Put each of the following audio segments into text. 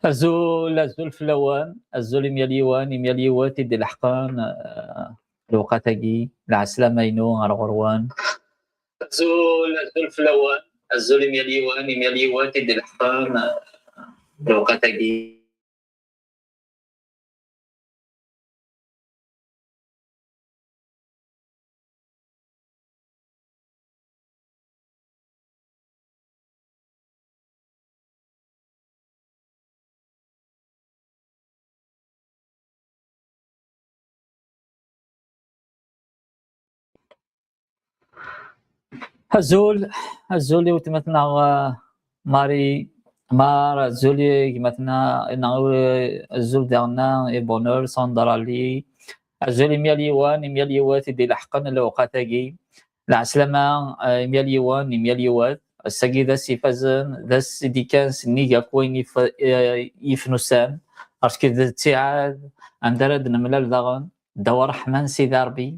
الزول فلوان الزول ميال يوان تيدي الحقان لوقتكي العسلامة ينو غرغروان الزول فلوان الزول ميال يوان تيدي الحقان لوقتكي الزول يوتمتنا ماري مار الزول كيماتنا الزول ديالنا بونور صندرالي الزول ميال يوان تيدي الحقان لوقتكي العسلامة ميال يوان الساقي ذا سيفازن ذا سيدي كان سنيقا كوين يفنسان أرشكي ذا تيعاد عندرد نملال ذاغن دوا رحمن سيدي ربي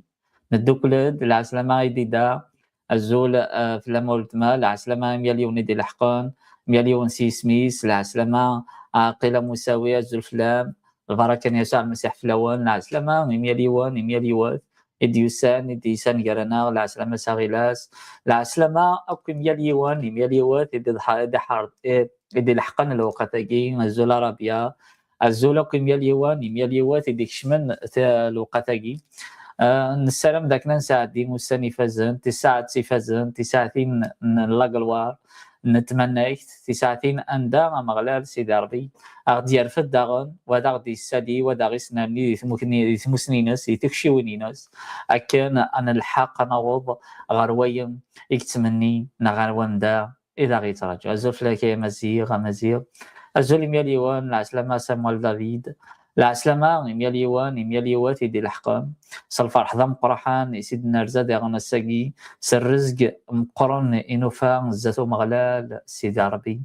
ندوكلد العسلامة يديدا الزول في لما العسلامة مليون ديال الحقان مليون سيسميس العسلامة عاقلة مساوية الزول فلام البركة يسوع المسيح فلاوان العسلامة مليون إديوسان قرانا العسلامة ساغيلاس العسلامة أكو مليون إدي الحقان الوقتاكي الزول عربية الزول أكو مليون إدي كشمن الوقتاكي نسلم داك نساعدي موساني فازن تساعتين لاقلوار نتمنى تساعتين اندا مغلال سيدي ربي غادي يرفد داغن ودا غادي يسالي ودا غي سناني يتمسنينس يتكشيونينس اكن انا الحق نوض غرويم يكتمني نغروان دا اذا غي تراجع زوف لك مزيغ الزول مليون العسلامة سامويل دافيد العسلامة مليوان تيدي الحقان سالفرح ذا مقرحان سيدنا رزاد يغنى الساقي سالرزق مقرن إنوفا زاتو مغلال سيدي ربي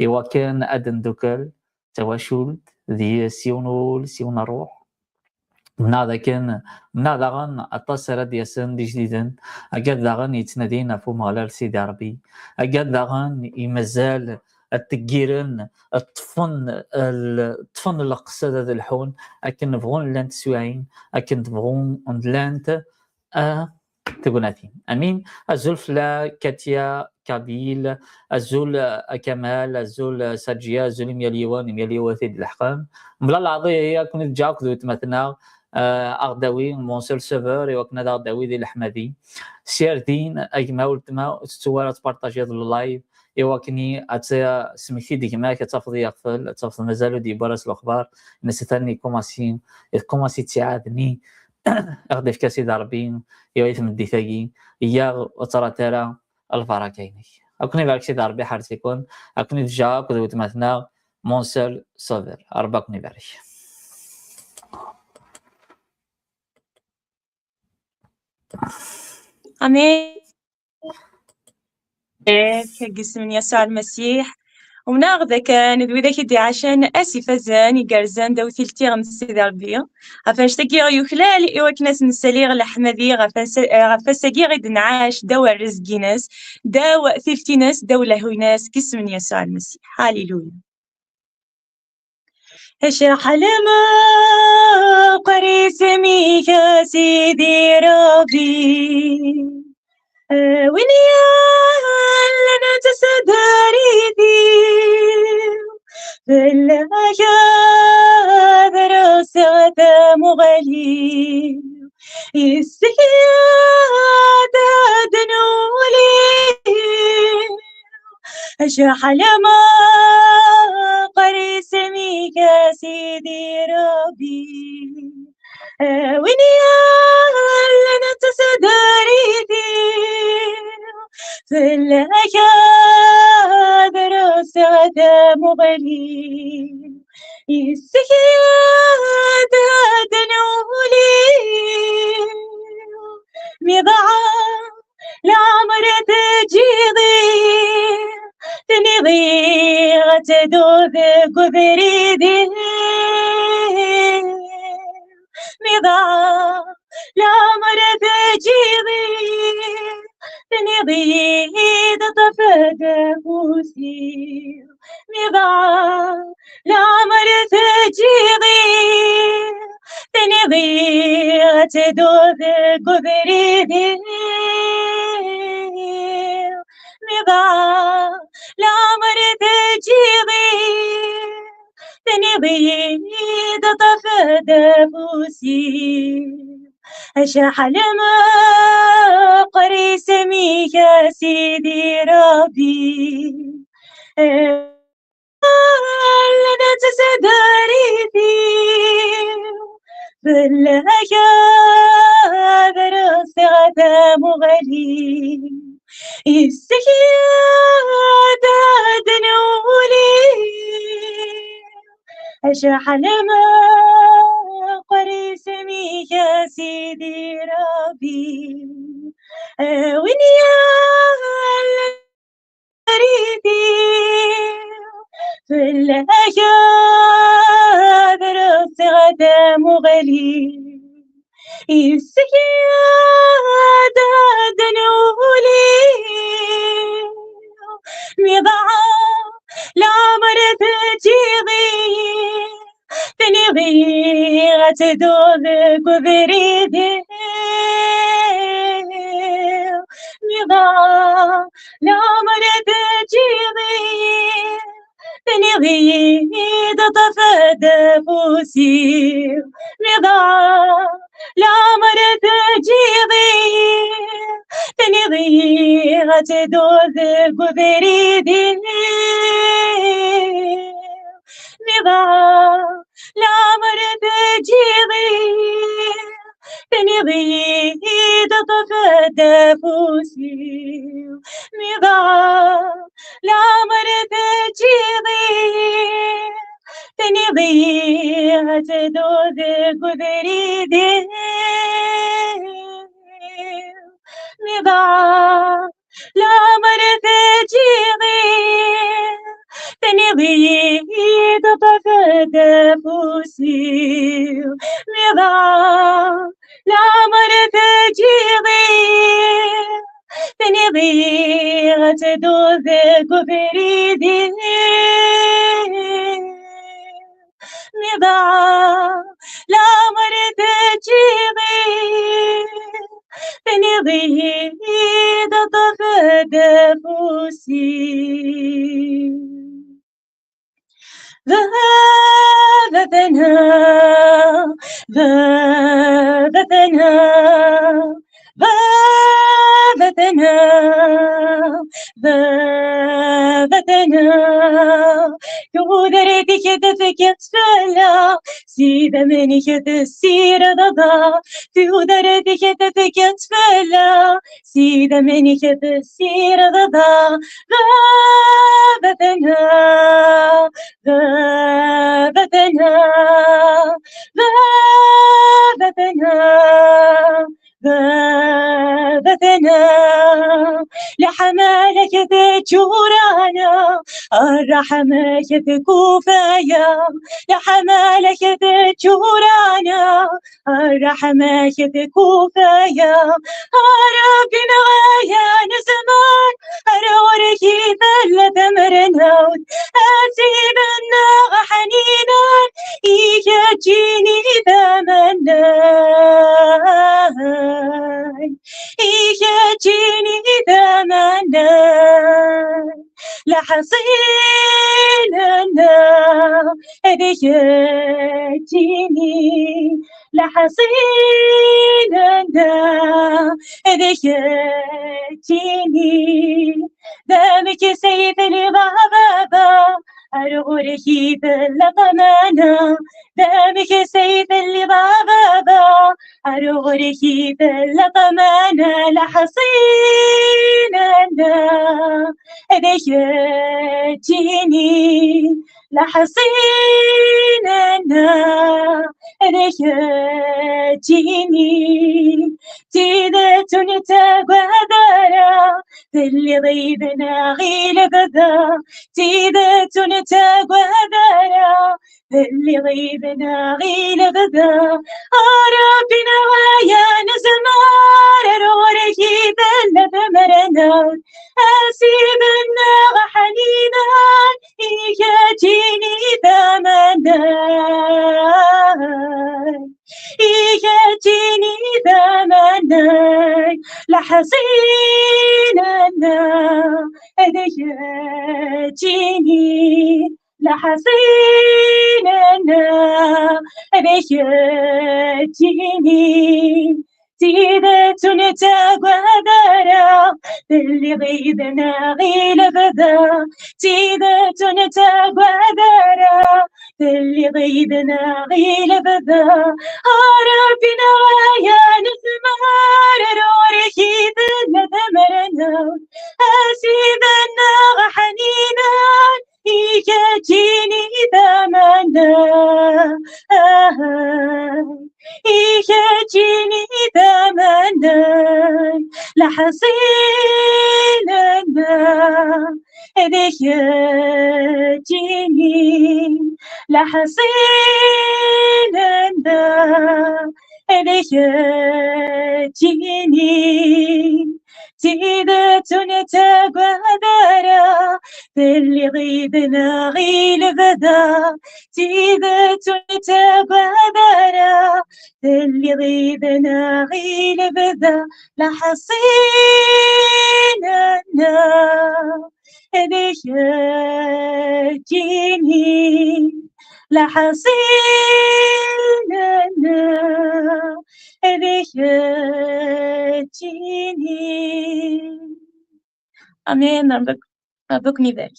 إوا كان أدن دوكل تواشولد ذي سيون الروح من هذا غن أتصل ديسن دي جديدا أقاد ذا غن يتنادينا فو مغلال سيدي ربي أقاد ذا غن يمازال التقيرن الطفن القصة ذا الحون أكن نبغون لانت سواعين أكن نبغون لانت تقولاتين أمين الزول لا كاتيا كابيل الزول كمال الزول ساجيا الزول مياليوان ثيد الحقام ملا العضية هي كنت جاك ذو تمثنا أغداوي مونسيل سيفر يوكنا أغداوي ذي الحمدي سيردين أجمع ولتما تسوارة تبارتاجي ذو اللايف يوكني أتسيا سميتي ديما كتافض يغفل تافض مازالو دي برس الأخبار نسيتاني كوماسي تعادني أغدف كاسي داربين يويث من ديثاقي إيا وطرى ترى الفراكيني أكوني بارك سي داربي حارس يكون أكوني دجا كذو تمثنا مونسيل سوفر أرباكني بارك أمين كجسم يسوع المسيح وناخذ كان ذوي ذاك دي عشان اسف زان يقرزان داو ثلتي غنسيدي ربي غفاش تاكي يخلال ايواك ناس نسالي الحمدي غفاساكي غيد نعاش داو الرزقي ناس داو ثلتي ناس داو لهوي ناس كسم يسوع المسيح هاليلويا اشرح لما قريس ميك سيدي ربي وين لنا تسداريدي فلا دراسة مغالي السيادة دنولي أشرح لما قري سميك سيدي ربي وين لنا تسداريدي السيادة دنولي مضاعة العمر تجيضي تنيضي غتدوذ قبريدي مضاعة العمر تجيضي تنيضي تطفى دفوسي مضاعة العمر تجيضي تنيضي غتدوذ قبريدي مضاعة العمر تجيضي تنيضي تطفى دفوسي أشحال ما قري سميك يا سيدي ربي لنا تسداريتي فلاك درس غدا مغلي السكيادة دنولي أشحال ما قري سميك يا سيدي ربي وين يا ريدي فلاك درس غدا مغلي السكيادة دنولي مضاعة العمر تجيضي تنيضي غتدوذ قبريدي مضاعة العمر تجيضي تنيضي تطفى دفوسي مضاعة العمر تجيضي تنيضي غتدوذ قبريدي مضاعة العمر تجيضي تنيضي تطفى دفوسي مضاعة العمر تجيضي تنيضي غتدوذ قبريدي مضاعة العمر تجيضي تنيضي تطفى دفوسي مضاعة العمر تجيضي تنيضي غتدوذ قبريدي مضاعة العمر تجيضي تنيضي تطفى دفوسي ذهبتنا ذهبتنا ذهبتنا ذهبتنا كودرتك تفكت فلا سيدة منك تسير ضدا كودرتك تفكت فلا سيدة منك تسير ضدا ذهبتنا ذهبتنا ذهبتنا ذهبتنا لحمالك تجورانا الرحمة تكوفايا لحمالك تجورانا الرحمة تكوفايا ربنا غايا نزمان أروركي ثلة مرناوت أسيب الناغ حنينا إيكا جيني ثمناي إيكا جيني ثمناي لحصيلنا إذيك جيني لحصيلنا إذيك جيني دامك سيف الغابة أرغركي باللطمانة دامك سيف الغابة أرغركي باللطمانة لحصيلنا إذيك جيني لحصيلنا ريحتيني تيدة تقوى اللي ضيبنا غيل بذا تيدة تقوى اللي ضيبنا غيل بذا ربنا ويا نزمار روركي بلا بمرنا أسيبنا غحنينا إيجاتيني ثمنا إيجاتيني ثمنا لحزيننا إيجاتيني لحزيننا إيجاتيني تيدة تقوى اللي غيبنا غيل بذا تيدة تقوى اللي غيبنا غيل بذا ربنا ويا نثمار روركي بلا ثمرنا أسيبنا غحنينا إيجاتيني ثمنا إيجاتيني ثمنا لحزيننا إيجاتيني لحزيننا إيجاتيني تيدة تقوى اللي غيبنا غيل بذا تيدة تقوى اللي غيبنا غيل بذا لحزيننا إيجاتيني لحزيننا إيجاتيني آمين. ربكم يبارك.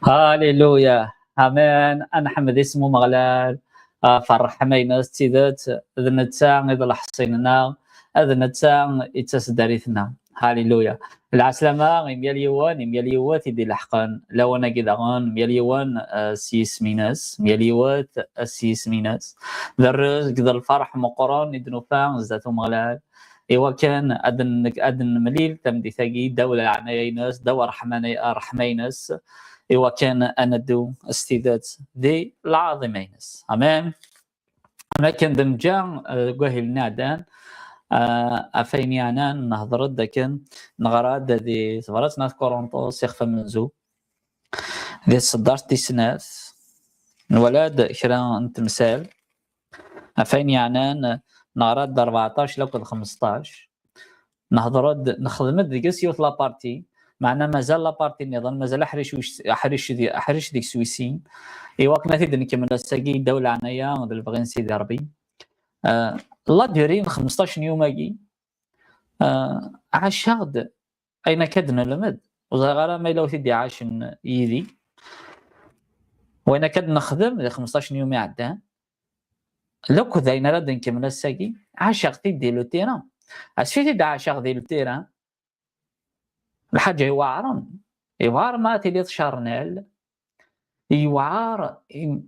هاليلويا امين. انحمد اسمه مغلال فرح ميناس تيدات ذنتان اذا لحصيننا اذنتان يتسدريثنا. هاليلويا. العسلامة مياليوان تيدي لحقان لو انا كدغان مياليوان سيس ميناس مياليوات سيس ميناس ذرز كذا الفرح مقران يدنو فان زاتو مغلال إيوا كان أدن مليل تمدي ثقي دولة عناينس دور رحمينس إيوا كان أندو استيداد دي العظيمينس. أمام أنا كان دمجان قوهي النعدان أفين يعنان نهضرت داكن نغراد دي صبرت ناس كورنطوس يخفى منزو دي صدرت دي سناس الولاد كرا تمثال أفين يعنان نغراد 14 لو 15 نهضرد نخدمت ديك سيوت لابارتي معنا مازال لابارتي النظام مازال احرش ديك سويسين ايوا كنا تيدن نكمل الساقي الدوله عنايا بغي نسيدي ربي لا ديرين 15 يوم عاشغد اين كدنا لمد وزغرا ما لو تدي عاشن يدي وين كد نخدم 15 يوم عدان لو كذا نرد نكمل الساقي عاشق تدي لو تيران اسفيتي دا عاشق ديال التيران الحاجه يوعر ما تيلي تشارنال يوعر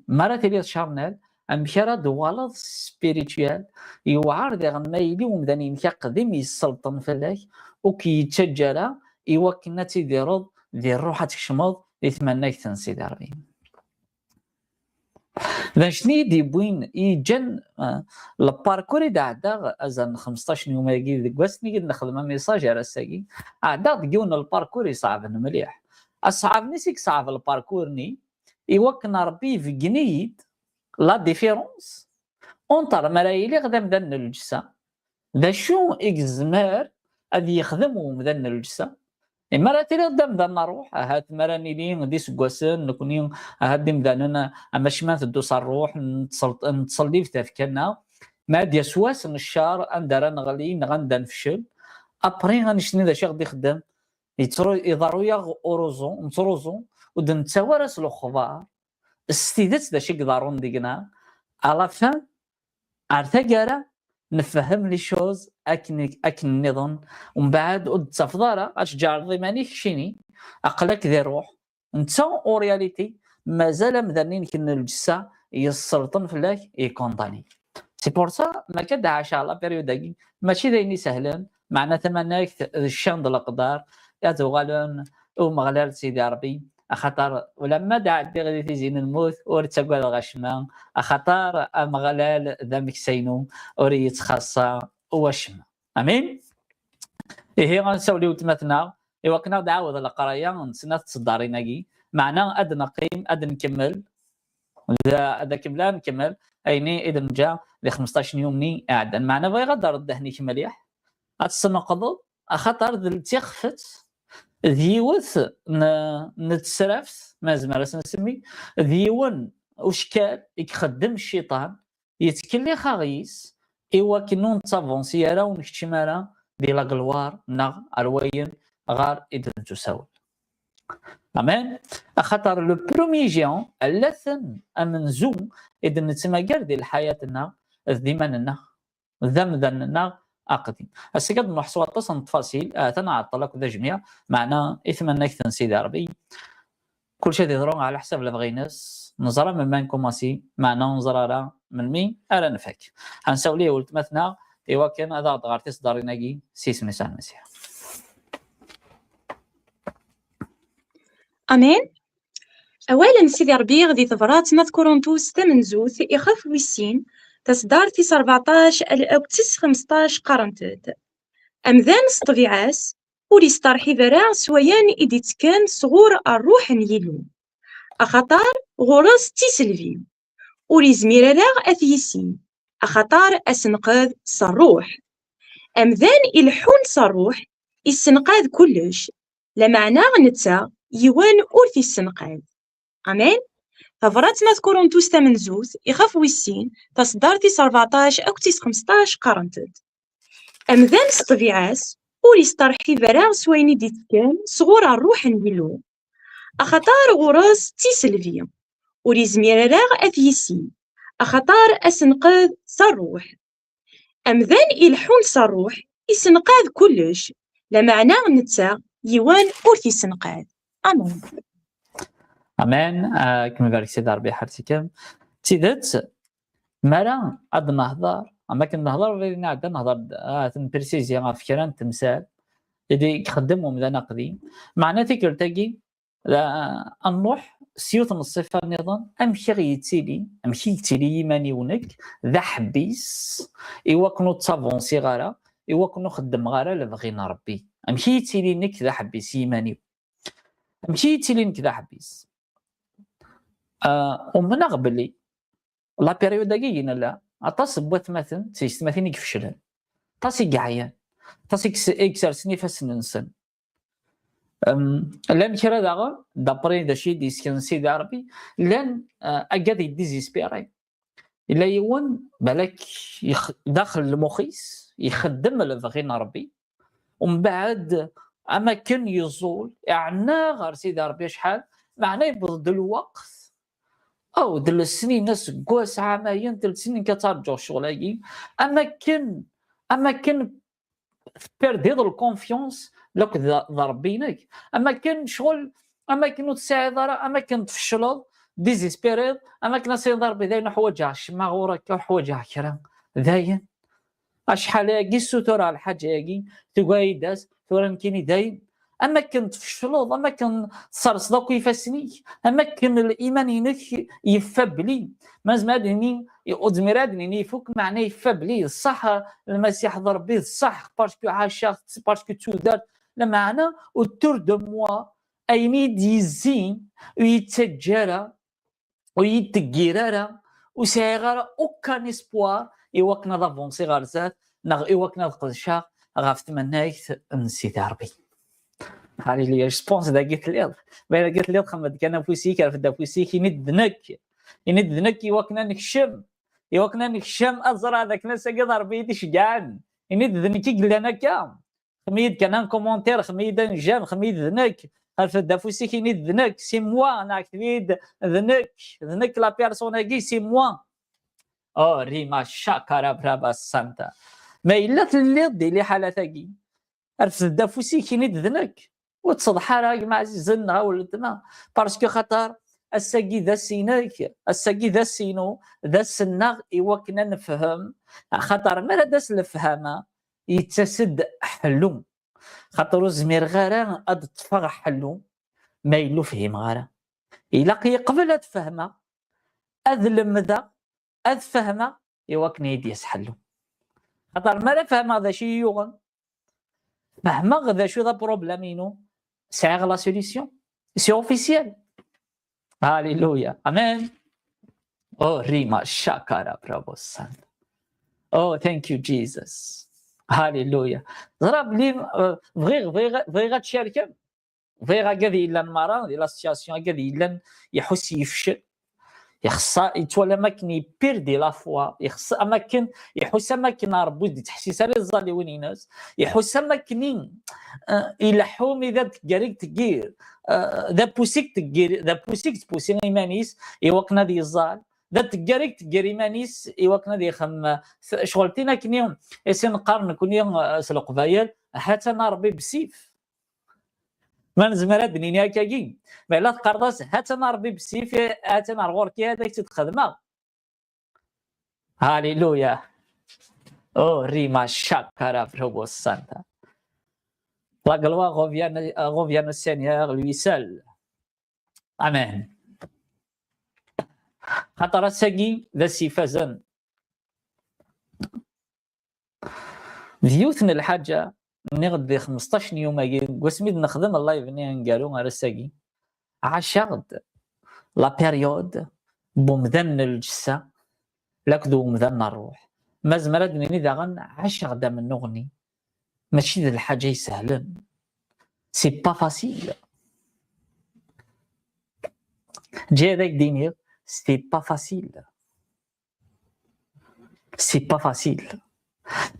ما تيلي تشارنال ام كرا دوالد سبيريتوال يوعر دي غنايلي ومداني نقدم يسلطن فلاك وكي يتشجر يوكنا تيديرض ديال روحك تشمض يتمناك تنسي داربين إذا شني دي بوين يجن الباركور دا عدا أزن 15 يوم يجي ذيك بس نيجي نخدم ميساج على الساقي عدا تجيونا الباركور يصعب مليح أصعب نسيك صعب الباركور ني يوكنا ربي في جنيد لا ديفيرونس أنطر مرايلي غدام دن الجسا ذا شو إكزمار أذي يخدموا مدن الجسا مراتي قدام ذا نروح هات مراني لين دي سكواسن نكونين هادي مداننا اما شمات الدوس نروح نتصلي في تفكيرنا ما دي سواس الشهر اندر نغلي نغندا نفشل ابري غنشني ذا شي غادي يخدم يضرو يا اوروزون نتروزون ودن تسوارس الاخبار استيدت ذا شي قدارون ديقنا على فان ارتقرا نفهم لي شوز اكن النظام ومن بعد تفضل اشجار ضماني شيني اقلك ذي روح انت او رياليتي مازال مدنين كن الجسا يسلطن فلاك يكونطاني. سي بور سا ما كدعاش على بيريود داكي ماشي دايني سهلين، معنا تمناك الشان د الاقدار يا تغالون ومغلال سيدي ربي خاطر ولما دع دي غادي تيزين الموت ورتقال الغشمان خاطر مغلال ذمك سينو وري يتخصى وشم. امين. هي غنسوليو تماتنا ايوا كنا دعاود القرايه نتسنى تصداريناكي معنا اد نقيم اد نكمل هذا كملا نكمل ايني اذا جا ل 15 يومني قاعد معنا بغي غدار الدهني مليح غتسنقض خاطر تيخفت ديوث نتسرفت ما زمرس نسمي ديون وشكال يخدم الشيطان يتكلي خاغيس ايوا كنون تافونسيارا ونكتشمارا ديال الغلوار نغ الوين غار اذا تساول. امين. خاطر لو برومي جيون اللثن امنزوم اذا نتماكر ديال حياتنا ديماننا ذمذننا اقدم السكاد نحصوا اتصل التفاصيل تنعطل لك ذا جميع معنا اثمنك سيدي ربي كل شيء يضرون على حسب اللي بغيناس نزرى من مان كوماسي معنا نزرى من مين الا نفك غنساوليه ولت مثنا ايوا كان هذا غارتي صداريناكي سيس نساء المسيح. امين. اولا سيدي ربي غادي تبرات كورنثوس 8 زوث يخاف ويسين تصدار تيس 14 او تيس 15 قرنتد امذان سطبيعاس ولي ستارحي برا سويان إديت كان صغور الروح نيلو أخطار غرس تيسلفي ولي زميرة لاغ أثيسين أخطار أسنقاذ صروح أمذان إلحون صروح السنقاذ كلش لمعنى نتا يوان أورثي السنقاذ. أمين. ففرات ما كورنثوس 8 زوز يخاف ويسين تصدار تيس 14 أو تيس 15 قرنتد أمذان سطبيعاس ولي ستارحي براغ سويني ديت كان صغور الروح نيلو أخطار غراس تيسلفي ولي زميرة لاغ أثيسين أخطار أسنقاذ صروح أمذان إلحون صروح يسنقاذ كلش لمعنى نتا يوان أورثي سنقاذ. أمين. أمان. كما بارك سيدي ربي حرتكم تيدت مرا عاد نهضر اما كنهضر غير عاد نهضر تنبريسيزي فكران تمثال اللي يخدمهم ذا نقدي معناتها كرتاكي نروح سيوط من الصفه نظام امشي غيتيلي امشي يتيلي يماني ونك ذا حبيس ايوا كنو تافونسي غارا ايوا كنو خدم غارا اللي بغينا ربي امشي يتيلي نك ذا حبيس يماني امشي يتيلي نك ذا حبيس ومن قبلي لا بيريود دقيقه لا اطاس بوات مثلا تيستمثيني كفشلان طاسي كعيان طاسي اكسر سني فسننسن لان كرا داغا دابري داشي ديسكن سيدي عربي لان اكاد ديزيسبيري الا يوان بالك داخل المخيس يخدم لفغينا ربي ومن بعد اما كان يزول يعني غير سيدي ربي شحال معناه يبرد الوقت او دل السنين ناس كواس عامين 3 سنين كترجعوا شغلاكي اما كان بيردي الكونفيونس لك ضربينك اما كان شغل اما كانوا تساعد اما كنت تفشلوا ديزيسبيريد اما كنا سي ضربي داين حوايج ما غورك حوايج كرا داين اشحال ياكي الستور على الحاجه ياكي تقايداس ثورا كيني داين اما كنت تفشلوا اما كان صرصدك يفسنيك اما كان الايمان ينك يفبلي ما زمادني ادميرادني يفك معناه يفبلي الصح المسيح ضرب به الصح باسكو عاشق باسكو تودار لمعنى اوتور دو موا ايني ديزين ويتجرى ويتجرى وسيغرى اوكان اسبوار يوكنا دافونسي غارزات نغ يوكنا القدشا غافت منايت نسيت عربي هاري لي ريسبونس دا قلت لي بين قلت لي خمد كان فوسيك عرف دا فوسيك يندنك يوكنا نكشم ازرع ذاك ناس قدر بيدي شجعان يندنك قلنا كام خميد كان كومونتير خميد نجام خميد ذنك عرف دا فوسيك يندنك سي موا انا كتبيد ذنك لا بيرسون كي سي موا ريما شاكرا برابا سانتا ما الا اللي دي لي حالتاكي عرفت دا فوسيك يندنك وتصدح راك مع زنا ولدنا باسكو خاطر الساقي ذا سيناك الساقي ذا سينو ذا سنا إوا كنا نفهم خاطر ما داس الفهامه يتسد حلو خاطر زمير غير اد تفرح حلو ما يلو فهم غير الا يقبل هاد فهمه اذ لمذا اذ فهمه إوا كنا يديس حلو خاطر ما فهم هذا شي يوغن فهمه غدا شو ذا بروبليمينو ساغ لا سوليسيون سي اوفيسيال. هاليلويا امين. او ريما شاكارا برافو سان. او ثانك يو جيسس. هاليلويا. ضرب لي بغي تشارك بغي غادي الا المراه ديال لاسياسيون غادي الا يحس يفشل يخص يتولى اماكن يبيردي لا فوا يخص اماكن يحس اماكن ربي دي تحسيس على الزالي وين ناس يحس اماكن يلحوم اذا تقاريك تقير ذا بوسيك تقير ذا بوسيك تبوسي ايمانيس يوقنا دي الزال ذا تقاريك تقير ايمانيس يوقنا دي خم شغلتنا كنيوم اسين نقارن كنيوم سلق بايل حتى ربي بسيف ما نزمر دنيا كاكي ما لا تقرضاس حتى ربي بسيف حتى غوركي هذاك تتخدمه. هاليلويا. او ريما شاكارا بروبو سانتا. La gloire revient au Seigneur lui seul. Amen. خاطر الساقي ذا السيفازن ديوثنا الحاجة نغدي 15 يوم وسميد نخدم الله يبني نقالو غير الساقي عشاغد لا بيريود بومذن الجسة لكدو مذن الروح ما زمرد نيني داغن عشاغد من نغني ماشي ذا الحاجة يسهلن سي با فاسيل جي هذاك دينير سي با فاسيل سي با فاسيل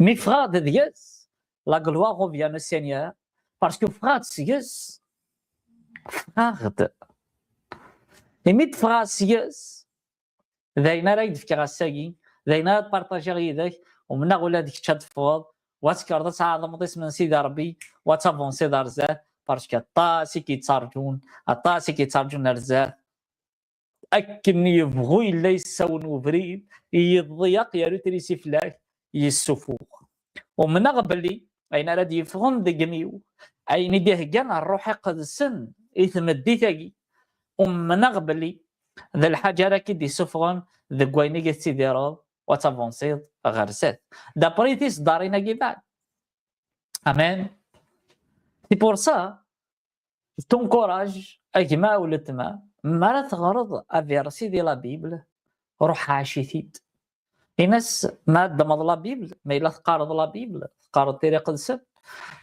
مي فراد دياس la gloire revient au Seigneur parce que فراد سياس فراد ميت فراد سياس ذاينا راه يدفكي غاساكي ذاينا تبارطاجي غيداك ومنا غولا ديك تشادفوض واتكرد تعظم ضيس من سيدي ربي وتافونسي دار زاد باسكو طاسي كيتسارجون الطاسي كيتسارجون رزاق اكن يبغوا الا يساون وبريد يضيق يا روتريسي فلاك يسفوق ومن قبلي اين راه يفهم دقميو اين ديه كان الروح قدسن يتمدي تاقي ومن قبلي ذا الحاجه راه كي يسفغن ذا كويني كتيديرو وتافونسي غرسات دابريتيس دارينا كي بعد. امين. سي بور سا تونكوراج اجماع ولا تما ما تغرض افيرسي دي لا بيبل روح عاشيتيد الناس ما دمض لا بيبل ما الا تقارض لا بيبل تقارض طريق السب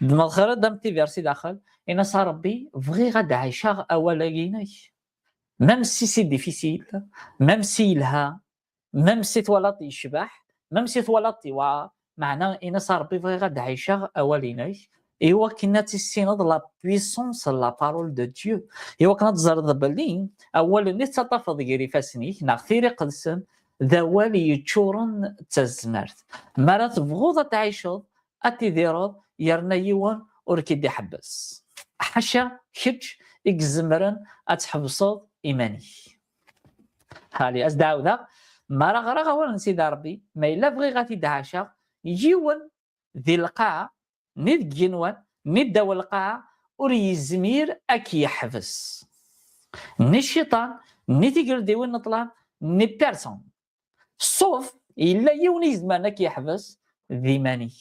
دمض خير دمتي فيرسي داخل الناس ربي فغي غاد عايشة اولا كيناي ميم سي سي ديفيسيل ميم سي لها ميم سي تولط يشبح ميم سي تولط يوعى معناه الناس ربي فغي غاد عايشة اوليناي ايوا كنا تيسينض لا بويسونس لا بارول دو ديو ايوا كنا تزرد بلين اول نيت تطفض غيري فاسنيك نغثيري قدسن ذا والي يتشورن تزمرت مرا تبغوض تعيشض اتيديرض يرنا يوان وركيدي حبس حاشا كتش اكزمرن اتحبصض ايماني هالي ازدعو ذا مرا غرا غوال نسيد ربي ما الا بغي غاتي دعاشا يجيون ذي القاعه نيت جنوان نيت داو القاعه وري الزمير اكي يحبس ني الشيطان ني تيقر ديوان نطلع ني بيرسون صوف الا يوني زمانك يحبس ذيماني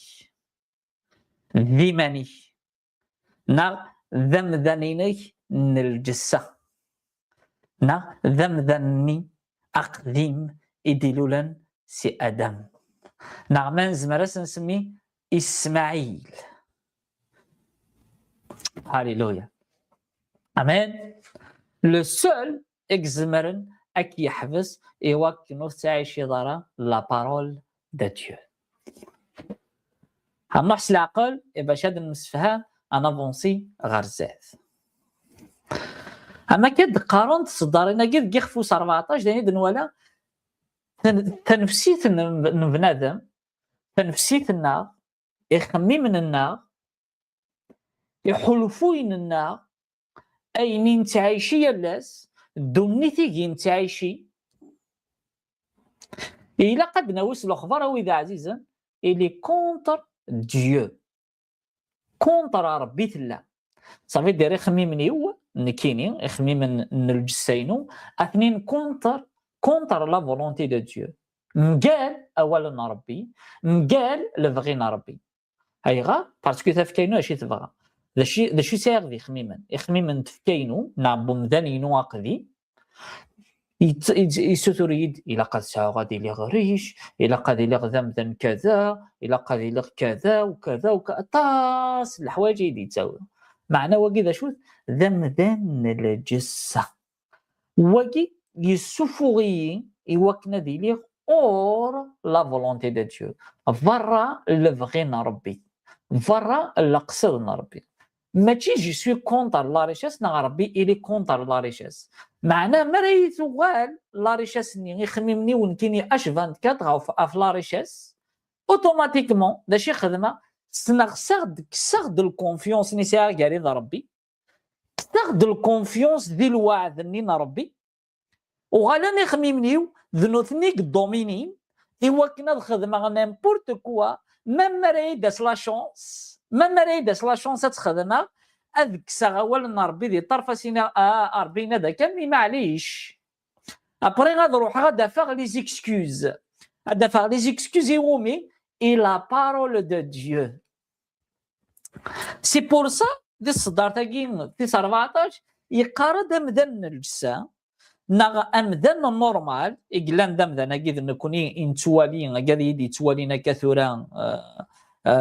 ذيماني نا ذم ذنيني نلجسه نا ذم ذني اقديم ادلولا سي ادم نعمان زمرس نسمي اسماعيل. هاليلويا. امين. لو سول اكزمرن اكي يحبس ايوا كنو تعيش يدارا لا بارول دو ديو هنحس العقل باش هاد المسفها انا فونسي غرزات اما كد قارنت صدارنا كد كيخفوس 14 داني دنوالا تنفسيت بنادم تنفسيت النار يخمي من النار يحلفوين لنا أين نتعايشي يا لاس دونيتي نتعايشي إلا قد نوصل الأخبار وإذا عزيزا إلي كونتر ديو كونتر ربي تلا صافي دير يخممني هو نكيني يخمم نلجسينو اثنين كونتر لا فولونتي دو ديو مقال اولا ربي مقال لبغينا ربي هايغا باسكو تفكينو اشي تبغى ذا شي سيغ يخممن تفكينو نعم مدانينو اقذي يسوتوريد إلا قد ساعة غادي لي غريش إلا قد لي غذا كذا إلا قد لي كذا وكذا طاس الحوايج يدي تساوي معنى وكي ذا شوت ذا مدان الجسة وكي يسوفوغي يوكنا دي لي اور لا فولونتي دو ديو فرا اللي بغينا ربي فرا اللي قصدنا ربي ماشي جي سوي كونتر لا ريشيس نا ربي إلي كونتر لا ريشيس معناه مري ثوال لا ريشيس ني يخممني ونكيني اش 24 في لا ريشيس اوتوماتيكمون داشي خدمه ساغد الكونفيونس ني ساعه قال ربي ساغد الكونفيونس دي الوعد ني ربي وغالا نخممنيو ذنوثنيك دومينين ايوا كنا الخدمه نيمبورت كوا ميم مري داس لا شونس ميم مري داس لا شونس تخدمها هذيك الساعه ولا ربي دي طرفه سينا ربينا دا كامل معليش ابري غنروح غادا فاغ لي زيكسكوز غادا فاغ لي زيكسكوز يومي اي لا بارول دو ديو سي بور سا دي الصدار تاكين في 14 يقارد مدن الجسا نغ امدن نورمال اقلان دمدن اكيد نكوني انتوالين قد يدي توالينا كثوران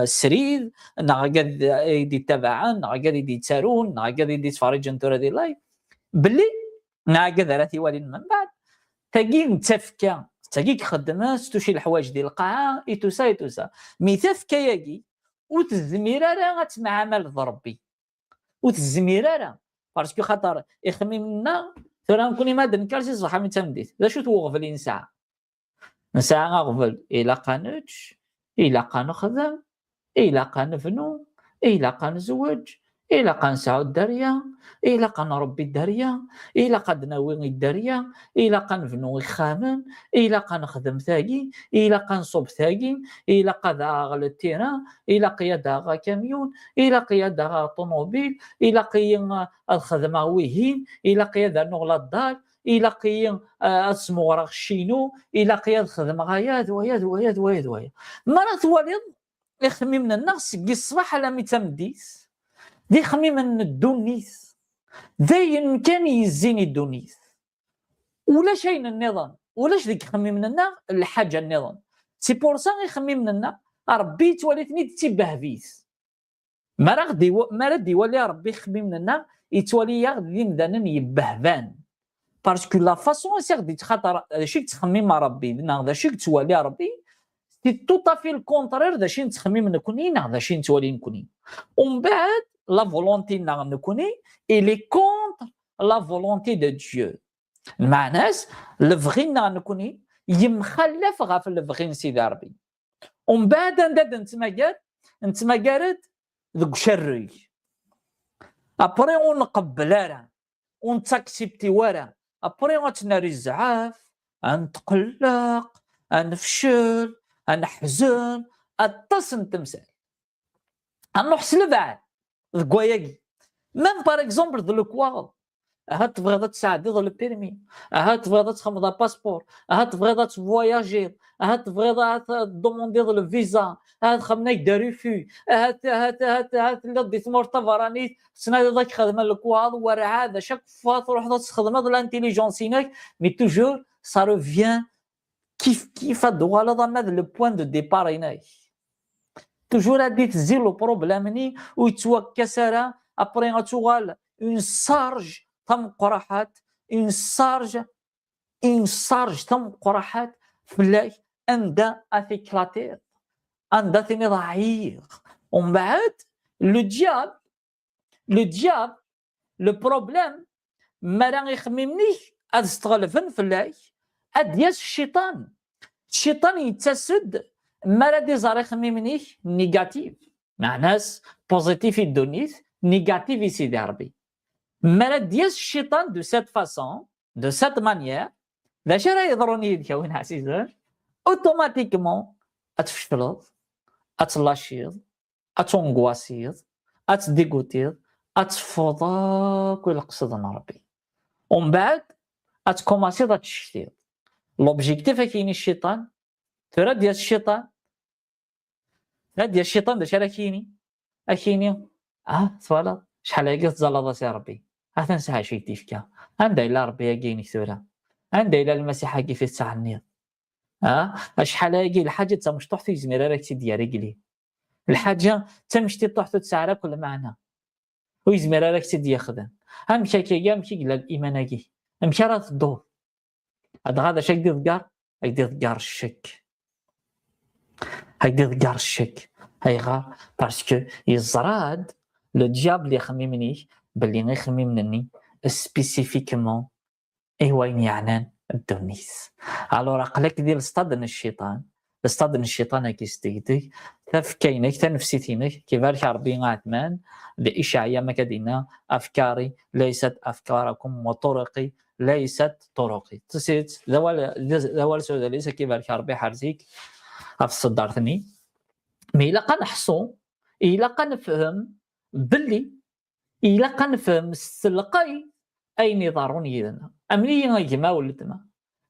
سريد نا قد يدي تبعان نا قد يدي تارون نا قد يدي تفرجن تورا دي لايف بلي نا قد راتي والين من بعد تاكين تفكا تاكيك خدمات توشي الحوايج ديال القاعه ايتوسا مي تفكا ياكي وتزميره راه غتمعامل ضربي وتزميره باسكو خاطر يخممنا ترى نكوني ما دنكرسي صح من تمديت لا شو توغفل نساعة غفل إلا قانوتش إلا قانخدم إلا قانفنو إلا قانزوج إلا قنسعو الدريا إلا قنربي الدريا إلا قد ناوي الدريا إلا قنفنو الخامن إلا قنخدم ثاقي إلا قنصب ثاقي إلا قد غل التيران إلا قيادة غا كاميون إلا قيادة غا طوموبيل إلا قيم الخدمة ويهين إلا قيادة نغلا الدار إلا قيم اسمو غرق الشينو إلا قياد خدمة غاياد وياد مرات والد يخمم من الناس كي الصباح على ميتمديس دي خميم من الدونيس داين كان يزيني الدونيس ولا شيء النظام ولاش ديك خميم لنا الحاجه النظام سي بور سا يخمم لنا ربي توليتني تتبه فيس ما راه يولي ربي يخمم لنا يتولي يغدي مدانا يبهبان باسكو لا فاسون سي غادي تخاطر داكشي تخمم مع ربي داكشي تولي ربي سي تو طافي الكونترير داكشي نتخمم نكوني داكشي نتولي نكوني ومن بعد لا فولونتي نكوني إلي كونتر لا فولونتي دو ديو المعناس الفغينا نكوني يمخلف غا في الفغين سيدي ربي ومن بعد نداد نتما قالت ذوك شري ابري ونقبل راه ونتاكسبتي ورا ابري غتناري الزعاف نتقلق نفشل نحزن اتصن تمثال نروح سلبعد ذكواياكي ميم باغ اكزومبل ذو لوكواغ هات تبغي تساعدي ذو البيرمي هات تبغي تخمض باسبور هات تبغي تفواياجي هات تبغي دوموندي ذو الفيزا هات خمناك دو ريفو هات اللي ديت مرتبه راني سنايد داك خدمه لوكواغ ورا هذا شاك فوا تروح تخدم هاد الانتيليجونسيناك مي توجور سا ريفيان كيف دوغالا ضماد لو بوين دو ديبار هناك توجور هادي تزير لو بروبليم ويتوكا سارة ابري غتوغال اون سارج تم قراحات اون سارج تم قراحات فلاش اندا افيكلاتير اندا ثاني ضعيف ومن بعد لو دياب لو بروبليم ما راه يخممنيش استغلفن فلاش ادياس الشيطان يتسد ما راه دي زاري خممنيش نيجاتيف مع ناس بوزيتيف يدونيس نيجاتيف سيدي ربي مالا ديال الشيطان دو سيت فاسون دو سيت مانيير باش راه يضروني يدك وين عزيزان اوتوماتيكمون اتفشلض اتلاشيض اتونغواسيض اتديغوتيض اتفوضاك ويلقصدنا ربي ومن بعد اتكوماسيض اتشتيض لوبجيكتيف كاين الشيطان ترى ديال الشيطان لا ديال الشيطان داش راه كايني فوالا شحال هاكي تزلط سي ربي تنسى شي تيفكا عندها الا ربي كاين كثوره عندها الا المسيح كيف تعني شحال هاكي الحاجه تا مش طحتي زميره راك تي رجلي الحاجه تا مشتي طحتو تسعره كل معنى ويزميره راك تي خدام مشى كيا مشي قال الايمان هاكي مشى راه الضوء هذا شاك دير كار يدير كار الشك هيدير كار الشك هيغار باسكو يزراد لو ديابل اللي يخممني باللي غيخمم مني سبيسيفيكمون وين يعنان الدونيس الوغ عقلك ديال استاذن الشيطان كيستيدي تف كاينك تنفسيتينك كيفاش ربي عثمان بإشعياء ما كدينا افكاري ليست افكاركم وطرقي ليست طرقي تسيت ذوال سودا ليس كيفاش ربي حرزيك صدرتني مي الا كنحصو الا كنفهم باللي الا كنفهم السلقي اين يضروني لنا امني غيما ولدنا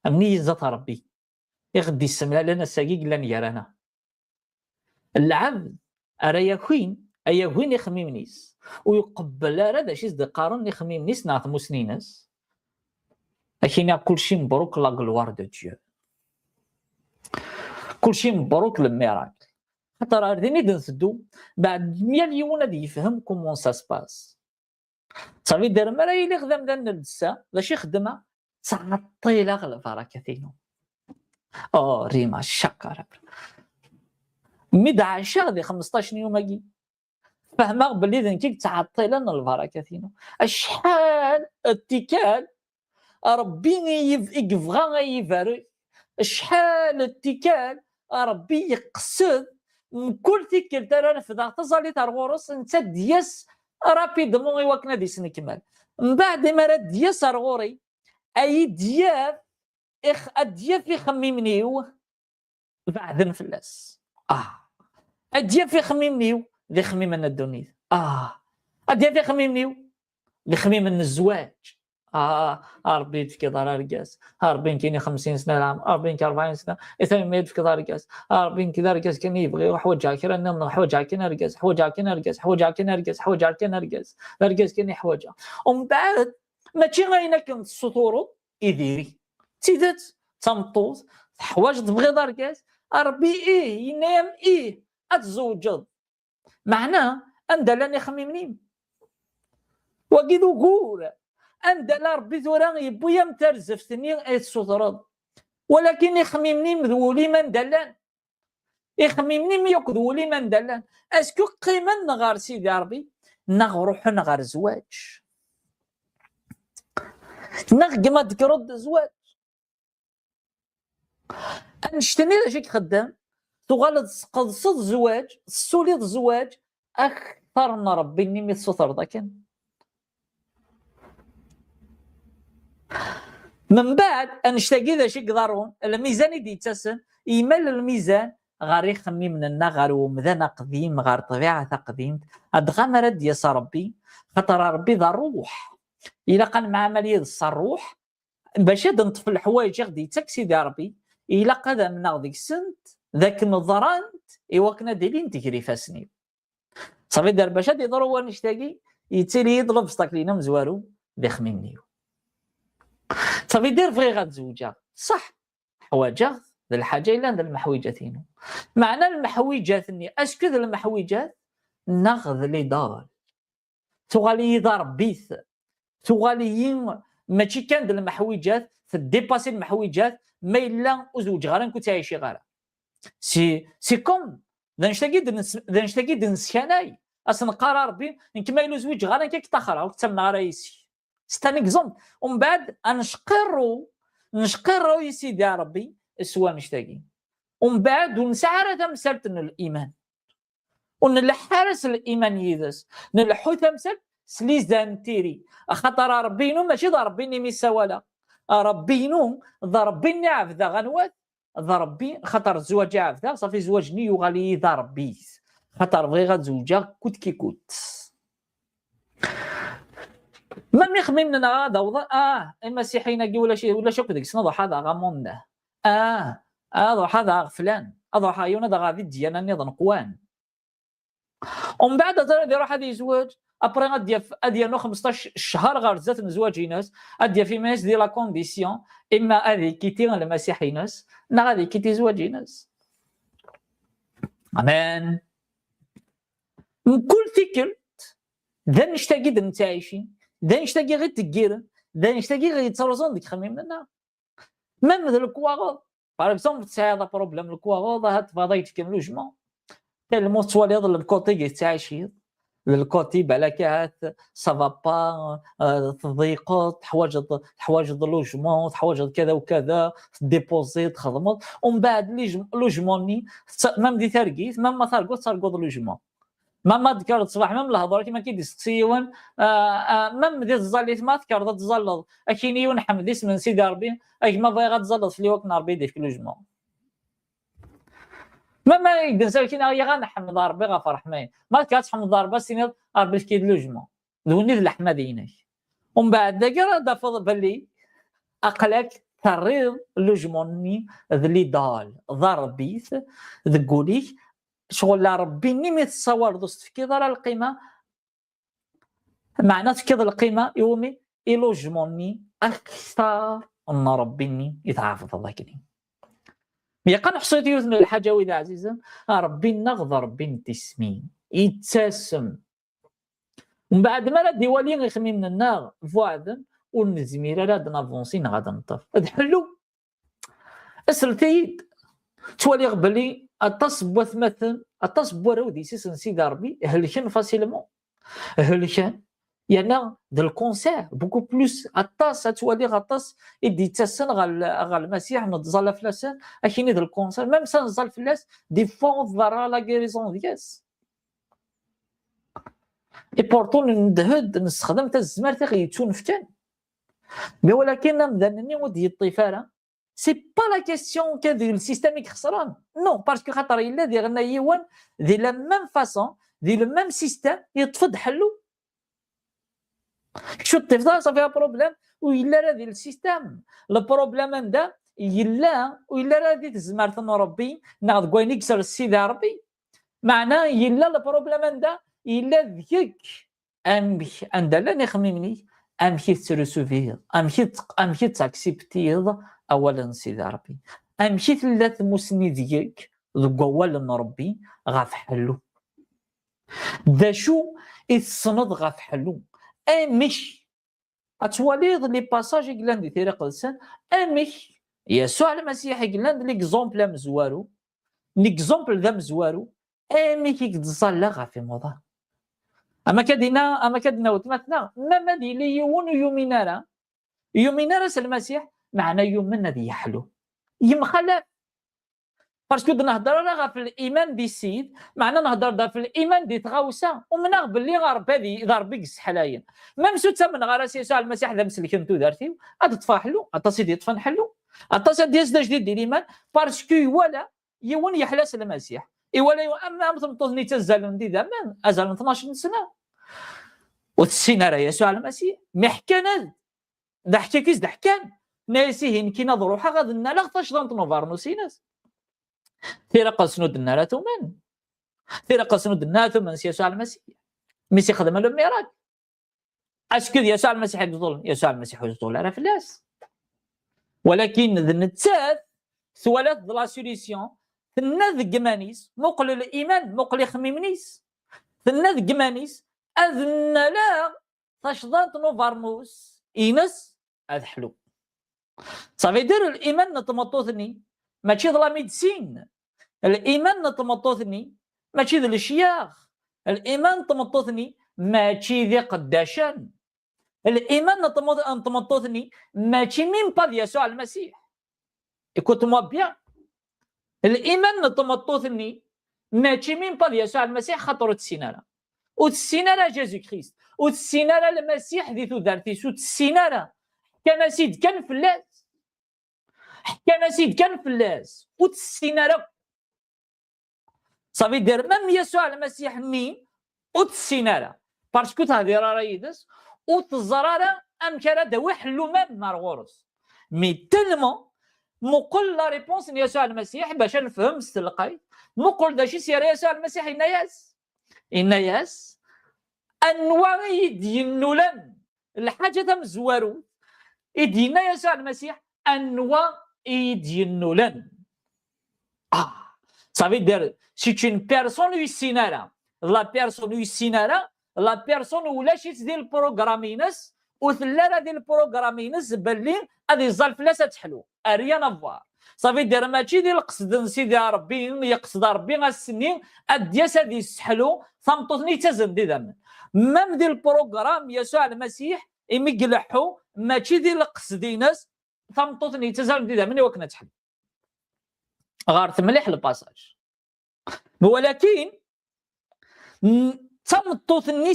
امني زات ربي يغدي السملا لنا ساقيق لن يرانا العبد ارى يكوين ايا يخممنيس ويقبل هذا شي قارن يخممنيس نعطمو سنينس لكن كلشي مبروك لا غلوار دو ديو كلشي مبروك للميراكل خاطر عارفين نسدو بعد 100 يوم غادي يفهم كومون سا سباس صافي دار مراي اللي خدام دنا الدسا باش يخدمها تعطيله البركه ريما الشكر مد 10 دي 15 يوم اجي فهمها بلي ذنكي تعطيله البركه شحال اتكال ربي يبغى يفرق شحال اتكال ربي يقصد من كل تيكل ترى في ضغط زالي ترغورس انت دياس رابيدمون يوكنا دي سنكمل من بعد ما راه دياس رغوري اي دياف دياف يخممنيو بعد نفلاس دياف يخممنيو اللي خميمنا الدنيا دياف يخممنيو اللي خميمنا الزواج ربي في كذا رجاس ربي كاين 50 سنه العام ربي 40 سنه يثمد في كذا رجاس ربي كذا رجاس كان يبغي حوايج كي رانا من حوايج كاين رجاس حوايج كاين رجاس حوايج كاين رجاس حوايج كاين رجاس كاين حوايج ومن بعد ماشي غاينا كنت السطور يديري تيدات تمطوط حوايج تبغي رجاس ربي ينام اتزوج معناه اندلاني خميمني وكيدو قول عند لا ربي ثورا يبويا مترزفتني السطرد ولكن يخممني مذولي من دلان يخممني ميقذولي من دلان اسكو قيمه نغار سيدي ربي نغروح نغار زواج نغما تقرد زواج انشتني شي خدام تغلط قصد زواج السوليد زواج اكثر من ربي نمي السطر ذاك من بعد انشتاقي ذا شي قدرون الميزان يدي يتسن يمل الميزان غير يخمم لنا غير ومذانا قديم غير طبيعه قديم ادغا مرد يا ربي خاطر ربي ذا الروح الا كان مع عمليه الروح باش نطفي الحوايج غادي تاكسي ديال ربي الا قدمنا ديك السنت ذاك نظرانت كنا دايرين تجري فاسني صافي دار باش يضروا نشتاقي يتسالي يضرب سطاك لينا مزوارو بيخممنيو صافي دير فغي غتزوجها صح حواجه الحاجه الا عند المحويجاتين معنى المحويجاتني اسكو المحويجات ناخذ لي دار تغالي دار بيث تغالي ماشي كان المحويجات ديباسي المحويجات ما الا زوج غير كنت عايشي غير سي كوم نشتاقي نسكناي اصلا قرار ربي نكما يلو زوج غير كيك تاخر وكتمنا رايسي ستان اكزومبل ومن بعد نشقرو يا سيدي ربي سوا نشتاقي ومن بعد ونسعر هذا مسالتنا الايمان ونلحرس الايمان يدس نلحو تمثل سليزان تيري خاطر ربينو ماشي ضربيني ميساولا ربينو ضربيني عفدا غنوات ضربي خاطر الزواج عفدا صافي زواجني وغالي ضربيت خاطر بغي غتزوجا كوت كي كوت ما ميخمم لنا هذا المسيحيين ولا شي ولا شوك ديك السنه هذا غامونه هذا فلان هذا يونا دا غادي ديانا نظن قوان ومن بعد يروح هذا يزواج ابري غادي 15 شهر غير زات نزواج ناس غادي في ماس ديال لا كونديسيون اما هذه كيتي المسيحي ناس نا غادي كيتي زواج ناس امان كل فكر ذا نشتاقي نتعايشين ذا نشتاقي غير تكير ذا نشتاقي غير يتصرزون ديك خميم لنا ميم ذا الكواغوط باغ اكزومبل تاع هذا بروبليم الكواغوط هاد فضايت كيما لوجمون تالمو تواليض الكوتي يتعايشين الكوتي بالاكات سافا با تضيقات حوايج لوجمون حوايج كذا وكذا ديبوزي تخدموا ومن بعد لوجموني ميم دي ترقيت ميم ما ترقود لوجمون ما ذكرت الصباح ميم الهضره كيما كيدير سيون ميم ديال الزاليت ما ذكرت تزلط اكيني ونحمد اسم سيدي ربي اي ما بغي غتزلط في الوقت ربي يدير في لوجمون ما يقدر كينا يا غنحمد ربي غفرح ما كتحمد ربي سيني ربي كيد لوجمون دوني الحمدينك ومن بعد داك فضل باللي اقلك تريض لوجموني ذلي دال ضربيت ذقوليك شغل ربي نمي تصور دوست في كذا القيمه معنات كذا القيمه يومي يلوجموني اكثر ان ربي يتعافى الله كريم يقن حصيت يوزن الحاجه وإذا عزيزا ربي نغض ربي تسمين يتسم ومن بعد ما لا ديوالي غيخمي من النار فواعدا ونزميره لا نافونسي غادا نطف حلو اسلتيد تولي غبلي التصب مثلا التصب ورودي سيسن سيدي ربي هلكن فاسيلمون هلكن يعني ذا الكونسير بوكو بلوس الطاس تولي غطاس يدي تسن غا المسيح نتزال فلاسان اكيني ذا الكونسير ميم سنزال فلاس دي فون ضرا لا غيريزون دياس اي بورتون ندهد نستخدم تا الزمار تا غيتون فتان مي ولكن مدنني ودي الطفاله سي با لا كيسيون كذا السيستم خسران نو باسكو خاطر الا ديرنا يوان دي لا ميم فاسون دي لو ميم سيستم يتفض حلو شو الطفل صافي بروبليم وإلا راه ديال السيستم البروبليم هذا إلا وإلا راه ديال الزمارة ربي ناض كوين يكسر السيدي ربي معناه إلا البروبليم هذا إلا ذيك أمي عندها لا نخممني أمشي ترسوفير أمشي تاكسبتيض أولا سيدي ربي أمشي ثلاث مسني ديالك ذوك أولا ربي غاف حلو ذا شو يتصنض غاف حلو امش اتواليض لي باساج قلان دي طريق لسان امش يسوع المسيح قلان ليكزومبل مزوارو ليكزومبل ذا مزوارو امش يتصلى غا في موضوع اما كدينا وتمثنا ما دي لي يون يومينارا المسيح معنا يومنا دي يحلو يمخلف باسكو نهضر راه في الايمان بالسيد معنا نهضر في الايمان دي تغاوسه ومنغ باللي غرب هذه ضربك السحلاين ما مسوت من غير يسوع المسيح ذا مسلكنتو دارتي غتطفحلو اتصيدي يطفنحلو اتصيد ديال جديد ديال الايمان باسكو ولا يون يحلاس المسيح ولا اما تمطوني تزالون دي زمان ازال 12 سنه وتسينا راه يسوع المسيح محكنا ضحكيكيس ضحكان ناسيه كي نظروا حا غادنا لا 13 نوفمبر نسيناس ثيرق سنود النار ثمن ثيرق سنود النار ثمن يسوع المسيح ميسي خدم له ميراج اسكو يسوع المسيح يظلم يسوع المسيح يظلم على فلاس ولكن النتات ثوالات لا سوليسيون تنذ قمانيس مقل الايمان مقل خميمنيس تنذ قمانيس اذن لا تشضانت نوفرموس اينس هذا حلو صافي دير الايمان نتمطوثني ماشي لا ميديسين الايمان نتمطوثني ماشي ذا الشياخ الايمان تمطوثني ماشي ذي قداشان الايمان نتمطوثني ماشي من با يسوع المسيح écoute moi bien الايمان نتمطوثني ماشي من بعد يسوع المسيح خاطر تسينارا وتسينارا جيزو كريست وتسينارا المسيح ذي تودارتيس وتسينارا كان سيد كان فلاس كان سيد كان فلاس وتسينارا صافي دير مام يسوع المسيح مين وتسينارا باسكو تهدير رايدس وتزرارا امكرا داوي حلو مام نار غورس مي تلمو مقول لا ريبونس يسوع المسيح باش نفهم السلقاي مقول داشي سير يسوع المسيح إناياس انواع يدينولن الحاجه تم زوارو يدينا يسوع المسيح انواع يدينولن ça veut dire si une personne يسينارا لا بيرسون يسينارا لا بيرسون ولا شي ديال البروغرامينس وثلاثه ديال البروغرامينس باللي هذه الزلفله تحلو ريان افوار صافي دير ماشي ديال القصد سيدي ربي يقصد ربي السنين ادياس هذه يسحلو ثمطني تزن دي دم مام ديال البروغرام يسوع المسيح يمقلحو ماشي ديال القصدينس ثمطني تزن دي دم وكنا تحل غارت مليح الباساج ولكن تمطوثني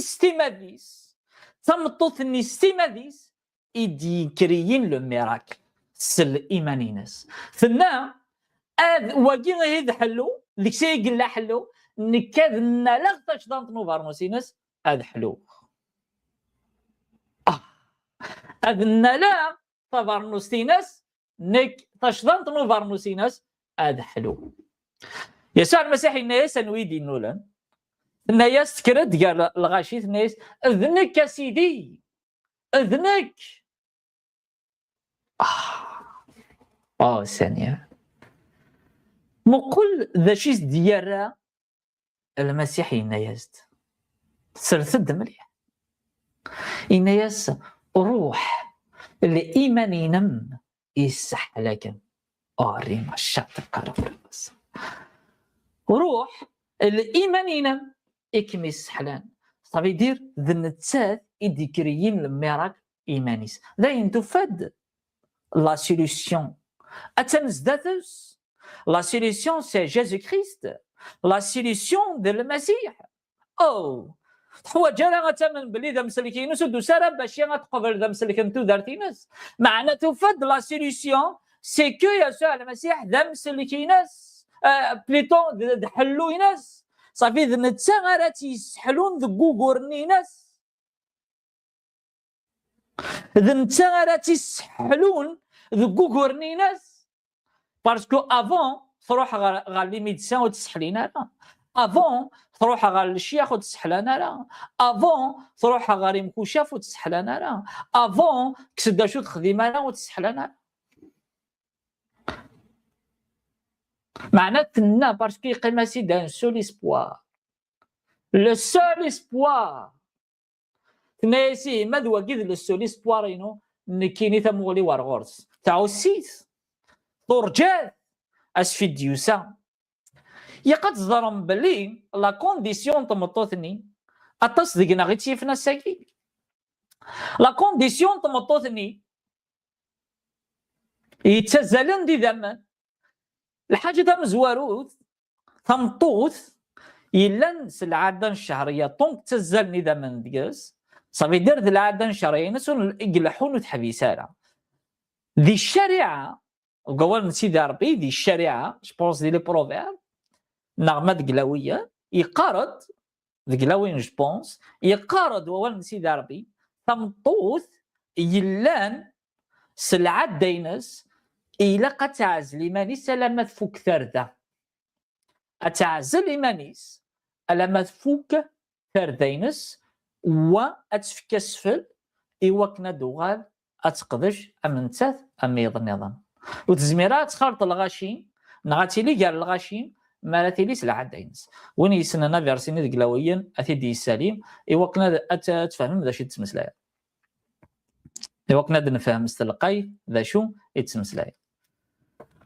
ستيماديس إدي كريين لو ميراكل سل إيمانينس ثنا واقي هيد حلو ديك شي قلا حلو نكاد نالا تشدانت نوفارنوسينس هذا حلو هذا نالا فارنوسينس نك تشدانت نوفارنوسينس هذا حلو يسوع المسيح الناس نويدي نولن الناس تكرد قال الغاشي الناس اذنك يا سيدي اذنك ثانية مقول ذا شيز ديارا المسيحي الناس سرثد مليح الناس روح الإيمان نم يسح لكن ريما الشاطر كرفرس روح الإيمان ينم إكميس حلان صافي يدير ذا نتسات إديكريين الميراك إيمانيس ذا ينتفاد لا سوليسيون أتنزداتوس لا سوليسيون سي جيزو كريست لا سوليسيون ديال المسيح حوايج انا غتامن بلي ذا مسلكينوس ودو سارة باش غتقبل ذا مسلكنتو دارتينس معناتو فاد لا سوليسيون سي كو يسوع المسيح ذا مسلكيناس بليتو حلو يناس صافي ذا نتا غير تيسحلون ذا كوكورنيناس ذا نتا غير تيسحلون ذا كوكورنيناس باسكو افون تروح غير لي ميديسان وتسحلينا افون تروح غير الشيخ وتسحلنا راه افون تروح غير مكوشاف وتسحلنا راه افون كسدا شو تخديمنا وتسحلنا معناتنا باسكو يقيم سيدي ان سول اسبوار لو سول اسبوار تناسي مدوا كيد لو سول اسبوار ينو نكيني ثمولي وارغورس تاعو السيس طرجات اسفي ديوسا يقد ظرم بلي لا كونديسيون تمطوثني اتصدقنا غير تيفنا ساكي لا كونديسيون تمطوثني يتزالن دي زمان الحاجه تاع مزواروث تمطوث إلا العاده الشهريه طونك تزالني ذا من ديس صافي دير العاده الشهريه نسون يقلحون وتحبيسالا ذي الشريعه وقوال سيدي ربي ذي الشريعه جوبونس دي لي بروفيرب نغمه دقلاويه يقارض دقلاوين جوبونس يقارض ووال سيدي ربي تمطوث يلان سلعه دينس إلا قد تعزل إيمانيس ألا فوق ثردة أتعزل إيمانيس ألا فوق ثردينس وأتفك أسفل إيوكنا دوغال أتقدش أمنتاث أميض النظام وتزميرات خالط الغاشين نغاتي لي قال الغاشين مالتي لي سلعة دينس وين يسننا فيرسيني دقلاويا أثيدي السليم إيوكنا أتفهم ذا شي تسمسلايا إيوكنا نفهم استلقاي ذا شو يتسمسلايا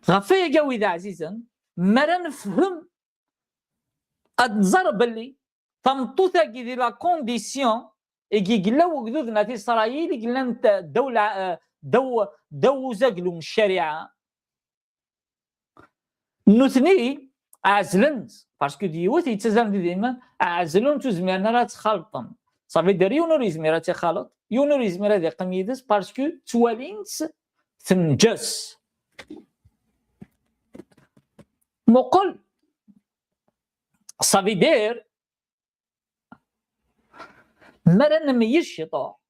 غفايا قوي ذا عزيزا ما نفهم الزرب اللي تمطوثا كي لا كونديسيون كي قلاو قدودنا في اسرائيل قلنا انت الدوله دو زقلوا من الشريعه نثني عزلنت باسكو ديوت يتزال ديما اعزلون تزمرنا راه تخلطن صافي دير يونور يزمر تيخلط يونور يزمر هذا قميدس باسكو توالينس تنجس مقل صافي دير مرة نميش شطوح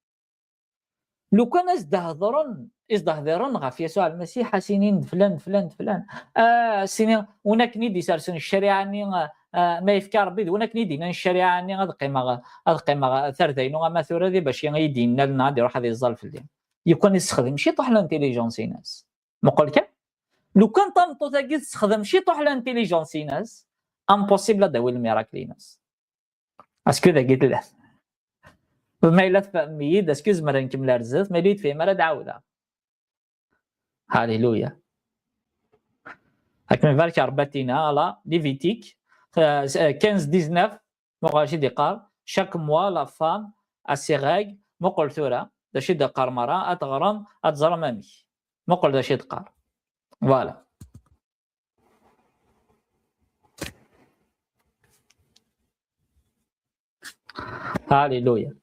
لو كان ازدهضرن غف يسوع المسيح سنين فلان سنين هناك نيدي سارسن الشريعه ني ما يفكر بيد هناك نيدي الشريعه ني غاد قيمه ثرثين وما ثوره دي باش يدينا لنا يروح هذا يزال في الليل يكون يستخدم شي طوح الانتيليجونس ناس نقول لك لو كان طنطو تاكي تستخدم شي طوح الانتيليجونس ناس امبوسيبل داوي الميراكل ناس اسكو ذا قلت له ما إلا تفهمي داسكوز مرة نكمل رزاز ما يريد فيه مرة دعوة هاليلويا هاك من فالك رباتينا لا ليفيتيك 15-19 مغاشي ديقار شاك موا لا فام اسيغاك مقول ثورة داشي دقار مرة اتغرم اتزرم امي مقول داشي دقار فوالا هاليلويا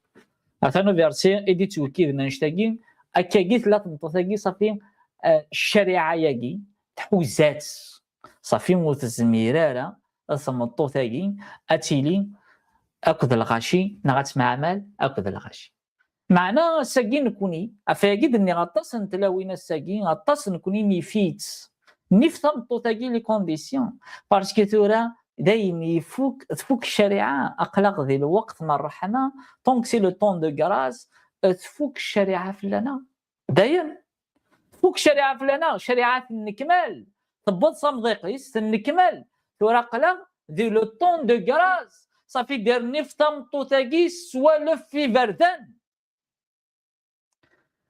أثنو فيرسي إدي توكيد نشتاقي أكاقيت لا تنطثاقي صافي الشريعة ياقي تحوزات صافي متزميرارة ثمطوثاقي أتيلي أكد الغاشي نغات معمل أكد الغاشي معنا ساقي نكوني أفاقيد أني غطاس نتلاوينا الساقي غطاس نكوني نيفيت ثمطوثاقي لي كونديسيون بارسكو ثورا دايما تفوك الشريعه اقلق ذي الوقت من الرحمه طونك سي لو طون دو غراس تفوك الشريعه فلنا دايما تفوك الشريعه فلنا شريعه النكمال تبط صمديقيس النكمال تورا قلق ذي لو طون دو غراس صافي دير نفطم طوتاكيس سوالف في بردان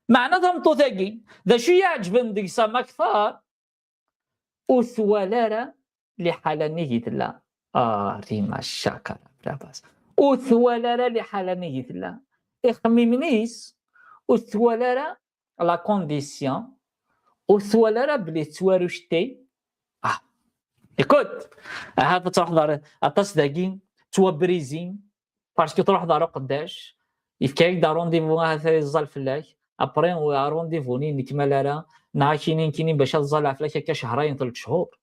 معنى طوتاكي ذا شو يعجبن ديك سما كثار وثوالارا لحالانيه لا ريما الشاكر لاباس وثوالارا لحالانيه لا اخميمنيس وثوالارا لا كونديسيون وثوالارا بلي توارشتي ايكوت هذا تروح دار اطاس داكين توبريزين باسكو تروح دارو قداش يفكاك دا رونديفو هذا يزال فلاك ابري رونديفو ني نكمل راه كاينين باش تزال فلاك هكا شهرين 3 شهور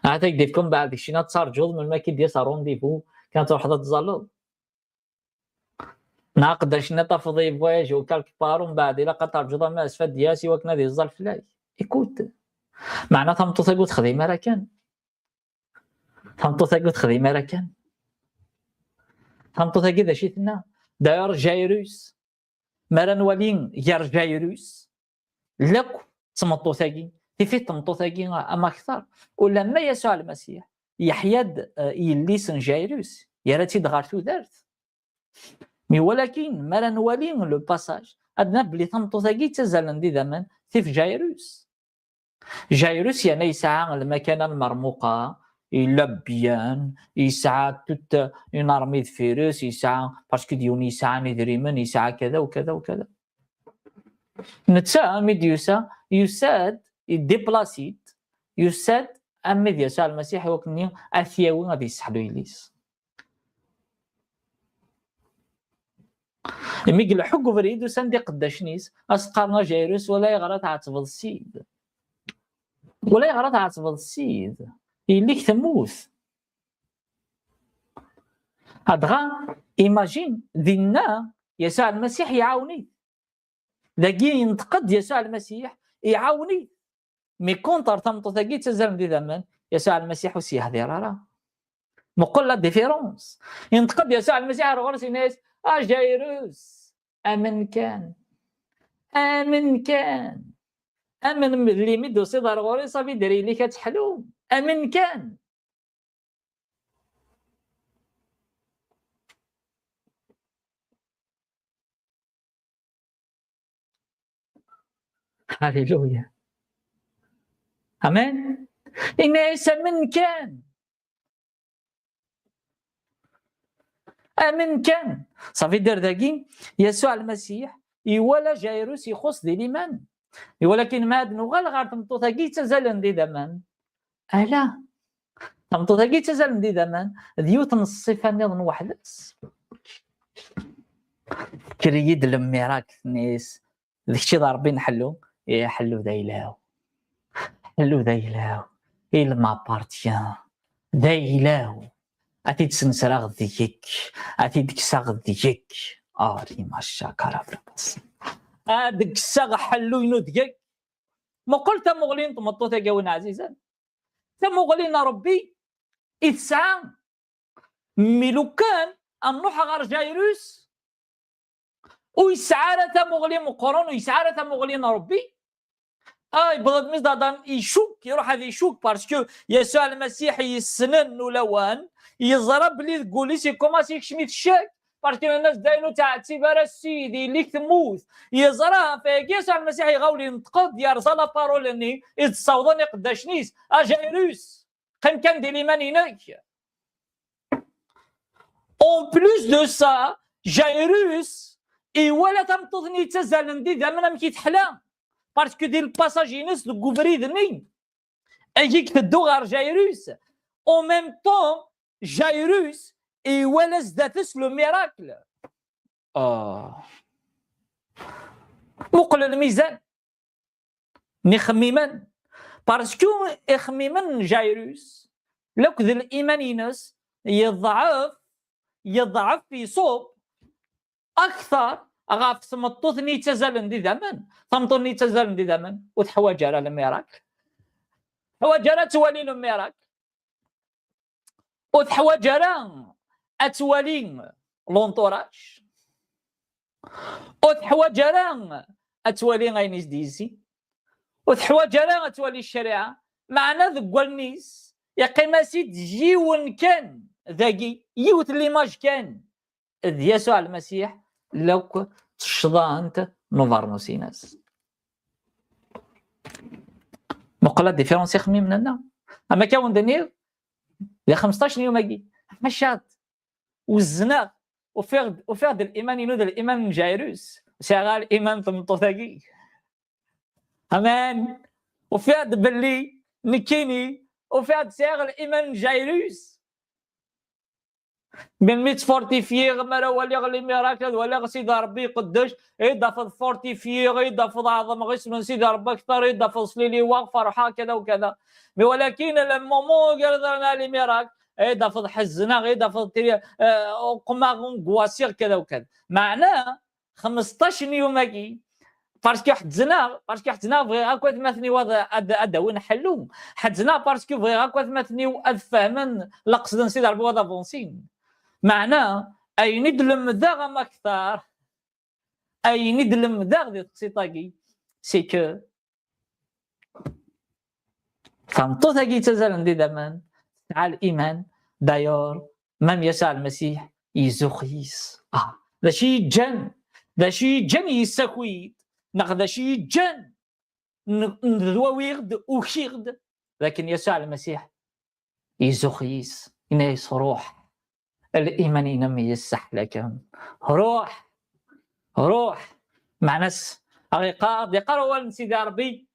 هذا يديركم بعد شي تسارجو من ما كيدير سا رونديفو كانت وحده تزالو قداش نطفضي فواياج وكالك بار ومن بعد الا قطع ما اسفل دياسي وكنا ديال الزال فلاك ايكوت معناتها مطوطيكو تخديم راه كان مطوطيكو تخديم راه كان مطوطيكي داشي ثنا داير جايروس مرا نولين يار جايروس لك تمطوطيكي كيفاش تمطوطيكي اما اكثر ولا ما يسوع المسيح يحيد يليسن جايروس يا راتي دغارتو دارت مي ولكن مرا نولين لو باساج ادنا بلي تمطوطيكي تزال ندي زمان كيف جايروس يعني يسعى المكانه المرموقه إلا بيان يسعى توت اون ارمي دو فيروس يسعى باسكو ديوني يسعى ندريمن يسعى كذا وكذا وكذا نتا ميديوسا يساد يديبلاسيت يساد امي ديال يسوع المسيح وكني اثياوي غادي يسحلو يليس ميقل حق فريد وسندي قداش نيس اسقرنا جايروس ولا يغرى تعتبض السيد ولا يغرى تعتبض السيد يليك تموت هادغا ايماجين دينا يسوع المسيح يعاوني داكي ينتقد يسوع المسيح يعاوني مي كونتر تمطو تاكي تزال دي زمان يسوع المسيح وسي هذه راه مقول لا ديفيرونس ينتقد يسوع المسيح غرسي ناس جايروس امن كان امن اللي ميدو صدر غوري صافي داري لي كتحلو امن كان هاليلويا امين ان عيسى من كان امن كان صافي دار داكي يسوع المسيح يولا جايروس يخص دي الايمان ولكن ما هاد نوغال غير تمطوطاكي تزال ندي دمان الا تمطوطاكي تزال ندي دامان ديوت الصفه نظن وحدس كريد الميراك نيس داكشي ضا ربي نحلو يحلو ذا إله حلو ذا إله إلا ما بارتيان ذا إله أتي تسنسراغ ديك أتي دكساغ ديك ريما الشاكرة بس ديك الساغ حلو ينو ديك ما قلت مغلين طمطو تاقاوين عزيزا تمغلين ربي إتسعى ملو كان النوح غار جايروس ويسعى تمغلي مقرون ويسعى تمغلين ربي بغض مزدادان يشوك يروح هذا يشوك باسكو يسوع المسيح يسنن ولوان يضرب لي تقولي سي كوما سي كشميت الشاك باسكو الناس داينو تاع تيبارا السيدي اللي تموت يزرا في يسوع المسيح يغاولي ينتقد يرزا لا بارول اني يتصاوضني قداش نيس اجايروس كان دير الايمان هناك اون بلوس دو سا جايروس ولا تمطضني تزال ندي دائما ما كيتحلى باسكو دير الباساج ينس دو كوفريدني اجيك تدو غير جايروس او ميم طون جايروس ولا زداتس لو ميراكل مقل الميزان نخميمن باسكو اخميمن جايروس لو كذا الايمان ينس يضعف في صوب اكثر غاف سمطوثني تزال ندي دمن ثمطني تزال ندي دمن وتحواج على الميراكل حواج على توالي الميراكل وتحواج على اتوالي لونطوراج وتحواج على اتوالي غينيس ديزي وتحواج على اتوالي الشريعه معنا ذك النيس يا قيماسي تجيون كان ذاكي يوت ليماج كان يسوع المسيح لو تشضانت نوفارنوسي ناس مقلة ديفيرونسي خمي مننا اما كاون دنير يا 15 يوم اجي مشات والزنا وفرد الايمان ينود الايمان جايروس شغال ايمان طمطوطاكي امان وفرد بلي نكيني وفرد شغال ايمان جايروس من ميت فورتيفيي غمرا ولا غلي ميراكل ولا سيدي ربي قداش يدفض فورتيفيي يدفض عظم غسل سيدي ربي اكثر يدفض صليلي وغفر كذا وكذا ولكن المومون قال لي ميراكل يدفض حزنا يدفض قماغون قواسير كذا وكذا معناه 15 يوم اكي باسكو حدزنا بغي هكا تمثني هذا وين حلو حدزنا باسكو بغي هكا تمثني افهمن لقصدن سيدي ربي هذا فونسين معناه اي ندلم ذا اكثر اي ندلم ذا دي تقسيطاكي سي كو فهمتو تاكي تزال ندي دمان تاع الايمان دايور مام يسوع المسيح يزوخيس ذا شي جن يساكويد ناخذ شي جن نذويغد وخيغد لكن يسوع المسيح يزوخيس ينايس روح الإيمان ينمي يسح لكن روح مع ناس يقرأوا سيدي ربي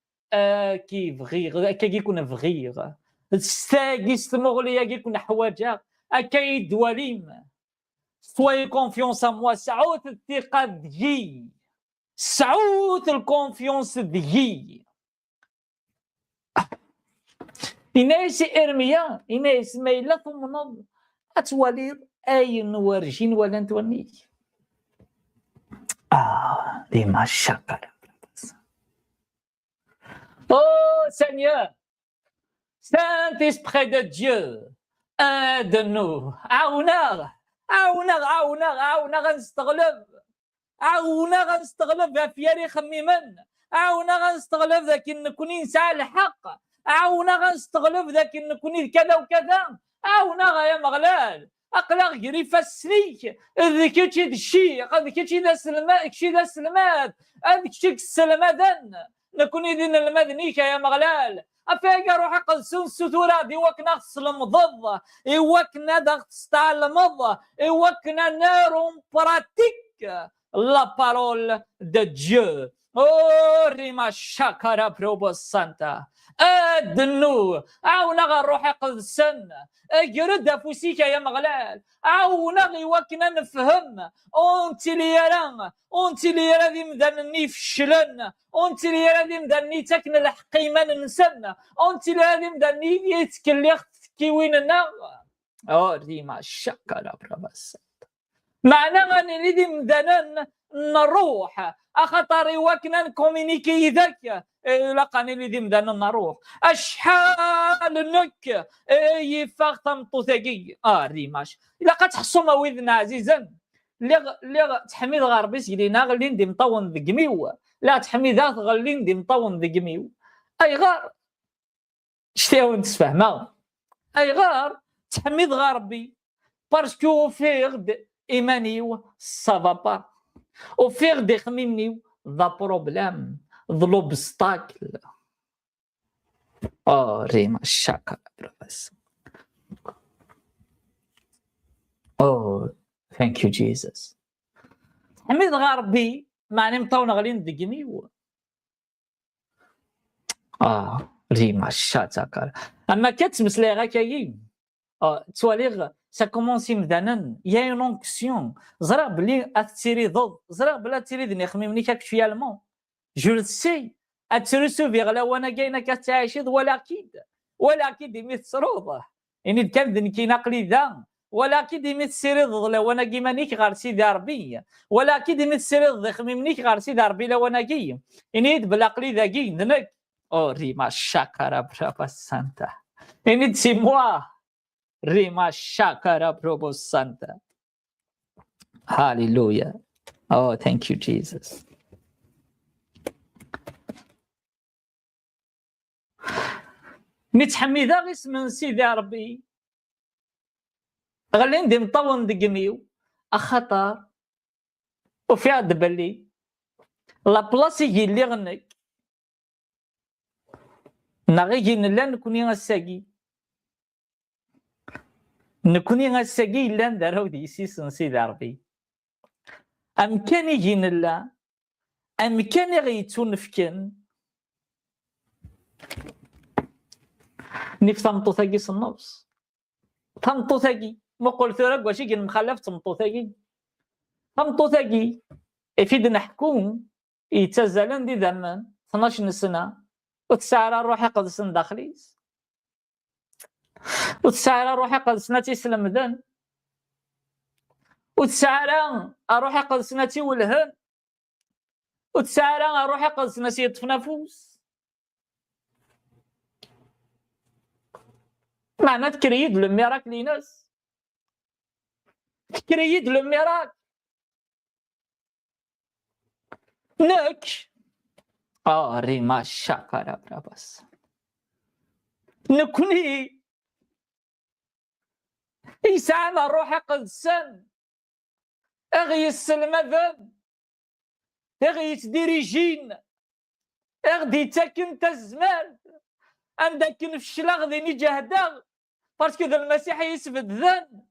كي فغيغ كي يكون فغيغ ستاقيس مغلية كي يكون حواجة أكيد وليم سوي كونفيونس موا سعوت الثقة دجي سعوت الكونفيونس دجي إنايس إرميا إنايس ميلا ثم نض أتولي أي نورجين ولا نتوني ديما الشكر Seigneur, Saint-Esprit de Dieu, aide-nous. عاونا غنستغلب افياري خميمن عاونا غنستغلب ذاك نكوني نسعى الحق عاونا غنستغلب ذاك نكوني كذا وكذا عاونا يا مغلال اقلق جري فسنيك ذيك تشي دشي هذيك تشي ذا سلمات كشي ذا سلمات هذيك تشي السلمادن نكوني دين المدنيك يا مغلال افاقا روح قلسون ستورة دي وكنا غسلم ضد وكنا دغت تعلمض وكنا نارون براتيك لا بارول دو ديو ريما شاكارا بروبو سانتا ادنو عاونا غنروح قدسن جرد افوسيك يا مغلال عاونا غيوكنا نفهم اونتي لي راه ذي مدنني فشلن اونتي لي راه ذي مدني تاكن الحقيمه ننسن اونتي لي راه ذي مدني يتكلي كيويننا ريما شاكارا بروبو سانتا معنا غني ذي مدنن نروح اخطر وكنا نكومينيكي ذاك لقاني لي ديم دانا نروح اشحال نك يفاق تمطو ثقي ريماش الا كتحسوا مويدنا عزيزا اللي تحميد غربي سيدينا غلي ندي مطون ذقميو لا تحميدات غلي ندي مطون ذقميو اي غار شتيو نتفاهما اي غار تحميد غربي باسكو فيغد ايمانيو سافا با او فيغ دي خميمنيو ذا بروبلام ذا لوبستاكل ريما شاكا بروفيس ثانك يو جيسس حميد غربي معني مطون غلين دقميو ريما شاكا اما كتمسلي غا كاين تواليغ سا كومونسي مدانا يا اون اونكسيون زرا بلي اتيري ضد زرا بلا تيري دني خميمني كاكشيالمون جو لو سي اترسوفيغ لا وانا كاينه كتعيشيض ولا اكيد ديمي تسروضه يعني كان دني كيناقلي ذا ولا اكيد ديمي تسيريض لا وانا كيمانيك غير سيدي ربي ولا اكيد ديمي تسيريض خميمنيك غير سيدي ربي لا وانا كي يعني بلاقلي ذا كي دنك ريما شاكارا برافا سانتا يعني سي موا ريما شاكارا بروبو سانتا هاليلويا ثانك يو جيسس نتحمي ذا غيس من سيدي ربي غالي ندي مطون دقميو اخطر وفي عاد بالي لا بلاصي اللي غنك نغيجي نلا نكوني غساقي نكوني غساقي الا ندارو ديسيس نسيدي ربي امكاني يجي نلا امكاني غيتون فكن نيف تمطوثاكي النص تمطوثاكي ما قلت لك واش كي مخلف تمطوثاكي تمطوثاكي افيد نحكم يتزالن دي زمان 12 سنه وتسعر روحي قدسن داخليس وتسعر روحي قدسنا تيسلم ذن وتسعر روحي قدسنا تيولهن وتسعر روحي قدسنا تيطفنافوس معنى تكريد الميراك ليناس تكريد الميراك نك ريما شاكارا براباس نكوني يسعنا روحي قدسن اغي السلمة ذن اغي تديريجين اغدي تاكن تزمان عندك نفشل غدي جهدا باسكو ذا المسيح يسبد ذن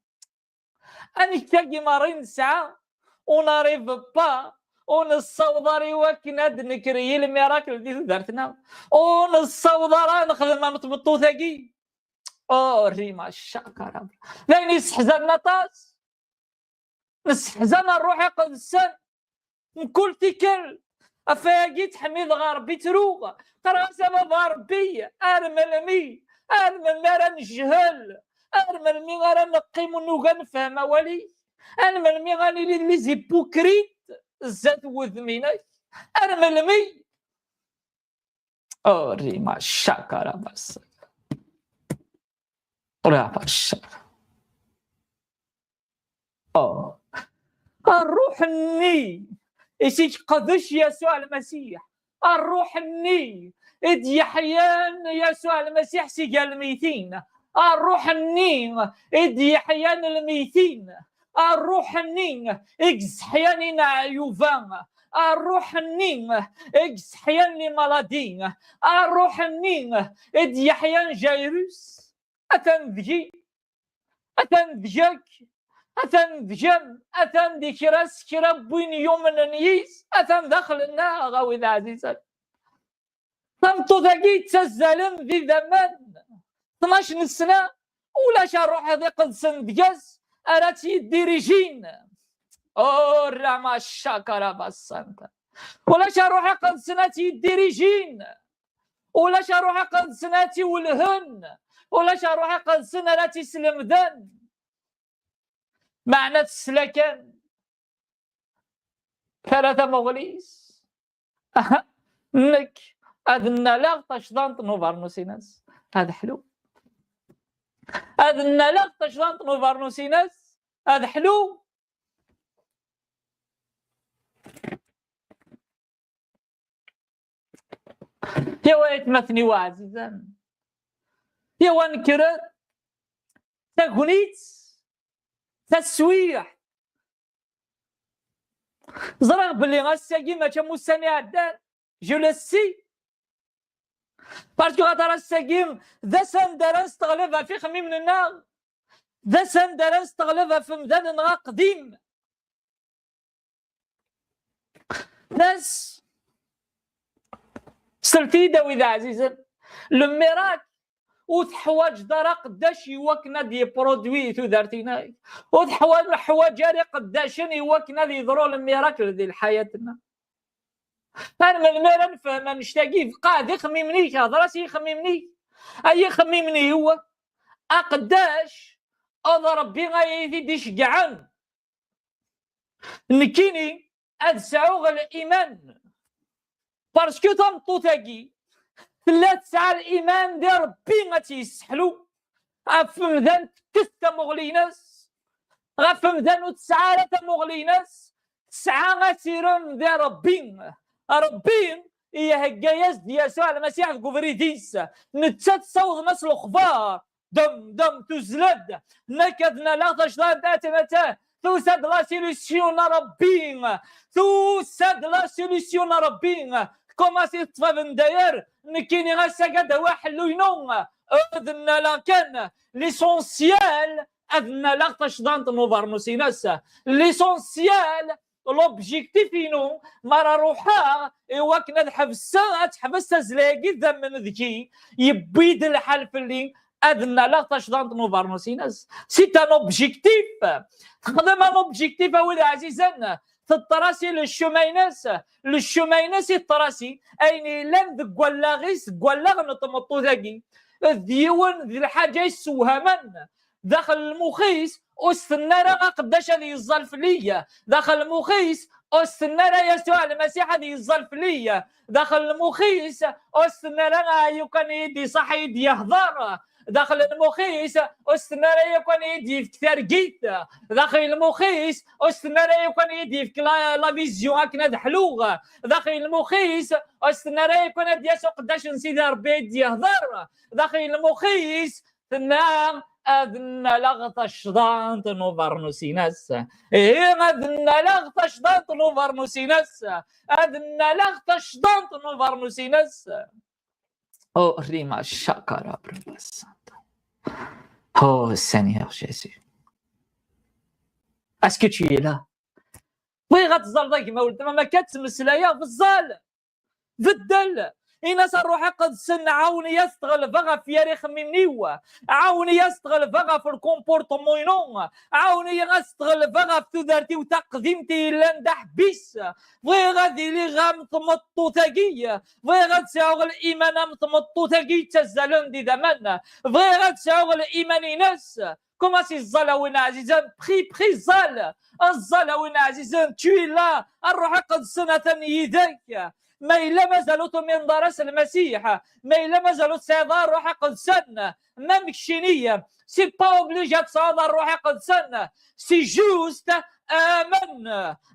اني كاكي مارين ساعة وناريف با ونصوضري وكناد نكري الميراكل دي درتنا ونصوضر نخدم مطبطو ثقي ريما شاكرا لين يسحزن نطاس نسحزن الروح قدسن نكل تكل افاقي تحميد غربي تروغ ترى سبب غربي ارمل نارا نجهل ارمل مي غير نقيم ونوغا نفهم ولي ارمل مي غاني لي زيبوكريت زاد وذمينك ارمل مي ريما شاكرا بس رابع الشاكرا الروح الني إيش قدش يسوع المسيح الروح الني إد يحيان يسوع المسيح سيجا الميتين الروح الني إد يحيان الميتين الروح الني إكس حيان عيوفان الروح الني إكس حيان مالادين الروح الني إد يحيان جايروس أتنذجي أتنذجك أثن دجم أثن ديكراس كرا بوين يوم نيس أثن دخلنا غاوي عزيزا طمطو ذاكي تسزلن ذي ذمان 12 سنة ولا شروح ذي قدسن دجاز أراتي ديريجين رما الشاكرا بسانتا ولا شروح قدسناتي ديريجين ولا شروح قدسناتي والهن ولا شروح قدسناتي سلمذن معنى السلكان 3 مغليس نك أذن لا تشضانت نوفارنوسيناس هذا حلو أذن لا تشضانت نوفارنوسيناس هذا حلو يا ويت مثني وعزيزان يا وانكرت تغنيت تسويح زرق بلي غاساكي ما تمو السنة عدان جو لسي باسكو غادر الساكيم ذا سندران تغلبها في خميم من النار ذا سندران تغلبها في مدان نغا قديم ناس سلتي داوي ذا عزيزا الميراك وتحواج دارا قداش يوكنا دي برودوي تودارتينا وتحواج حواجاري قداشن يوكنا دي يضرو الميراكل ديال حياتنا انا من الميرا نفهم نشتاقي قاعد يخممني هضراسي يخممني اي يخممني هو اقداش اضرب بي غايدي ديشقعان نكيني ادسعوغ الايمان باسكو تنطوتاكي 3 ساعة الإيمان ديال ربي ما تيسحلو غفم ذان كستا مغليناس غفم ذان 9 مغليناس 9 غاسيرون ديال ربي هي هكاياس ديال يسوع المسيح في كوفريديس نتا تصوض ناس الأخبار دم تزلد نكدنا لا تشضان تاتمتا توسد لا سوليسيون ربي كوما سيطفى من داير نكيني غاسا كدا واحد لوينو اذن لا كان ليسونسيال اذن لا تشضانت نوفارنوسيناس ليسونسيال لوبجيكتيفينو مرا روحا ايوا كنا تحبس زلاقي ذم ذكي يبيد الحال في اللي اذن لا تشضانت نوفارنوسيناس سي ان اوبجيكتيف تخدم ان اوبجيكتيف اولاد عزيزان تطراسي للشميناس الطراسي اين لن ذكولاغيس كولاغ نطمطو ذاكي ديون ذي الحاجه يسوهمن داخل المخيس استنارا قداش هذه الظلف ليا داخل المخيس استنارا يسوع المسيح هذه الظلف ليا داخل المخيس استنارا يكون يدي صح يدي يهضر داخل المخيس استنارا يكون يدي في كثار جيت داخل المخيس استنارا يكون يدي في لا فيزيون هكذا حلوغ داخل المخيس استنارا يكون يدي يسوع قداش نسيد ربي يدي يهضر داخل المخيس تنام أذن لغط شضانت نوفارنوسيناس أذن لغط شضانت نوفارنوسيناس أذن لغط شضانت نوفارنوسيناس Oh, rima shakara brabasanta. Oh, Seigneur Jésus. Est-ce que tu es là? وي غتزال ضيك ما ولد ما كتمسلايا في الزال في الدل إناس الروح قد سن عاوني يستغل فغا في ياريخ ميمنيو عاوني يستغل فغا في الكومبورتمون عاوني يستغل فغا في تدارتي وتقديمتي لاندح بيس بغي غادي لي غامطمطو تاكي بغي غتساوغ الإيمان مطمطو تاكي تزالون دي دمان بغي غتساوغ الإيمان ناس كما سي الزال وين عزيزان بخي الزال وين عزيزان توي لا الروح قد سنة يديك ما إلا مازالوا من درس المسيح ما إلا مازالوا تصيدار روح قدسن ما مكشينية سي با اوبليجي تصيدار روح قدسن سي جوست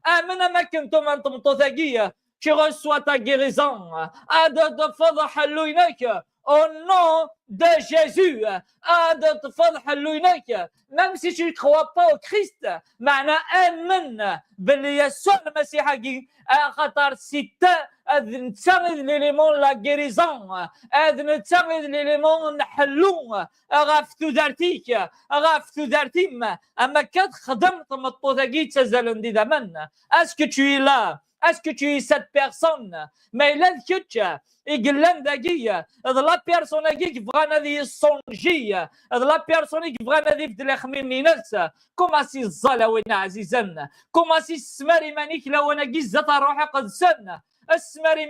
آمن ما كنتم أنتم طوثاقية tu reçois ta guérison. De فضح لوينك au nom de Jésus. هذا تفضح لوينك même si tu ne crois pas au Christ معنى آمن باللي يسوع المسيح كي خاطر سيتا نتساعد ليليمون لا غيريزون نتساعد ليليمون نحلو غافتو دارتيك غافتو دارتيم اما كتخدم تمطوطاكي تزال ندي دمن اسكو tu es là est-ce que tu es cette personne mais là كتش يقلن داكية هذا لا بيرسون كي بغانا ذي الصونجي هذا لا بيرسون كي بغانا ذي بدل خميمني نفسه كوما سي الزالا وين عزيزنا كوما سي السماري مانيك لو انا كيزات روحي قد سنة السماري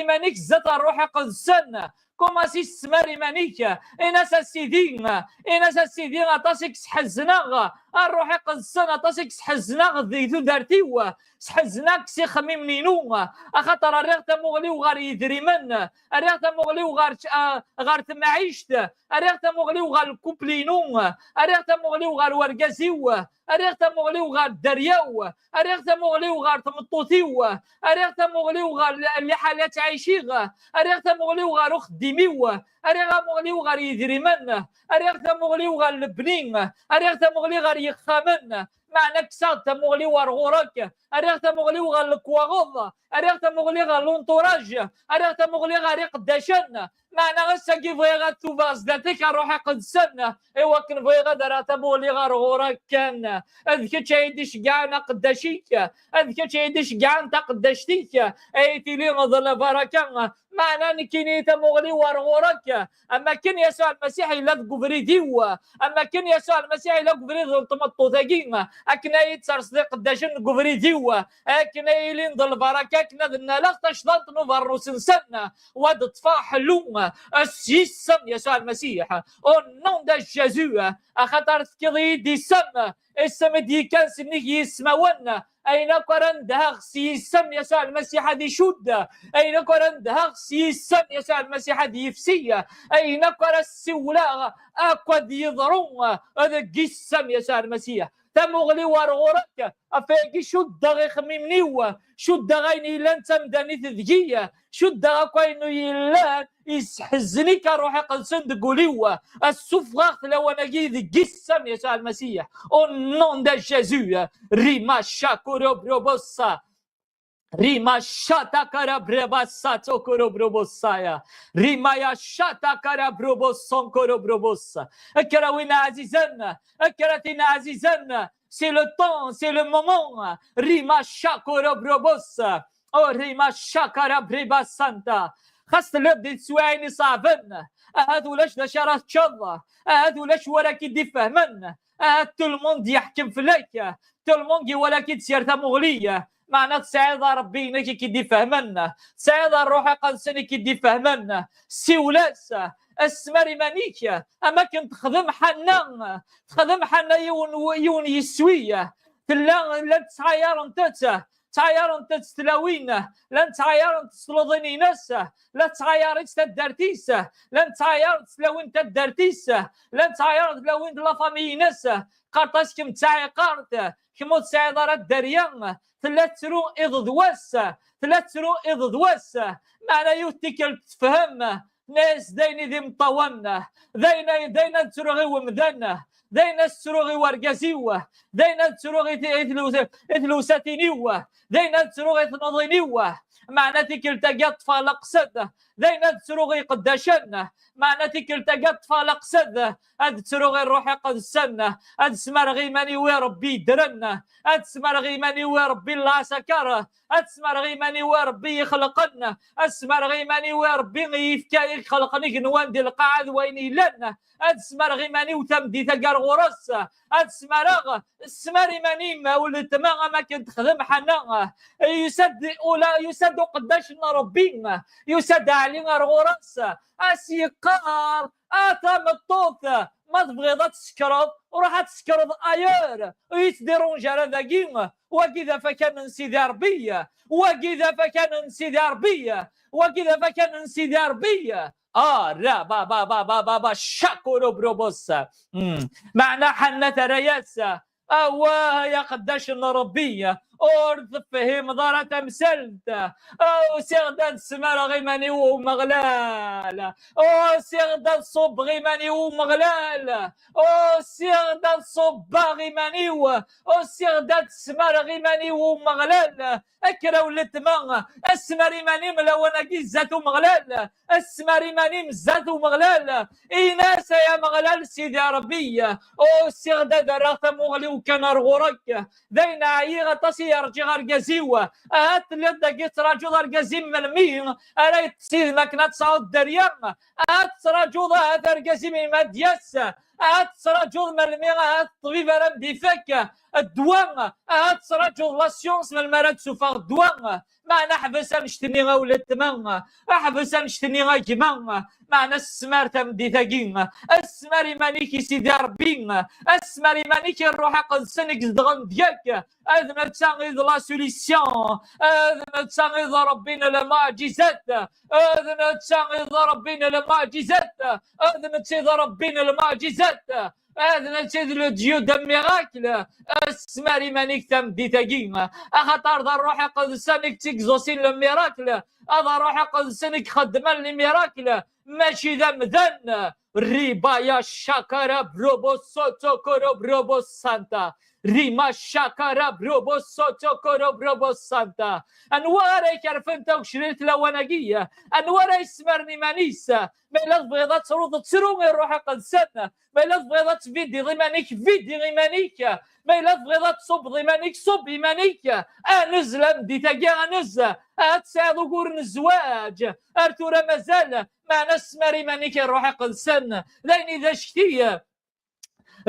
مانيك زات روحي قد سنة كوما سي السماري مانيك انا ساسيدين اطاسك سحزنا الروحي قد سنة اطاسك سحزنا ذي دارتيوه سحزناك سي خميم نينو اخاطر الريغ مغلي وغار يدري من الريغ مغلي وغار تمعيشت الريغ مغلي وغار كوبلينو الريغ مغلي وغار ورقازيو الريغ مغلي وغار درياو الريغ مغلي وغار تمطوطيو الريغ مغلي وغار اللي حالات عايشيغ الريغ مغلي وغار خديميو الريغ مغلي وغار يدري من الريغ مغلي وغار لبنين الريغ مغلي غار يخامن معنى كسات مغلي ورغورك اريغ مغلي وغال الكواغوض اريغ مغلي غال لونطوراج اريغ مغلي غال قداشن معنى غسا كي فيغا توباز داتيك روحي قدسن ايوا كن فيغا دارات مغلي غار غورك كان اذكي تشايديش كاع قداشيك اذكي تشايديش كاع انت قداشتيك ايتي لي غضل بركه معنى كيني تمغلي ورغورك اما كن يسوع المسيح الا كوفري ديو اما كن يسوع المسيح الا كوفري طمطو تاكين اكنا يتصرصدي قداشن كوفري ديو اكنا يلين ضل بركه كنا دنا لا تشطنط نوفر سنسن واد طفا حلو السيسم يسوع المسيح او نون دا جيزو خاطر كي دي سم السم دي كان سنيك يسمعون أين قرن دهغ سيسم يسوع المسيح دي شد أين قرن دهغ سيسم يسوع المسيح دي يفسية أين قرن السولاغ أقود يضرون هذا جسم يسوع المسيح تمغلي ورغورك أفاقي شد غي خميمنيو شد غيني لن تمدني تذجية شد غاكوينو يلان يسحزني كروحي قلسن دقوليو السفغاق لو انا جيد جسم يسوع المسيح او نون دا جيزو ريما شاكورو بروبوسا ريما شاتا كارا بريباسا توكورو بروبوسايا ريما يا شاتا كارا بروبوسون كورو بروبوسا اكراوينا عزيزنا اكراتينا عزيزنا سي لو طون سي لو مومون ريما شاكورو بروبوسا او ريما شاكارا بريباسانتا خاص الابد تسواعيني صعبن هادو لاش دا شرات تشظى هادو لاش وراكي دي فهمن تو الموند يحكم فيك تو الموند وراكي تسير مغليه معنى تسعيد ربي نكي كي فهمنا تسعيد الروح قنسني كي فهمنا سيولاسه السماري مانيكيا اما كنت تخدم حنا يون يسويه لا تسعير انت تعير انت تستلاوينه لن تعير انت تسلطيني نسه لا تعير انت تدرتيسه لن تعير تسلاوين انت تدرتيسه لن تعير تلاوين لا فامي نسه قرطاس كم تعي قارته كم تسعي دار الدريان ثلاث ترو اض دواسه معنى يوتيكل تفهم ناس ديني ذي مطونا دينا تروغي ومذنه دينا السروغي ورقازيوه دينا السروغي اثلوساتينيوه دينا السروغي ثنظينيوه معناتي كلتا فالق سده دينا السروغي قداشنه معناتي كلتا فالق سده هاد السروغي الروحي قد السنه هاد سمرغي ماني وربي درنه هاد سمرغي ماني وربي الله سكره هاد سمرغي ماني وربي يخلقنا اسمرغي ماني وربي يفكا خلقني نوان دي القاعد وين لنا هاد سمرغي ماني وتمدي تقر غرس هاد سمرغ السماري ماني ما ولد ما كنت خدم حنا يسد قداش ربينا يسد علينا الغرس اسيقار اتم الطوث ما تبغي تسكرض وراح تسكرض اير ويتديرون جرى ذاكين وكذا فكان نسيدي ربيه وكذا فكان نسيدي ربيه وكذا فكان نسيدي ربيه لا با شاكورو بروبوسا معنى حنة رياسة يا قداش ربيه ورد فهم ضارة تمسلت او سيغدا السمار غيماني ومغلال او سيغدا الصب غيماني ومغلال او سيغدا الصب غيماني او سيغدا السمار غيماني ومغلال اكرا ولت ما السماري ماني ملوانا كيزات ومغلال السماري ماني مزات ومغلال ايناس يا مغلال سيدي ربي او سيغدا دراغ مغلي وكان رغورك داينا عيغة تصي يرجي غرقازيوة هات لدا قيت راجو غرقازي ملمين انا يتسيد ماكنا تصعود دريان هات راجو هات رقازي من مادياس هات راجو ملمين هات طبيب انا بديفك الدواء هات راجو لاسيونس من المراد سوفا الدواء ما نحبس نشتني غولة تمام احبس نشتني غاكما معنا السمار تمدي ثقين السماري مانيكي سيدي ربي السماري مانيكي الروح قدسنك زدغن ديالك اذن تساغيض لا سوليسيون اذن تساغيض ربنا المعجزات اذن تساغيض ربنا المعجزات اذن تسيض ربنا المعجزات هذا نتشد لو ديو دم ميراكل السماري مانيك تمدي ثقين اخطر ذا الروح قدسنك تكزوسين الميراكل هذا روح قدسنك خدما الميراكل ماشي ذا مذن ريبا يا شاكرا بروبو سوتو كورو بروبو سانتا ريما شاكرا بروبو سوتو كورو بروبو سانتا انواري كرفنتا وشريت لواناقية انواري سمرني مانيسا ما إلا بغيضات تروض تسرو روح قدسنا ما إلا بغيضات فيدي ضمانيك فيدي غيمانيك ما إلا بغيضات صب ضمانيك صب إيمانيك انزل امدي تاقيا انز اتساعد قورن الزواج ارتورا مازال معنا السماري مانيك روح قدسنا لين اذا شتيه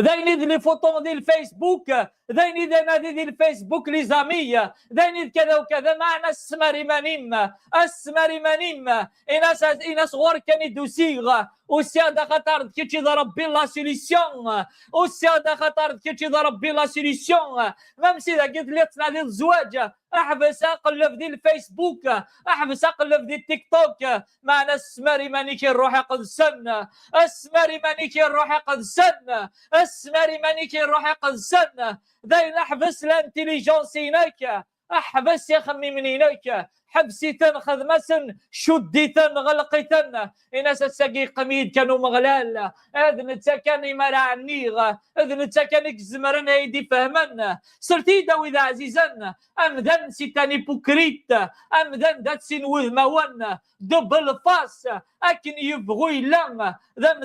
ذاين لي فوتون ديال الفيسبوك ذاين اذا نادي ديال الفيسبوك لي زاميه ذاين كذا وكذا معنا السماري مانيم السماري مانيم إناس غور كان يدو صيغه والسياده خطر كي ضرب بي لا سوليسيون والسياده خطر كي ضرب بي لا سوليسيون ميم سي قلت لي تنادي الزواج احبس اقلب ديال الفيسبوك احبس اقلب ديال التيك توك معنا السماري مانيكي الروح قدسنا السماري مانيكي الروح قدسنا السماري مانيكي الروح قدسنا داين احبس الانتيليجونسيناك احبس يا خمي منيناك حبسيتن خدمسن شديتن غلقيتن إناس تساقي قميد كانوا مغلال اذن تساكاني مرا النيغ اذن تساكاني كزمرن هيدي فهمن سرتي داو اذا عزيزن امذن سيتاني بوكريت امذن دات سينوذ موان دبل فاس اكن يبغو يلان ذم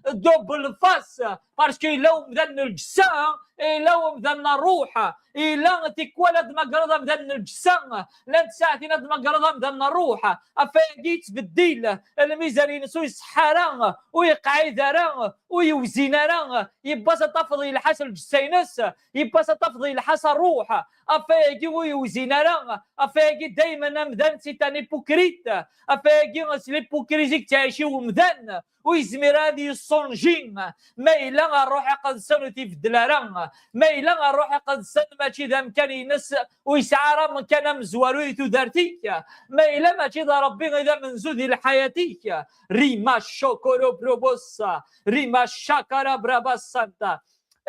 دبل فاس باسكو لو مذن الجسام لو مذن الروح إلا تكولد مقرضة مذن الجسام لان ساعتين هاد مقرضة مذن الروح افاقيت بالديل الميزانين سوي سحاران ويقعي داران ويوزيناران يباس تفضي الحاس الجسينس يباس تفضي الحاس الروح افاقي ويوزيناران افاقي دايما مذن سيتاني بوكريت افاقي ليبوكريزيك تعيشي ومذن ويزمير هذه الصنجين ما إلا الروح قدسان تيفدلاران ما إلا الروح قدسان ماشي ذا مكان ينس ويسعى من كان مزوارو تدارتيك ما إلا ماشي ذا ربي إذا منزودي لحياتيك ريما شوكورو بروبوسا ريما شاكارا براباسانتا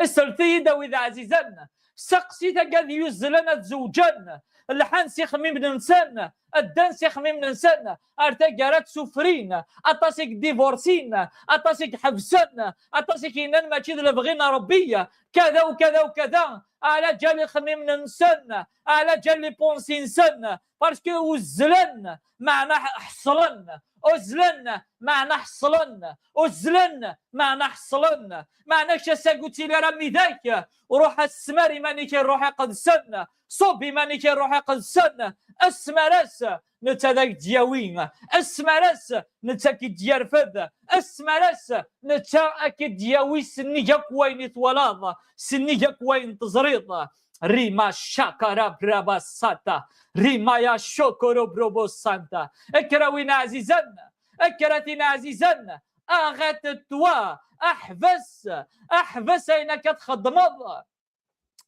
السلطي دا وإذا عزيزان سقسيتا قد يزلنا الزوجان الحنس يخمي من انسان الدنس يخمي من انسان ارتقارات سفرين اطاسيك ديفورسين اطاسيك حبسن اطاسيك انان ماشي اللي بغينا ربيه كذا وكذا وكذا على جالي خمي من انسان على جالي بونسي انسان باسكو وزلن معنا حصلن أزلن معنا حصلن أزلن معنا حصلن معنا شاسا قلتي لي رمي ذاك وروح السماري مانيكي روحي قدسن صوبي مانيكي روحي قدسن السمارس نتا ذاك دياوين السمارس نتا كي ديارفذ السمارس نتا اكيد دياوي سنيا كوين طولاض سنيا كوين تزريض ريما شاكرا براباساتا ريما يا شوكورو بروبو سانتا اكراوين عزيزان اكراتين عزيزان اغات توا احبس اينك تخدمض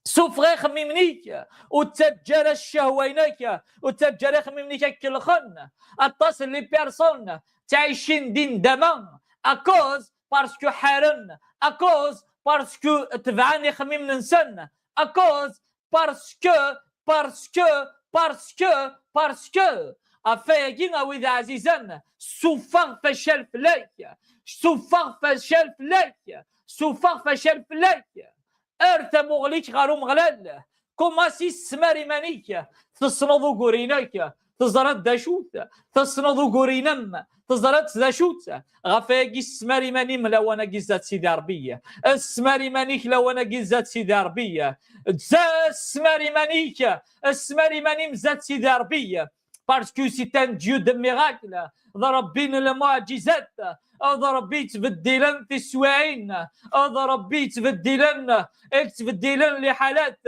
سوفغي خميمنيك وتجار الشهوينك وتجار خميمنيك كل خن اتصل لي بيرسون تعيشين دين دمان اكوز باسكو حارن اكوز باسكو تبعاني خميم ننسن اكوز باسكو افايقين وإذا عزيزا سوفا فشل فلاك سوفا فشل فلاك سوفا فشل فلاك ارتا مغليك غارو مغلال كوماسي سماري مانيك تصنضو قريناك تزرد داشوت تصنضو قرينم تزرد داشوت غفاقي السماري ماني لو انا قزات سيدي عربية السماري مانيك لو انا قزات سيدي عربية السماري مانيك السماري ماني مزات سيدي عربية باسكو سي ان ديو دو ميراكل ضرب بين المعجزات ربي تبدلن تسواعين ربي تبدلن لحالات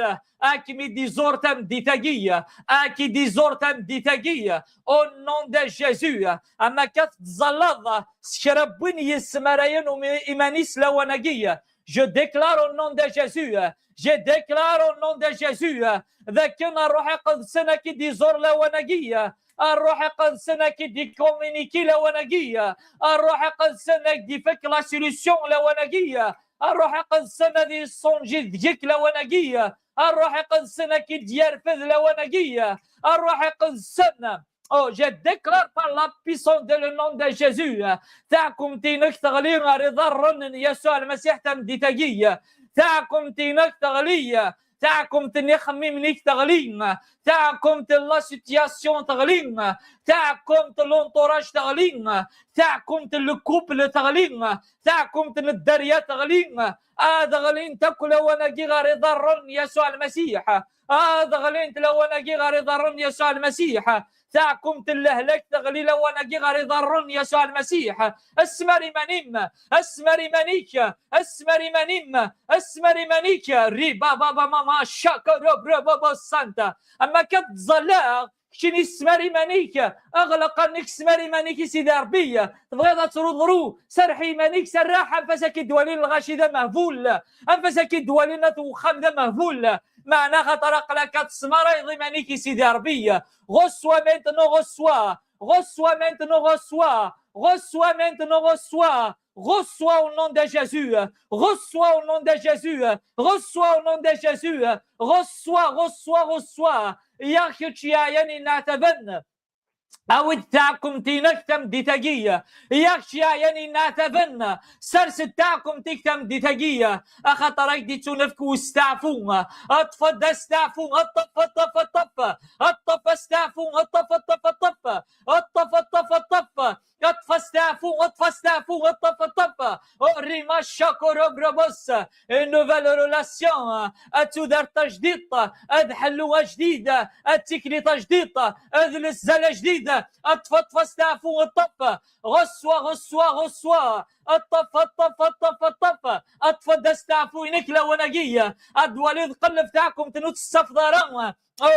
اكي دي زورتم ديتاقية اكي دي زورتم ديتاقية او نون دي جيزو اما كتزلط سكربين يسمراين وإيمانيس لوناقية جو ديكلار او نون دي جيزو جي ديكلار او نون دي جيزو ذاك الروح قدسنا كي دي زور لوناقية الروح قدسنا كي دي كومينيكي لوناقية الروح قدسنا دي فك لا سوليسيون لوناقية الروح قدسنا دي صونجي ديك لوناقية الروح قدسنا كي ديرفذ لوناقية الروح قدسنا او جي ديكلار بار لا بيسون دو لو نون دو جيزو تاعكم تينك تغلي رضا الرن يسوع المسيح تم ديتاقية تاعكم تينك تغلية تاعكم تنخمم نيك تغلين تاعكم لا سيتياسيون تغلين تاعكم لونطوراج تغلين تاعكم الكوبل تغلين تاعكم الدريا تغلين هذا غلين تاكل وانا كي غير ضرن يسوع المسيح هذا غلين لو انا كي غير ضرن يسوع المسيح تاعكم اللهلك تغلي لو انا كي غير ضرن يسوع المسيح اسمري منيم اسمري منيك اسمري منيم اسمري منيك ري بابا ماما شاكر بابا سانتا اما كتزلاغ شني سماري مانيك اغلق انك سماري مانيك سيدي ربيه تبغي ترضرو سرحي مانيك سراح انفسك الدوالين الغاشي ذا مهفول انفسك الدوالين توخام ذا مهفول معناها خطرق لك تسماري ضي مانيك سيدي ربيه غسوه مينتنو غسوه غسوه مينتنو غسوه غسوه مينتنو غسوه reçois au nom de Jésus, reçois au nom de Jésus, reçois au nom de Jésus, reçois. يا يعني نعتبن أو تاعكم تينكتم ديتاقية يخشى يعني نعتبن سرس تاعكم تكتم ديتاقية أخطرك دي تنفكو واستعفون أطفى استعفون أطف استعفون أطفى استعفون ريما شاكورو بروبوس نوفال رولاسيون أتودر تجديد أدحلوها جديدة أتكلي جديد أذلسزالة جديدة أطفى استعفون غصوة الطف أطفى دستعفو نكلا ونقية أدواليد قلب تاعكم تنوت السفضران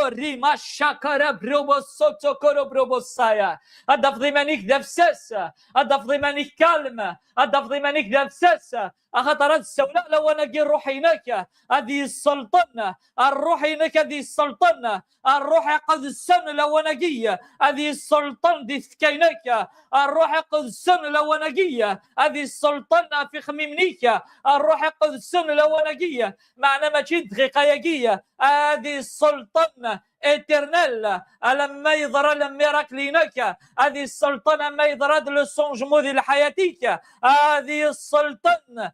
ريما شاكرا بروبوس سوتو كورو بروبوسايا أدفضي مانيك دفسس أدفضي مانيك كالمة أدفضي مانيك دفسس أخطرت السولاء لو نقي روحينك هذه السلطنة الروحينك هذه السلطنة الروح قد السن لو نقية هذه السلطنة دي ثكينك الروح قد السن لو نقية هذه السلطنة في خميمنيك الروح قد السن لو نقية معنى ما جيت دقيقية هذه السلطنة éternel لما يضرى لما يراكلينك هذه السلطنة ما يضرى للسونجمو ذي الحياتيك هذه السلطنة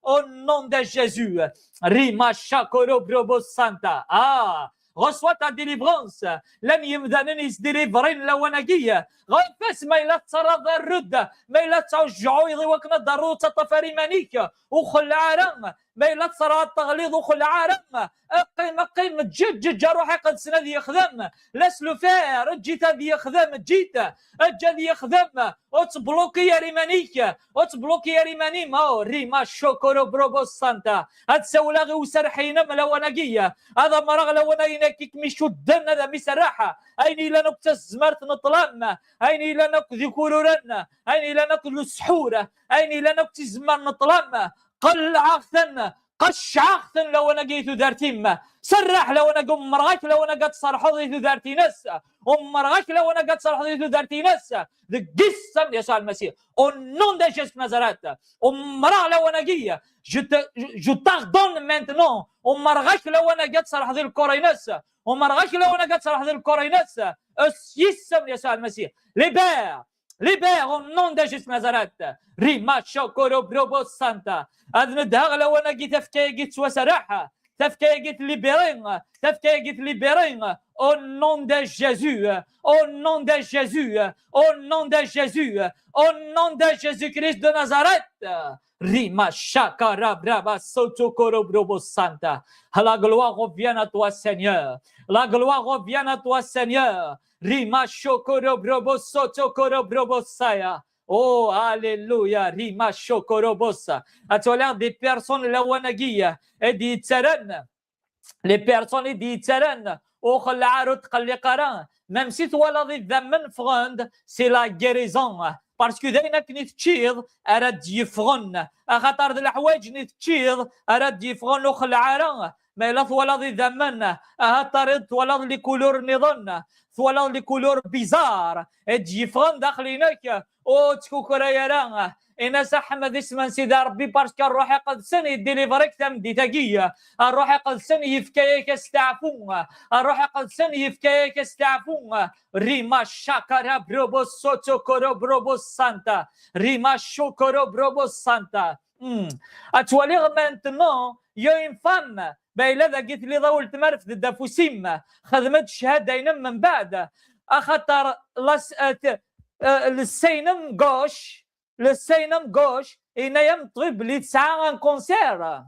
au nom de Jésus ريما شاكورو بروبو سانتا reçois ta délivrance لن يمدنني ديليفرين لونقية غفاس ما إلا تصرف الرد ما إلا تشجعوا يضي وكنا ضروت تطفري مانيك وخل عارم ما إلا تصرف التغليظ وخل عارم قيم جد روحي قد سنة ذي يخدم لسلو فير جيت ذي يخدم جيت أجا ذي يخدم وتبلوكي يا ريمانيك وتبلوكي يا ريمانيم ريما شوكورو بروبو سانتا هتسولاغي وسرحينا ملونقية هذا مرغ لونقينا كيك مشو الدن هذا مسراحة أيني لنا كتزمرت نطلام أيني لنا ذكورنا أيني لنا السحورة أيني لنا كتزمر نطلام قل عغثن قشعخت لو انا جيت دارتيم سرح لو انا قم مرغك لو انا قد صرحو ذي دارتي نس مرغك لو انا قد صرحو ذي دارتي نس ذي قسم يسوع المسيح او نون دي جيست نازارات مرغ لو انا جي جو تاردون مانتنون مرغك لو انا قد صرح ذي الكورينس مرغك لو انا قد صرح ذي الكورينس اسم يسوع المسيح libère au nom de Jésus Nazareth. Rima shokoro brobo santa. أذن الدهغ لو أنا جيت تفكي جيت وسرحة تفكي جيت libéré تفكي جيت libéré au nom de Jésus au nom de Jésus au nom de Jésus au nom de Jésus-Christ de Nazareth. Rima shakara brava sotokoro brobo santa. La gloire revient à toi Seigneur. La gloire revient à toi Seigneur. Rima shokoro brobo sotokoro brobo saya. Oh, alléluia, Rima Shokorobosa. À tu as l'air des personnes la wanagiya et des tsaran. Les personnes des tsaran. Oh, khal'arut khalliqaran. Même si toi la dhamman frond, c'est la guérison. Parce que دينك نتشيض أراد يفغن أخطر الحوايج نتشيض أراد يفغن وخلعارا ما لا ولا ذي ذمن أهطرد ولا ذي كولور نظن ولا ذي كولور بيزار يفغن داخلينك او تكوكرا يران إناس أحمد اسم سيدي ربي بارسكا الروح يقدسن يديليفريك تم ديتاقية الروح يقدسن يفكايك استعفون الروح يقدسن يفكايك استعفون ريما شاكارا بروبو سوتو كورو بروبو سانتا ريما شوكورو بروبو سانتا أتواليغ maintenant يا une femme بايلا ذا قلت لي ضول تمرف ضد دافوسيم خدمت الشهادة ينم من بعد أخطر السينم غوش إنا يمطرب لي تسعى ان كونسير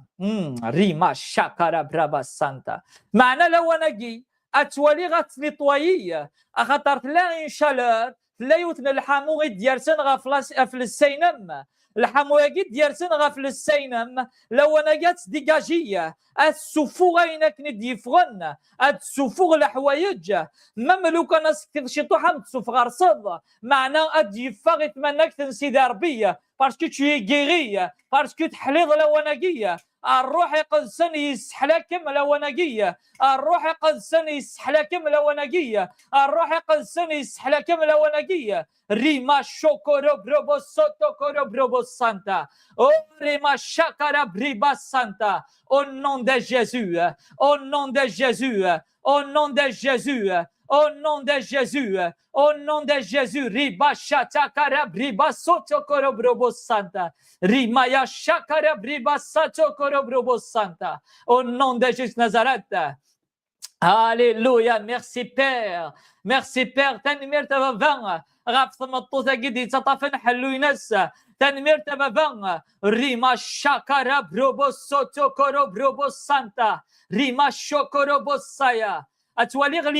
ريما شاكارا برابا سانتا معنى لو انا جي اتولي غتني طويية اخطر تلاقي شالور تلايوتن الحاموغي ديالسن غفلاس افل السينم الحموغي ديالسن غفل السينم لو انا جات ديجاجية السفوغ اينك نديفغن السفوغ الحوايج مملوك انا تغشيطو حمد سفغ رصد معنى اديفاغ يتمناك تنسي دربية باسكو تشي غيرية باسكو تحليض لوناقية الروح يقدسن يسحلكم لوناقية الروح يقدسن يسحلكم لوناقية الروح يقدسن يسحلكم لوناقية ريما شوكورو بروبو سوتو كورو بروبو سانتا او ريما شاكارا بريبا سانتا au nom de Jésus au nom de Jésus au nom de Jésus au nom de Jésus au nom de Jésus riba shatakara briba soto koro brobo santa rima ya shakara briba soto koro brobo santa au nom de Jésus Nazareth. Alléluia, merci Père, merci Père. تنمير تبفن غفص مطوطة جدي تطفن حلو ينس تنمير تبفن ريما شاكارا بروبو سوتو كورو بروبو سانتا ريما شوكورو بوسايا أتواليغ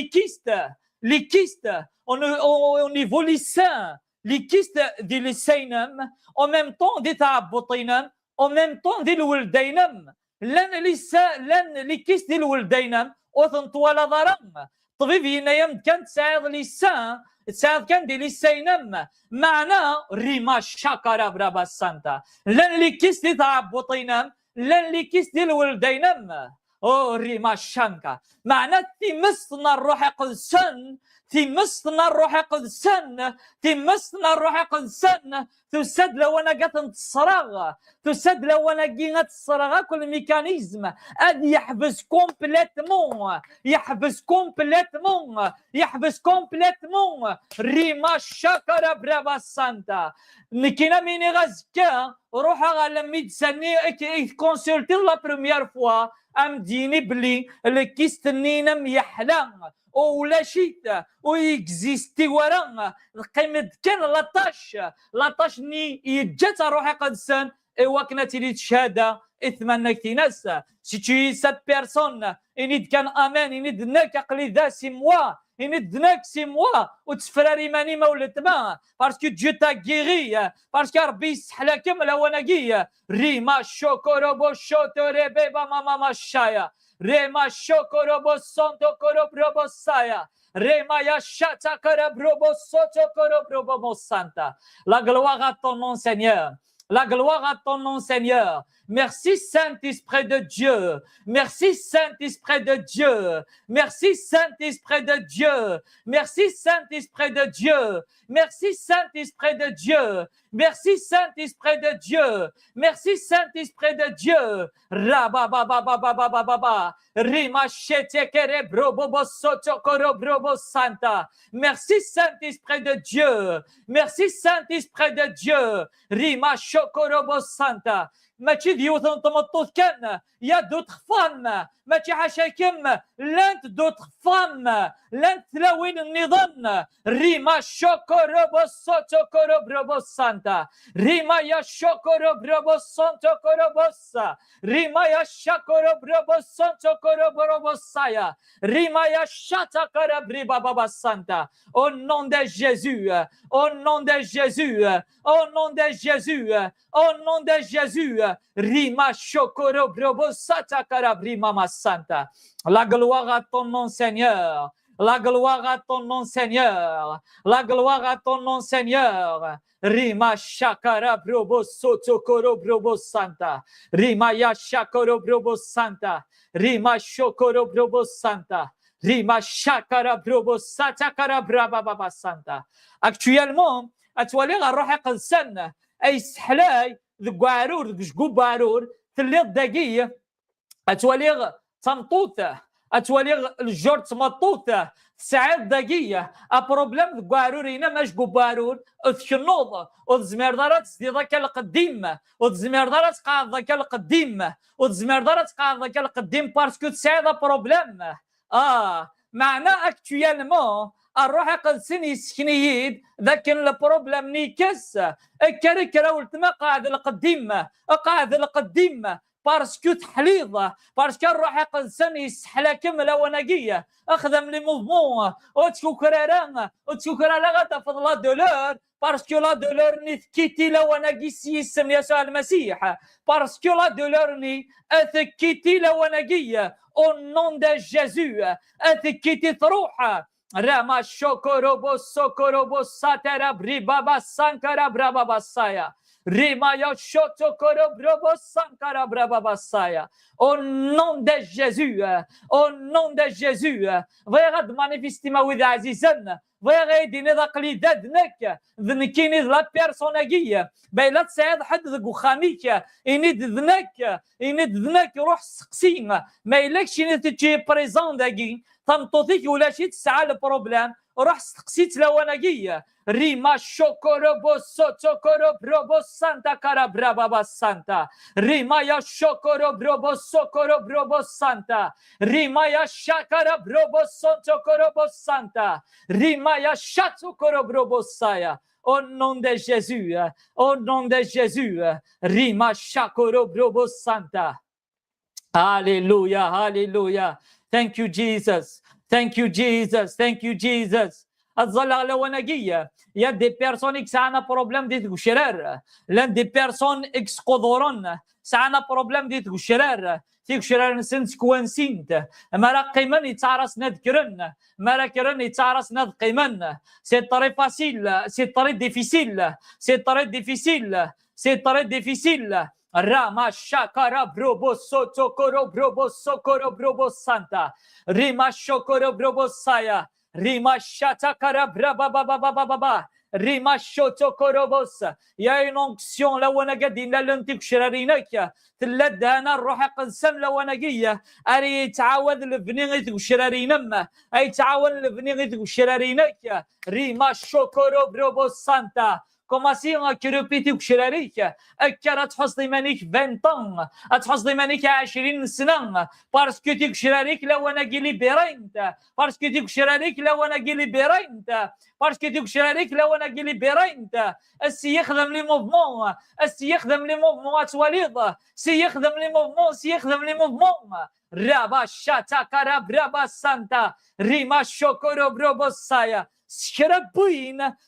les kystes au niveau lycéen les kystes دي لسينم en même temps دي تعبطينم en même temps دي الولدينم لن لي كيست دي الولدينم وثن طوال ضرم طبيب ينايم كان تساعد لسان تساعد كان دي لسينم معناه ريما شاكارا برابا سانتا لن لي كيست دي تعبطينم لن لي كيست دي الولدينم او ريما شانكا معناه تمسنا الروح قدسن تمسنا الروح قدسن تمسنا الروح قدسن تسد لو انا قت نتصرغ تسد لو انا جينا تصرغ كل ميكانيزم اد يحبس كومبليتمون يحبس كومبليتمون ريما شاكرا برافا سانتا نكينا ميني غازكا روح على ميدساني كونسلتي لا بروميير فوا ام ديني بلي الكيستنينم يحلم ولا شيء ويكزيستي ورا قيمة كان لاطاش ني يجات روحي قدسان ايوا كنا تيلي شهاده اثمنك تيناس سي سات بيرسون انيد كان امان انيد ناك عقلي ذا سي موا انيد ناك سي موا وتفراري ماني ما ولات ما باسكو ديو تا غيري باسكو ربي يسح لكم لوناقيه ريما شوكوروبو شوتو ريبيبا ماما ماشايا ريما شوكوروبو سونتو كوروبروبو سايا ريما يا شاتا كوروبروبو سوتو كوروبروبو سانتا. La gloire à ton nom Seigneur. La gloire à ton nom Seigneur. Merci Saint-Esprit de Dieu. Merci Saint-Esprit de Dieu. Merci Saint-Esprit de Dieu. Merci Saint-Esprit de Dieu. Merci Saint-Esprit de Dieu. Merci Saint-Esprit de Dieu. Merci Saint-Esprit de Dieu. Rabababababababa. Rima shetekere brobobo sotokoro brobo santa. Merci Saint-Esprit de Dieu. Merci Saint-Esprit de Dieu. Rima shokorobo santa. ماشي ديوث تمطوط كان يا دوت فام ماشي حاشاكم لانت دوت فام لانت تلاوين النظام ريما شوكورو بوسوتو كورو بروبوس سانتا ريما يا شوكورو بروبوس سانتو كورو بوسا ريما يا شاكورو بروبوس سانتو كورو بروبوس سايا ريما يا شاتا كورو بريبا بابا سانتا au nom de Jésus au nom de Jésus au nom de Jésus au nom de Jésus Rima Shokoro Brobo Satakara Brima Santa. La gloire à ton nom, Seigneur. La gloire à ton nom, Seigneur. La gloire à ton nom, Seigneur. Rima Shakara Brobo Sotokoro Brobo Santa. Rima Ya Shakoro Brobo Santa. Rima Shokoro Brobo Santa. Rima Shakara Brobo Satakara Braba Baba Santa. Actuellement, à toi lire à Rohaq al-San, ay سحلاي ذك عارور ذك جوب عارور تلي الدقية أتوليغ تمطوطة أتوليغ الجور تمطوطة ساعات دقية أبروبلم ذك عارور هنا ماش جوب عارور أذكنوض وذزمير دارات دي ذاك القديم وذزمير دارات قاعد ذاك القديم وذزمير دارات قاعد ذاك القديم بارسكو تساعد أبروبلم معناه أكتويالمون الروح قدسين يسكنيد ذاك البروبلم نيكس الكركره ولتما قاعد القديم بارسكو تحليضه بارسكو الروح قدسين يسحلكم لوناقيه اخدم لي موفمون وتشكرا غدا فضل لا دولار بارسكو لا دولار ني ثكيتي لوناقي سيسم يسوع المسيح بارسكو لا دولار ني اثكيتي لوناقيه او نون دو جيسو اثكيتي تروحه Rama shokorobo sokorobo satera bribaba sankara brababa saya. Rima ya shotokoro brobo sankara brababa saya. Au nom de Jésus, au nom de Jésus, غير manifesti ما وذا عزيزنا غير يديني ذا قليدادنك ذنكيني ذا بيرسوناجية بيلا تساعد حد ذا قخاميك إنيد ذنك روح سقسين ما يلكش إني تجي بريزون داكي تنطوطيك ولا شي تسعى البروبلام روح سقسيت لوناجية ريما شوكوروبو سوتوكورو بروبو سانتا كارا برابا سانتا ريما يا شوكورو بروبو سوكورو بروبو سانتا ريما يا شاكارا بروبو سوتوكورو سانتا ريما يا شاتوكورو بروبو سايا au nom de Jésus au nom de Jésus rima shakoro brobo santa Alléluia Alléluia Thank you Jesus Thank you Jesus Thank you Jesus أتظل على ونقية يا دي بيرسون إكس عنا بروبلم دي تقشرر لان دي بيرسون إكس قدرون سعنا بروبلم دي تقشرر تقشرر نسنس كوانسينت مرا قيمن يتعرس نذكرن مرا كرن يتعرس نذقيمن سي طري فاسيل سي طري ديفيسيل سي طري ديفيسيل سي طري ديفيسيل Rama shakara brobo soto koro brobo sokoro brobo santa Rima shokoro brobo saya Rima shatakara braba baba baba baba Rima shoto korobos Il y a une onction là où on a gardé la lentique shrarinaka تلد أنا الروح قدسم لونقية أري يتعاود لبنيغيت وشرارينما أي يتعاون لبنيغيت وشرارينك ريما شوكورو بروبو سانتا كوماسي كروبيتي وشراريك أكرا تحصدي مانيك 20 طن تحصدي مانيك 20 سنة بارسكو تيك شراريك لو أنا قيلي بيرينت بارسكو تيك شراريك لو أنا قيلي بيرينت بارسكو تيك شراريك لو أنا قيلي بيرينت السي يخدم لي موفمون السي يخدم لي موفمون تواليض سي يخدم لي موفمون سي يخدم لي موفمون رابا شاتا كاراب رابا سانتا ريما شوكورو بروبو سايا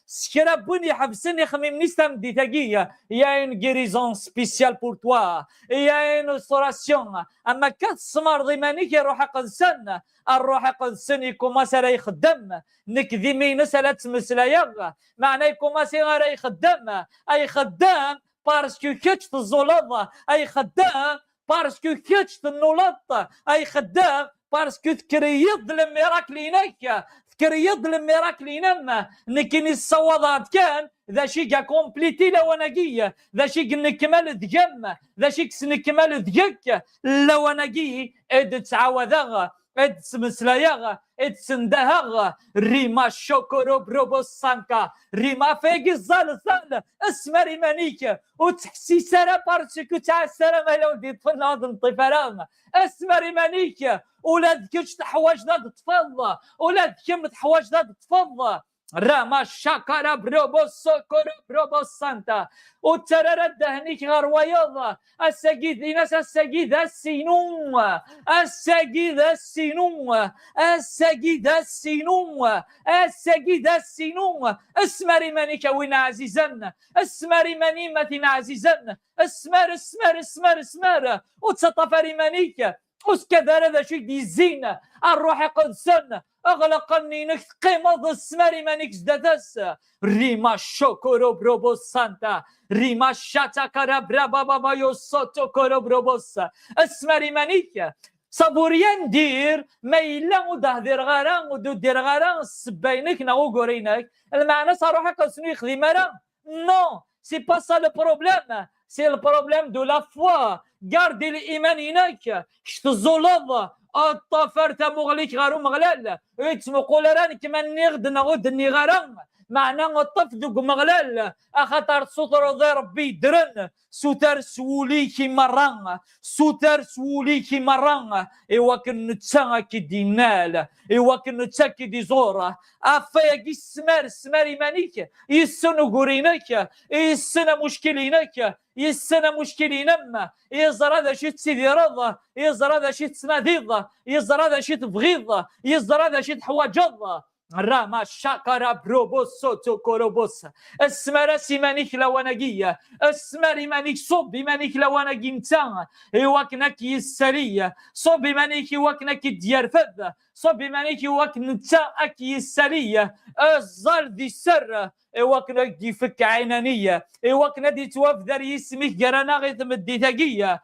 سكرابوين يحبسني خميم نستم دي تاقية يا ان غيريزون سبيسيال بور توا يا ان ريستوراسيون اما كات سمار ضمانيك يروح قدسن الروح قدسن يكوماسي راه يخدم نكذي مين سالات مسلايا معناه يكوماسي راه يخدم اي خدام بارسكو كتش تزولض أي خدام بارسكو كتش تنولط أي خدام بارسكو تكريض الميراكلينك تكريض الميراكلينما نكين الصوضات كان ذا شيء كومبليتي لوناقية ذا شيء نكمل دجم ذا شيء نكمل دجك لوناقي اد تعاوذا اد سمسلايا اد سندها ريما شوكورو بروبو سانكا ريما فيق الزلزال اسمري مانيك وتحسي سارة بارسكو تاع السلام لو دي طفل الطفران اسمري مانيك ولادك تحواجنا تفضى ولادك تحواجنا تفضى راما شاكارا بروبو سوكورو بروبو سانتا وترى هنيك غير وياض السجيد ناس السجيد السينون السجيد السينون السجيد السينون السجيد السينون اسمري مانيك وين عزيزن اسمري مانيمة عزيزن اسمر اسمر اسمر اسمر وتسطفري مانيك وسكذا هذا شيء دي الزينة الروح قدسن اغلقني نك قيمة السماري مانيكس دادس ريما شوكورو بروبو سانتا ريما شاتا كارا برابا بابا يوسوتو كورو بروبوس اسماري مانيك صبوريان دير ما إلا مدهدر غاران ودو دير غاران السباينك نغو قرينك المعنى صاروح قدسنو يخذي مرا نو سي با سا لو بروبليم سي البروبليم دو لا فوا قاردي الإيمان هناك شتزولض الطفرت مغليك غارو مغلال يتسمو قولران كما نغد نغد نغران معنى الطف دوك مغلال اخطر سطر ضي ربي درن سوتر سوليكي مران سوتر سوليكي مران ايوا كنتسا كي دينال ايوا كنتسا كي دي زورا افايا كي السمار مانيك يسنو قرينك يسنا مشكلينك يسنا مشكلينما يزرى هذا شي تسيدي رضا يزرى هذا شي تسناديض يزرى هذا شي تبغيض يزرى هذا شي تحواجض راما شاكارا بروبوس سوتو كوروبوس اسمر سيمانيك لواناقية اسمر مانيك صوبي مانيك لواناقي متان يوكنك يسالية صوبي مانيك وكنك ديار فذ صوبي مانيك وكن نتا اكي يسالية الزال دي السر وكنك دي فك عينانية وكنك دي توفدر يسميك قرانا غيثم الديتاقية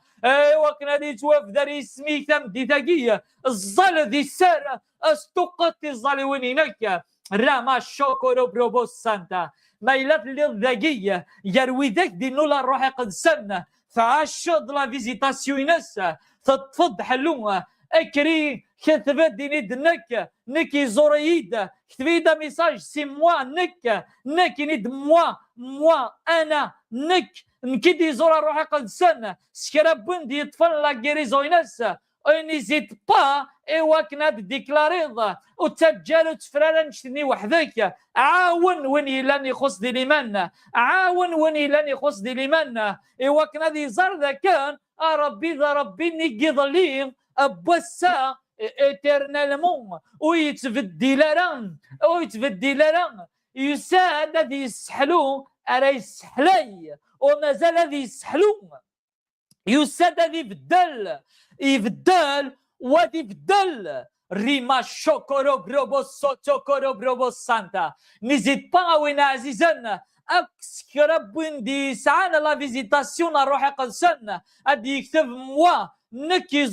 وكنا دي توفدر يسميك تم ديتاقية الزال دي السر استقط الظالوينينك راما شوكورو بروبوس سانتا ميلات للذاقية يروي ذاك دي نولا الروح قدسنا فعاشد لا فيزيتاسيونس تتفض حلوها اكري كتبت ديني دنك نكي زوريد كتبت ميساج سي موا نك ند موا انا نكدي زورا الروح قدسنا سكرابون دي يطفل لا غيريزوينس نيزيت با ايوا كنا ديكلاريض وتجالو تفرارا نشتني وحدك عاون وين يلان يخص دي ليمان عاون وين يلان يخص دي ليمان ايوا كنا دي زار ذا كان ربي ذا ربي نيكي ظليم بوسا ايترنالمون ويتفدي لاران يساعد هذي يسحلو ارا يسحلي ومازال هذي يسحلو يساعد هذي يبدل ودي بدل ريما شوكورو بروبو سوتو كورو بروبو سانتا نزيد با وين عزيزنا اكسكرب وين دي سعانا لا فيزيتاسيون الروح قدسنا ادي يكتب موا نكي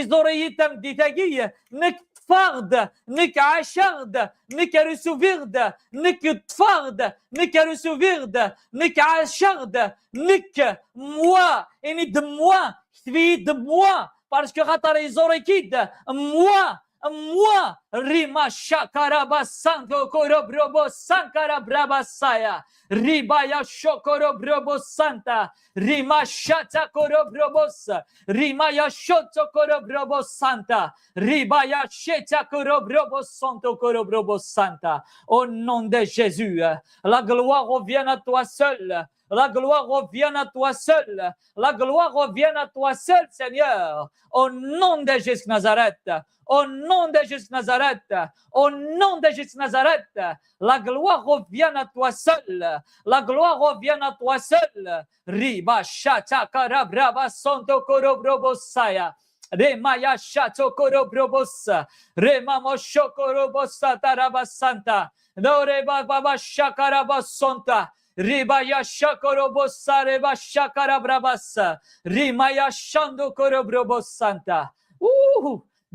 زوريد تم ديتاقية نك تفاغد نك عاشغد نك رسوفيغد نك تفاغد نك رسوفيغد نك عاشغد نك موا يعني دموا كتبي دموا باسكو خاطر يزوريكيد موا ريما شاكارا باسانكو كورو بروبو سانكارا برابا سايا ريبا يا شوكورو بروبو سانتا ريما شاتا كورو بروبوس ريما يا شوتو كورو بروبو سانتا ريبا يا شيتا كورو بروبو سانتو كورو بروبو سانتا au nom de Jésus la gloire revient à toi seul. La gloire revient à toi seul. La gloire revient à toi seul, Seigneur. Au nom de Jésus Nazareth. Au nom de Jésus Nazareth. Au nom de Jésus Nazareth. La gloire revient à toi seul. La gloire revient à toi seul. Riba shata karabraba santo korobrobo saya. Rema yashato korobrobosa. Rema moshokorobosa tarabasanta. Dore baba shakarabasonta. Riba yashakorobosa reba shakarabrabasa. Rima yashando korobrobosanta.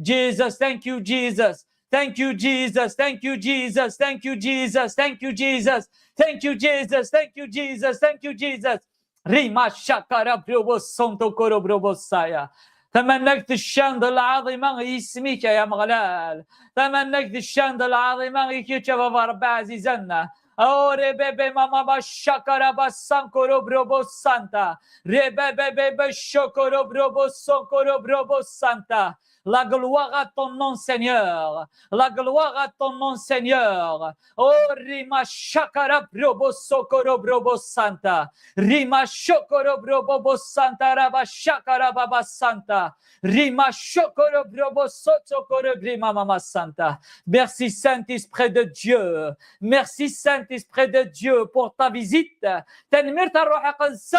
Jesus, thank you, Jesus. Thank you, Jesus. Thank you, Jesus. Thank you, Jesus. Thank you, Jesus. Thank you, Jesus. Thank you, Jesus. Thank you, Jesus. Rima shakarabrobosonto korobrobosaya. تمنكت الشند العظيمة اسمك يا مغلال تمنكت الشند العظيمة يكيتشف رب عزيزنا او ربيبي ماما بشكر بسانكورو بروبو سانتا ربيبي بشكر بروبو سانكورو بروبو سانتا. La gloire à ton nom, Seigneur. La gloire à ton nom, Seigneur. Oh, Rima Shakara Brobo Sokoro Brobo Santa. Rima Shokoro Brobo Santa Raba Shakara Baba Santa. Rima Shokoro Brobo Sotokoro Rima Mama Santa. Merci, Saint-Esprit de Dieu. Merci, Saint-Esprit de Dieu, pour ta visite. تنمير الروح القدس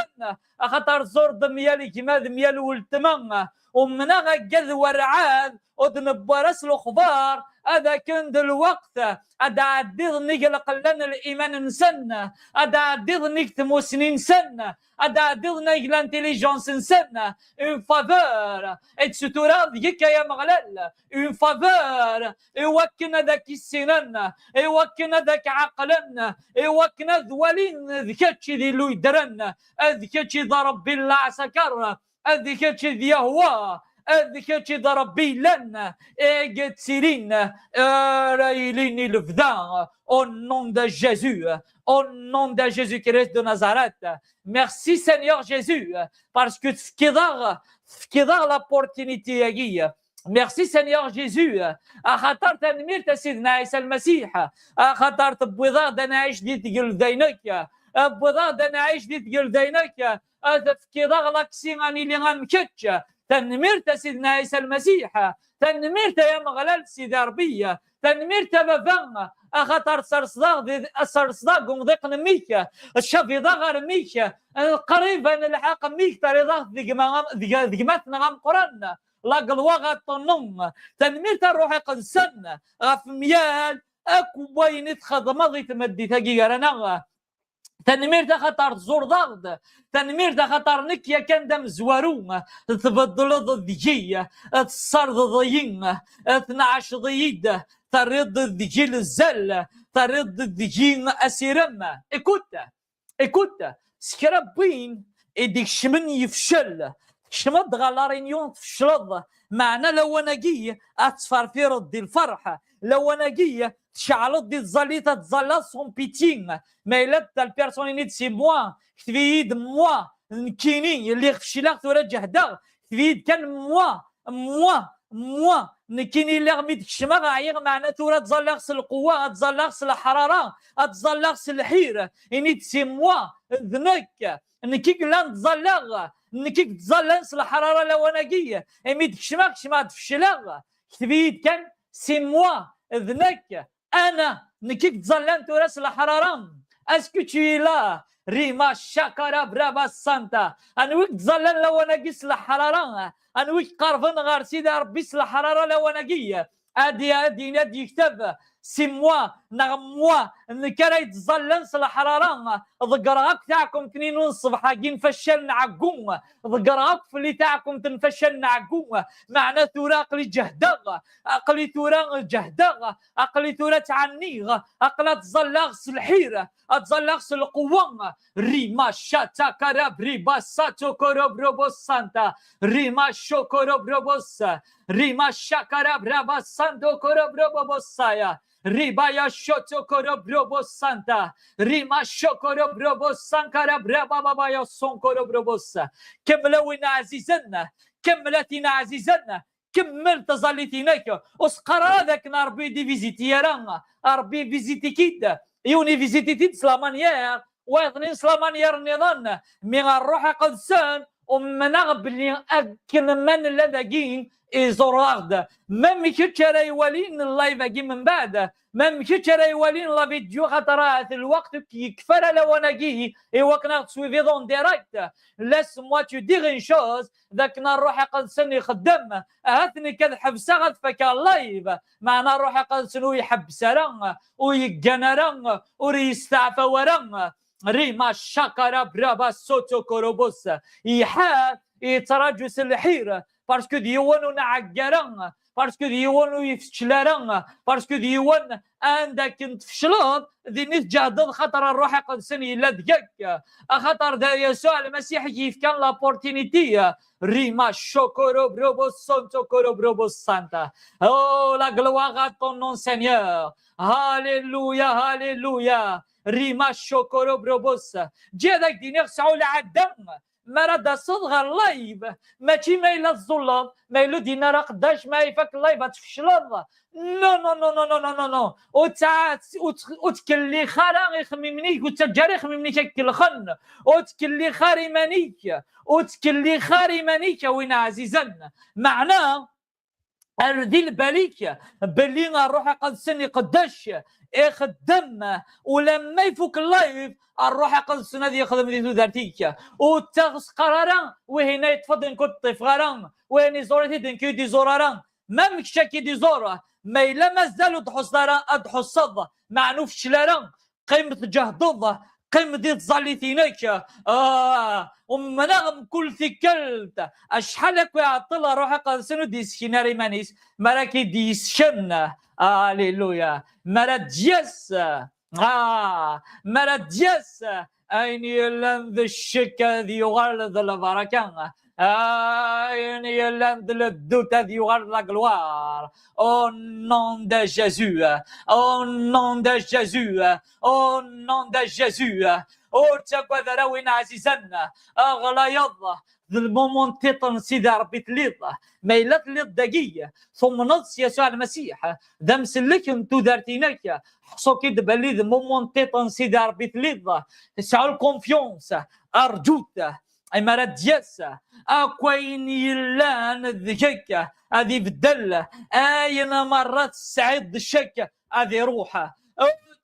أخطر زور دميالي كما دميال والتمن ومنغا قذ ورعاد ودنبرس الأخبار هذا كند الوقت هذا عديض نيجل قلنا الإيمان نسن هذا عديض نيجتمو سنين سن هذا عديض نيجل انتليجنس نسن une faveur et ستورا ديك يا مغلل une faveur يوكنا ذاك السنن يوكنا ذاك عقلنا يوكنا ذوالين ذكتشي ذي لو يدرن ذكتشي ضرب بالله عسكر ذكتشي ذي يهوى ذكتشي ضربي لنا اجتسيرين رايلين الفدان au nom de Jésus au nom de Jésus-Christ de Nazareth. Merci Seigneur Jésus parce que تفكير l'opportunité هي. Merci Seigneur Jésus. خاطر تنمير تسيدنا عيسى المسيح خاطر تبويضا دنا عيش دي تقل دينك بويضا دنا عيش دي تقل دينك تفكير لاكسيغاني اللي غنمكتش تنمير تسيدنا عيسى المسيح تنمير يا مغلال سيدي ربية تنمير بابا خاطر سرصدا قنضيق نميك الشفيضا غير ميك قريبا الحق ميك تريضا ذقماتنا غام قران لا قلوا غطنم تنمير الروح قنسن غف ميال اكو بوين تخضمضي تمدي تقيقرنا تنمير خطر زور ضغط تنمير خطر نكيا كان دم زوارون تبدل ضدجية تصرد ضيين 12 ضيد ترد الدجيل الزل ترد الدجيل اسيرما écoute سكرابين اديك شمن يفشل شمد غالا رينيون تفشلض معنا لو انا جي اتصفر في ردي الفرحه لو انا جي تشعلط دي الزليطه تزلصهم بيتين ما يلد البيرسونينيت سي موا كتفيد موا نكيني اللي فشلات ترجع دا كتفيد كان موا نكيني اللي غميد الشما غايغ معنا تورا تزلقس القوه تزلقس الحراره تزلقس الحيره اني تسي موا ذنك نكيك لا تزلق نكيك تزلنس الحراره لوناقيه اميد شما تفشلا كتبيد كان سي موا ذنك انا نكيك تزلنت راس الحراره اسكو تشي لا ريما شاكرا برافا سانتا انويك تزلن لوناقيس الحراره انويك قرفن غير سيدي ربي الحراره لوناقيه ادي يكتب سي موا نغموا نكراي تزلنس الحراره ضقراك تاعكم 2 الصبح حاجين فشلنا عقوم ضقراك اللي تاعكم تنفشلنا عقوم معناه تورا قلي جهدغ اقلي تورا جهدغ اقلي تورا تعنيغ اقلا تزلغس الحيره تزلغس القوه ريما شاتا كراب ريبا ساتو كروب روبوس سانتا ريما شو كروب روبوس ريما شاكرا برابا سانتو كروب روبوسايا ريبايا شوتو كروب روبوس سانتا ريما شو كروب روبوس سانكرا برابا بابايا سون كروب روبوس كملونا عزيزنا كملتنا عزيزنا كمل تزاليتينك اسقر هذاك نربي دي فيزيتيران ربي فيزيتي كيد يوني فيزيتي تيد سلامانيير واثنين سلامانيير نظن من الروح قدسان ومن بلي اكن من لدقين إيزورارد ميم كيتش راه يوالين اللايف كي من بعد ميم كيتش راه يوالين لا فيديو خاطر الوقت كيكفر على وناكي إوا كنا تسويفي دون ديريكت لاس موا تو دير اون شوز ذاك نروح يقدسن يخدم هاتني كنحبسها غتفك اللايف معنا نروح يقدسن ويحبس راه ويقنا راه وريستعفى وراه ريما شاكارا برابا سوتو كوروبوس يحال يتراجس الحير باسكو ديوانو نعقران باسكو ديوانو يفشلاران باسكو ديوان عندك تفشلط ذي نتجهد خاطر الروح يقدسن الا دقاك خاطر يسوع المسيح كيف كان لابورتينيتي ريما شوكورو بروبوس سونتو كورو بروبوس سانتا او لا غلوار ا تون نون سينيور هاليلويا هاليلويا ريما شوكورو بروبوس جي هذاك دينيغ سعو العدم مراد صدغر لايف ماشي ما الا الظلام ما الا دينا راه قداش ما يفك اللايف تفشلض نو نو نو نو نو نو نو نو وتكلي خارا يخممنيك وتجاري يخممنيك كالخن وتكلي خاري مانيك وتكلي خاري مانيك وين عزيزا معناه اردي الباليك باللي نروح قدسني قداش يخدم ولما يفك اللايف الروح قدسنا دي يخدم دي دارتيك وتغس قرارا وهنا يتفضل كنت طفغارا وهنا زورتي دنكي دي زورارا ما مكشاكي دي زورا ما الا مازالوا دحصدارا ادحصد معنوف شلارا قيمة جهضض قيمة دي تزاليتينك ومناغم كل ثكلت اشحالك ويعطلها روح قدسنا دي سكيناري مانيس مراكي دي سشن هاليلويا مراديس مراديس اين يلم ذا الشكا ذي يغرد البركة اين يلم ذا الدوت ذي يغرد الغلوار او نون دو جيسو او نون دو جيسو او نون دو جيسو او تشاكوا ذراوين عزيزنا اغلى يضا ذا المومون تيطن سيدي ربي تليض ما إلا تليض دقية ثم نص يسوع المسيح ذا مسلك انتو دارتينك حصو كي دبالي ذا مومون تيطن سيدي ربي تليض تسعو الكونفيونس أرجوت أي مراد دياس أكوين يلان الذكاك هذه بدل أين مرات السعيد الشك هذه روحه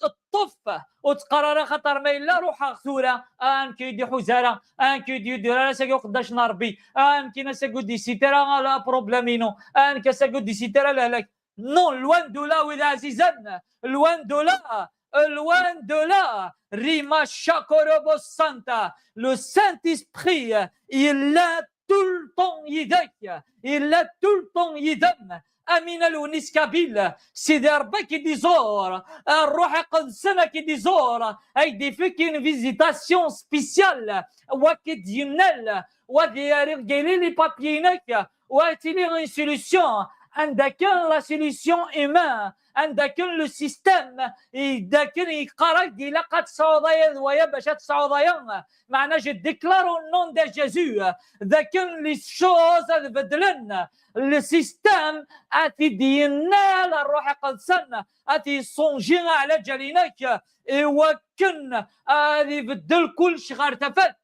الطف وتقرر خطر ما الا روحها غثوره ان كيدي حزاره ان كيدي ديرا ساكو قداش نربي ان كينا ساكو دي سيترا لا بروبلامينو ان كساكو دي سيترا لا لك نو لوان دولا وذا عزيزان لوان دولا loin de là, Rima Shakorobo Santa, le Saint-Esprit, il a tout le temps يدك, il a tout le temps يدم. امين الونيس كابيل سيدي ربك دي زور الروح قدسنا كي دي زور اي دي فيك ان فيزيتاسيون سبيسيال واكد ينال ودي قايلي لي بابيينك واتيلي غي سوليسيون عندك لا سوليسيون ايمان عندك لو سيستيم داك يقرا إلا قد صوضيا ويا باش تصوضيا معنا جو ديكلارو نون دو جيسو ذاك لي شوز بدلن لو سيستيم اتي دينا الروح قدسنا اتي صونجي على جالينك وكن هذه بدل كل شي غير تفات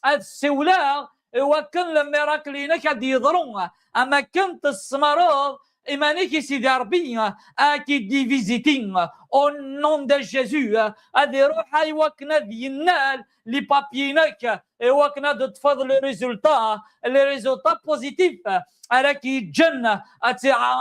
هاد السولا وكن الميراكلينك غادي يضرون اما كنت السمرض إيمانيك سيدي ربي أكي دي فيزيتين أو نون دو جيسو هذه روح أيوكنا دينال لي بابيينك أيوكنا تفضل لي ريزولتا بوزيتيف أراكي جنة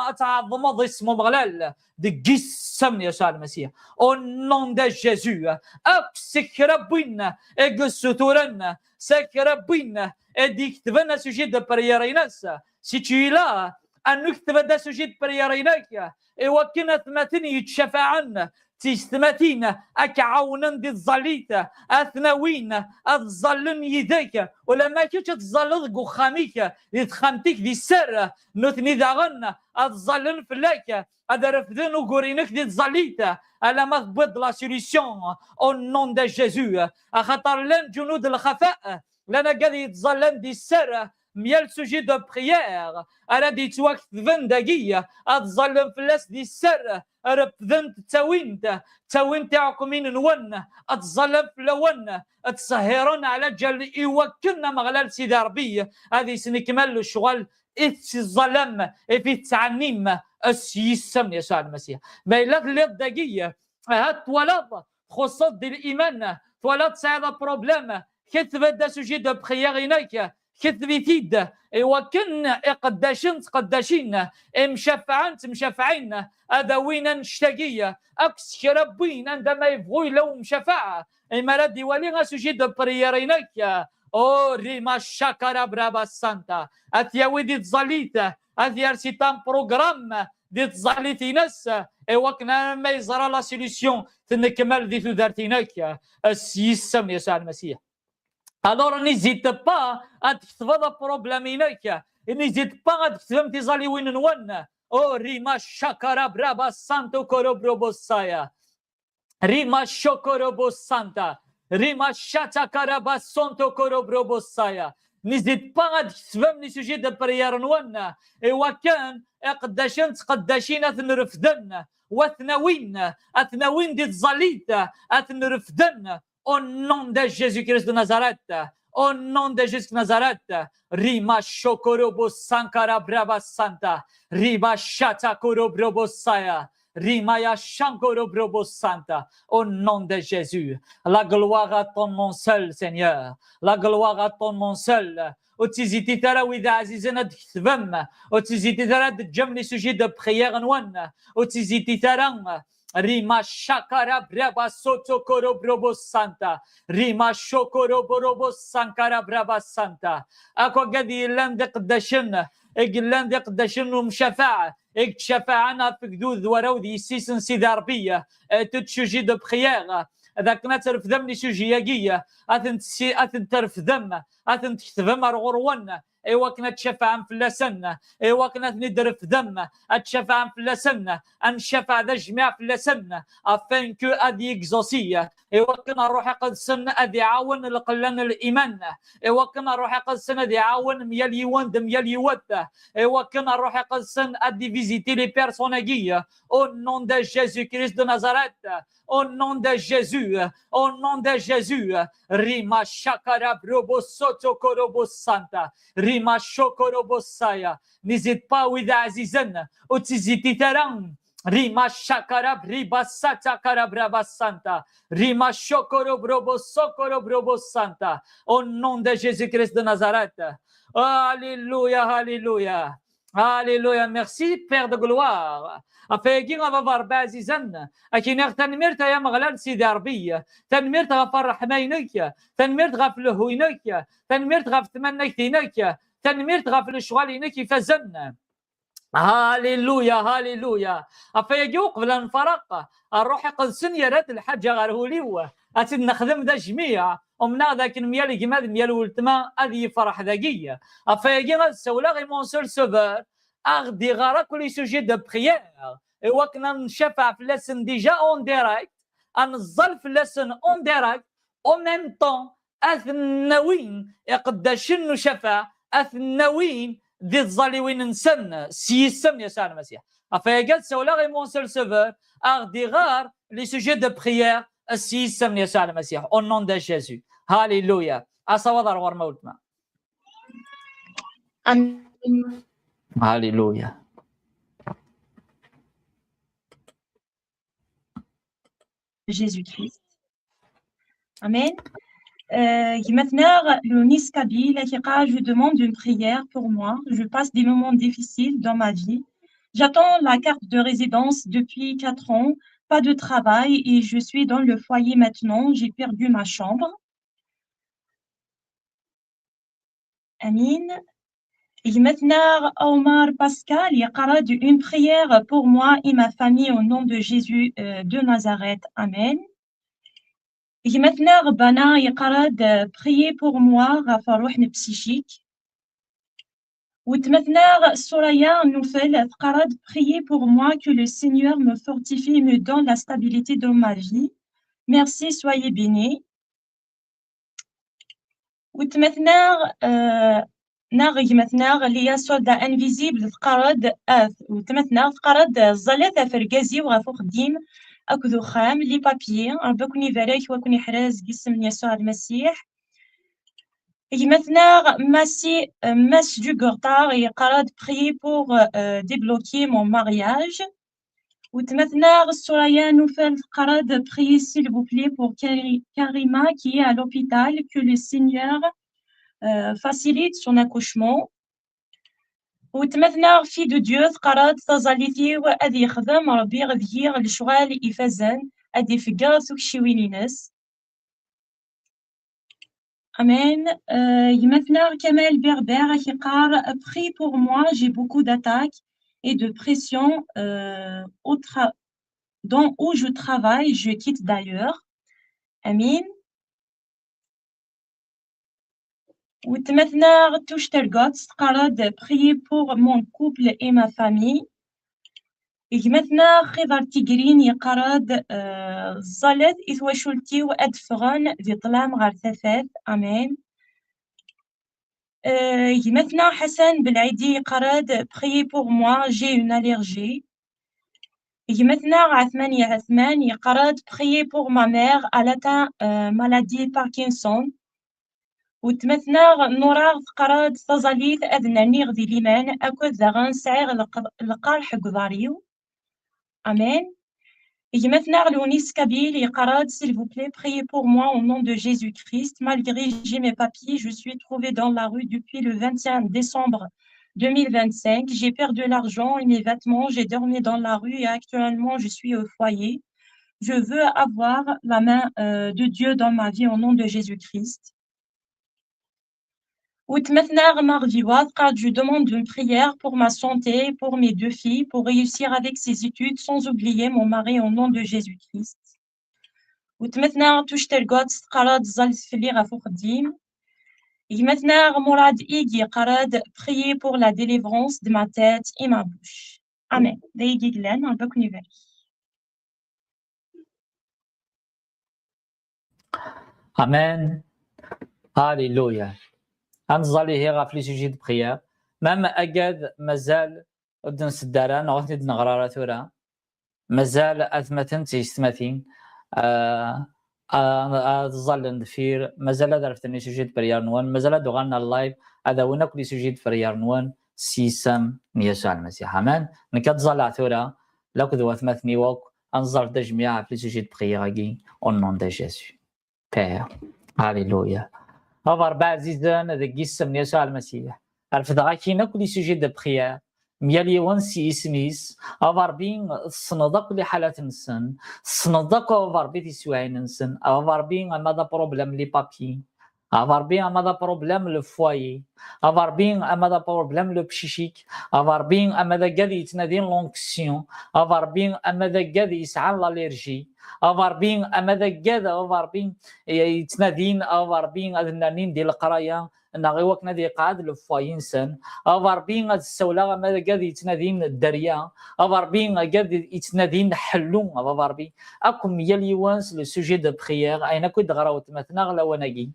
أتعظم اسمه مغلال دي جسم يسوع المسيح أو نون دو جيسو أكسك ربنا أكسوتورنا سك ربنا أديك تبنى سوجي دو برياريناس سي تي لا أن نكتب هذا سجد برياريناك وكنا ثماتين يتشفعن تيستماتين أكعونا دي الظليت أثنوين الظلن يديك ولما كنت تظلل قخاميك يتخمتك دي السر نثني داغن الظلن فلاك هذا رفضن وقرينك دي الظليت ألا ما تبض لا سوليسيون أو نون دو جيسو أخطر لن جنود الخفاء لنا قد يتظلن دي السر ميال سوجي دو بريير انا دي توقت ذن دقيقة اتظلم فلاس دي السر ربذن تاوينت عقمين نون اتظلم فلون اتسهرون على جل يوكلنا مغلال سيدي ربي هذه سنكمل الشغل إتس الظلام في التعنيم السيسم يسوع المسيح ما إلا الدقية هات ولد خصوص ديال الإيمان ولد سعيد بروبليم كتب دا سوجي دو بخيار هناك كتبتيد إوا كن قداشين مشافعين هذا وين نشتاقية أكس كربين عندما يبغوا لو مشافعة إما لا ديوالي غا سوجي دو بريير هناك او ريما شاكرا برابا سانتا أثيا ودي تزاليت أثيا سيتان بروغرام دي تزاليت ناس إوا كنا ما يزرى لا سوليسيون تنكمل دي تدارتيناك السيسم يسوع المسيح. Alors n'hésite pas à تكتب بروبليم هناك n'hésite pas à تكتب تزالي وين نون او ريما شاكرا برابا سانتو كوروبروبوسايا ريما شوكوروبوسانتا ريما شاتا كارابا سونتو كوروبروبوسايا نزيد با تكتبهم لي سوجي دو بريير نوانا ايوا كان قداشين اثنرفدن واثناوين دي تزاليت اثنرفدن او نون دو جيسو كريست دو نازاريت او نون دو جيسو نازاريت ريما شوكوروبوسانكارا برابا سانتا ريما شاتا كوروبروبوسايا Rimaya Shankoro Brobo Santa, au nom de Jésus. La gloire à ton nom seul, Seigneur. La gloire à ton nom seul. وتزيدي ترى وإذا عزيزنا تكتبم وتزيدي ترى تجملي سوجي دو بريير نوان وتزيدي ترى ريما شاكارا برابا سوتو كورو بروبو سانتا ريما شوكورو بروبو سانكارا برابا سانتا اكو قدي لان دي قداشن اقلان دي قداشن ومشفاعة اكتشفاعنا في قدود وراو دي سيسن سيدي عربية تتشوجي دو بريير إذا كنا ترفدم لي سوجياقية أثن ترفدم أثن تكتبم أرغروان إيوا كنا تشفع فلاسن إيوا كنا ندرف دم أتشفع فلاسن أنشفع ذا جميع فلاسن أفين كو أدي إكزوسية إيوا كنا روح قدسن أدي عاون لقلن الإيمان إيوا كنا روح قدسن أدي عاون ميال يوان دم ميال يوات إيوا كنا روح قدسن أدي فيزيتي لي بيرسوناجية au nom de Jésus-Christ de Nazareth au nom de Jésus au nom de Jésus Rima Shakara Brobo Soto Korobo Santa Rima Shokorobo Saya n'hésite pas Ouida Azizen au Tiziti Terang Rima Shakara Briba Sata Karabraba Santa Rima Shokoro Brobo Sokoro Brobo Santa au nom de Jésus-Christ de Nazareth. Alléluia, Alléluia. Alléluia, merci Père de gloire. أفيجين غفر بازيزن أكينير تنميرت يا مغلال سيدي عربية تنميرت غفر رحمينك تنميرت غف لهوينك تنميرت غف تمنيتينك تنميرت غف لشغالينك فزن هاليلويا هاليلويا أفيجي قبل الفرق الروح قدسن يرات الحاجة غرهوليوه أتن نخدم ذا جميع ومنا ذاك ميال جماد ميال ولتما هذه فرح ذاكية أفيجي غسولا غي مونسول سوفر أغدي غارا كل سوجي دو بريير وكنا نشفع في لسن ديجا اون ديراكت أنزل في لسن اون ديراكت او ميم طون أثنوين يقداشن نشفع أثنوين دي الظالوين نسن سيسم يسوع المسيح أفيجي سولا غي مونسول سوفر أغدي غار لي سوجي دو بريير السيسم يسوع المسيح au nom de Jésus. Alléluia. أصوات أروار موتنا. Amen. Alléluia. Jésus-Christ. Amen. Maintenant, le Niskabi, je demande une prière pour moi. Je passe des moments difficiles dans ma vie. J'attends la carte de résidence depuis 4 ans. Pas de travail et je suis dans le foyer maintenant. J'ai perdu ma chambre. Amin. Et maintenant, Omar Pascal, il y une prière pour moi et ma famille au nom de Jésus de Nazareth. Amen. Et maintenant, Bana, il y prier pour moi, Rafarouh psychique. Et maintenant, Soraya Noufel, prier pour moi que le Seigneur me fortifie et me donne la stabilité dans ma vie. Merci, soyez bénis. Et maintenant, ناغي مثنا اللي هي سولدا انفيزيبل فقرد وتمثنا فقرد زلات فرقازي وغافو خديم اكدو خام لي بابيي ربكوني فاريك وكوني حراز قسم يسوع المسيح maintenant, Mass du Gortar et Qarad prier pour débloquer mon mariage. Maintenant, Soraya nous fait Qarad prier s'il vous plaît pour Karima qui est à l'hôpital, que le Seigneur facilite son accouchement. وتمثنا في دو ديو تقراد تظليتي وأدي يخدم ربي غذير الشغال إفازان أدي فقا ثوكشيوينينس Amen. Maintenant, Kamel Berber qui parle, prie pour moi, j'ai beaucoup d'attaques et de pression dans où je travaille, je quitte d'ailleurs. Amen. وتمثنا تشترقات تقرد prier pour mon couple et ma famille. مثلا خضر تيجرين يقرد الزلط إثواشولتي وأدفغن ذي ظلام غير ثفاث أمين. مثلا حسن بالعيدي يقرد prier pour moi j'ai une allergie. مثلا عثمان يقرد prier pour ma mère elle atteint maladie Parkinson. وتمثنا نوراغ تقرد تظليت أذناني غذي ليمان أكو ذغن سعيغ القرح قضاريو. Amen. Et maintenant, Léonis Kabil et Karad, s'il vous plaît, priez pour moi au nom de Jésus-Christ. Malgré j'ai mes papiers, je suis trouvée dans la rue depuis le 21 décembre 2025. J'ai perdu l'argent et mes vêtements. J'ai dormi dans la rue et actuellement, je suis au foyer. Je veux avoir la main de Dieu dans ma vie au nom de Jésus-Christ. Je demande une prière pour ma santé, pour mes 2 filles, pour réussir avec ses études, sans oublier mon mari au nom de Jésus-Christ. Maintenant, Mourad Igi Qarad, prier pour la délivrance de ma tête et ma bouche. Amen. Amen. Alléluia. غنظلي هي غاف لي سوجي دو بريير مام اكاد مازال ودن سداران غوثني نغرا ثورا مازال اثمتن تيستماثين ظل ندفير مازال درفتني سوجي دو بريير نوان مازال دوغالنا اللايف هذا وين كل سوجي دو بريير نوان سيسام يسوع المسيح امان نكاد ظل ثورا لا كذو اثمتني ووك انظر دجميع في سوجي دو بريير كي اون نون دو جيسو بير هاليلويا هذا أربع زيزان ذا جسم يسوع المسيح. الفضاء كينا كل سوجي دو بريير ميالي ونسي اسميس هذا ربين صندق كل حالات نسن صندق هذا ربي تسوعي نسن هذا ربين ماذا بروبلم لي بابي هذا ربين ماذا بروبلم لو فوايي هذا ربين ماذا بروبلم لو بشيشيك هذا ربين ماذا قادي يتنادين لونكسيون هذا ربين ماذا قادي يسعى لاليرجي أفاربين أماذا كذا أفاربين يتنادين أفاربين أذنانين ديال القراية نغيوك نادي قاعد لفاينسن أفاربين السولة أماذا قاد يتنادين الدريا أفاربين قاد يتنادين حلو أفاربين أكم يلي وانس لو سوجي دو بريير أين كنت غراوت مثنا غلا وناقي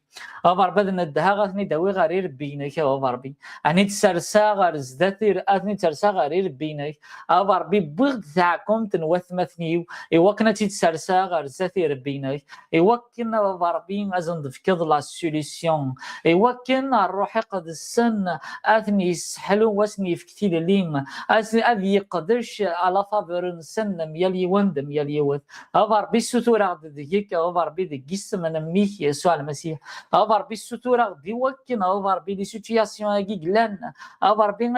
أفاربين الدها غاثني داوي غير بينك أفاربين أني تسرسا غير زداتي أثني تسرسا غير بينك أفاربين بغد تاعكم تنوثمثنيو إيوكنا تسرسا غير زاتي ربينك إيوكنا أفاربين أزن دفكض لا سوليسيون إيوكنا الروح قد السن أثني يسحلو واسني فكتي لين أثني يقدرش على فابر سن ميالي وند ميالي وث أفاربي السطورة ديك أفاربي دي جسم من ميك يسوع المسيح أفاربي السطورة دي وكنا أفاربي دي سيتياسيون أجي جلان أفاربي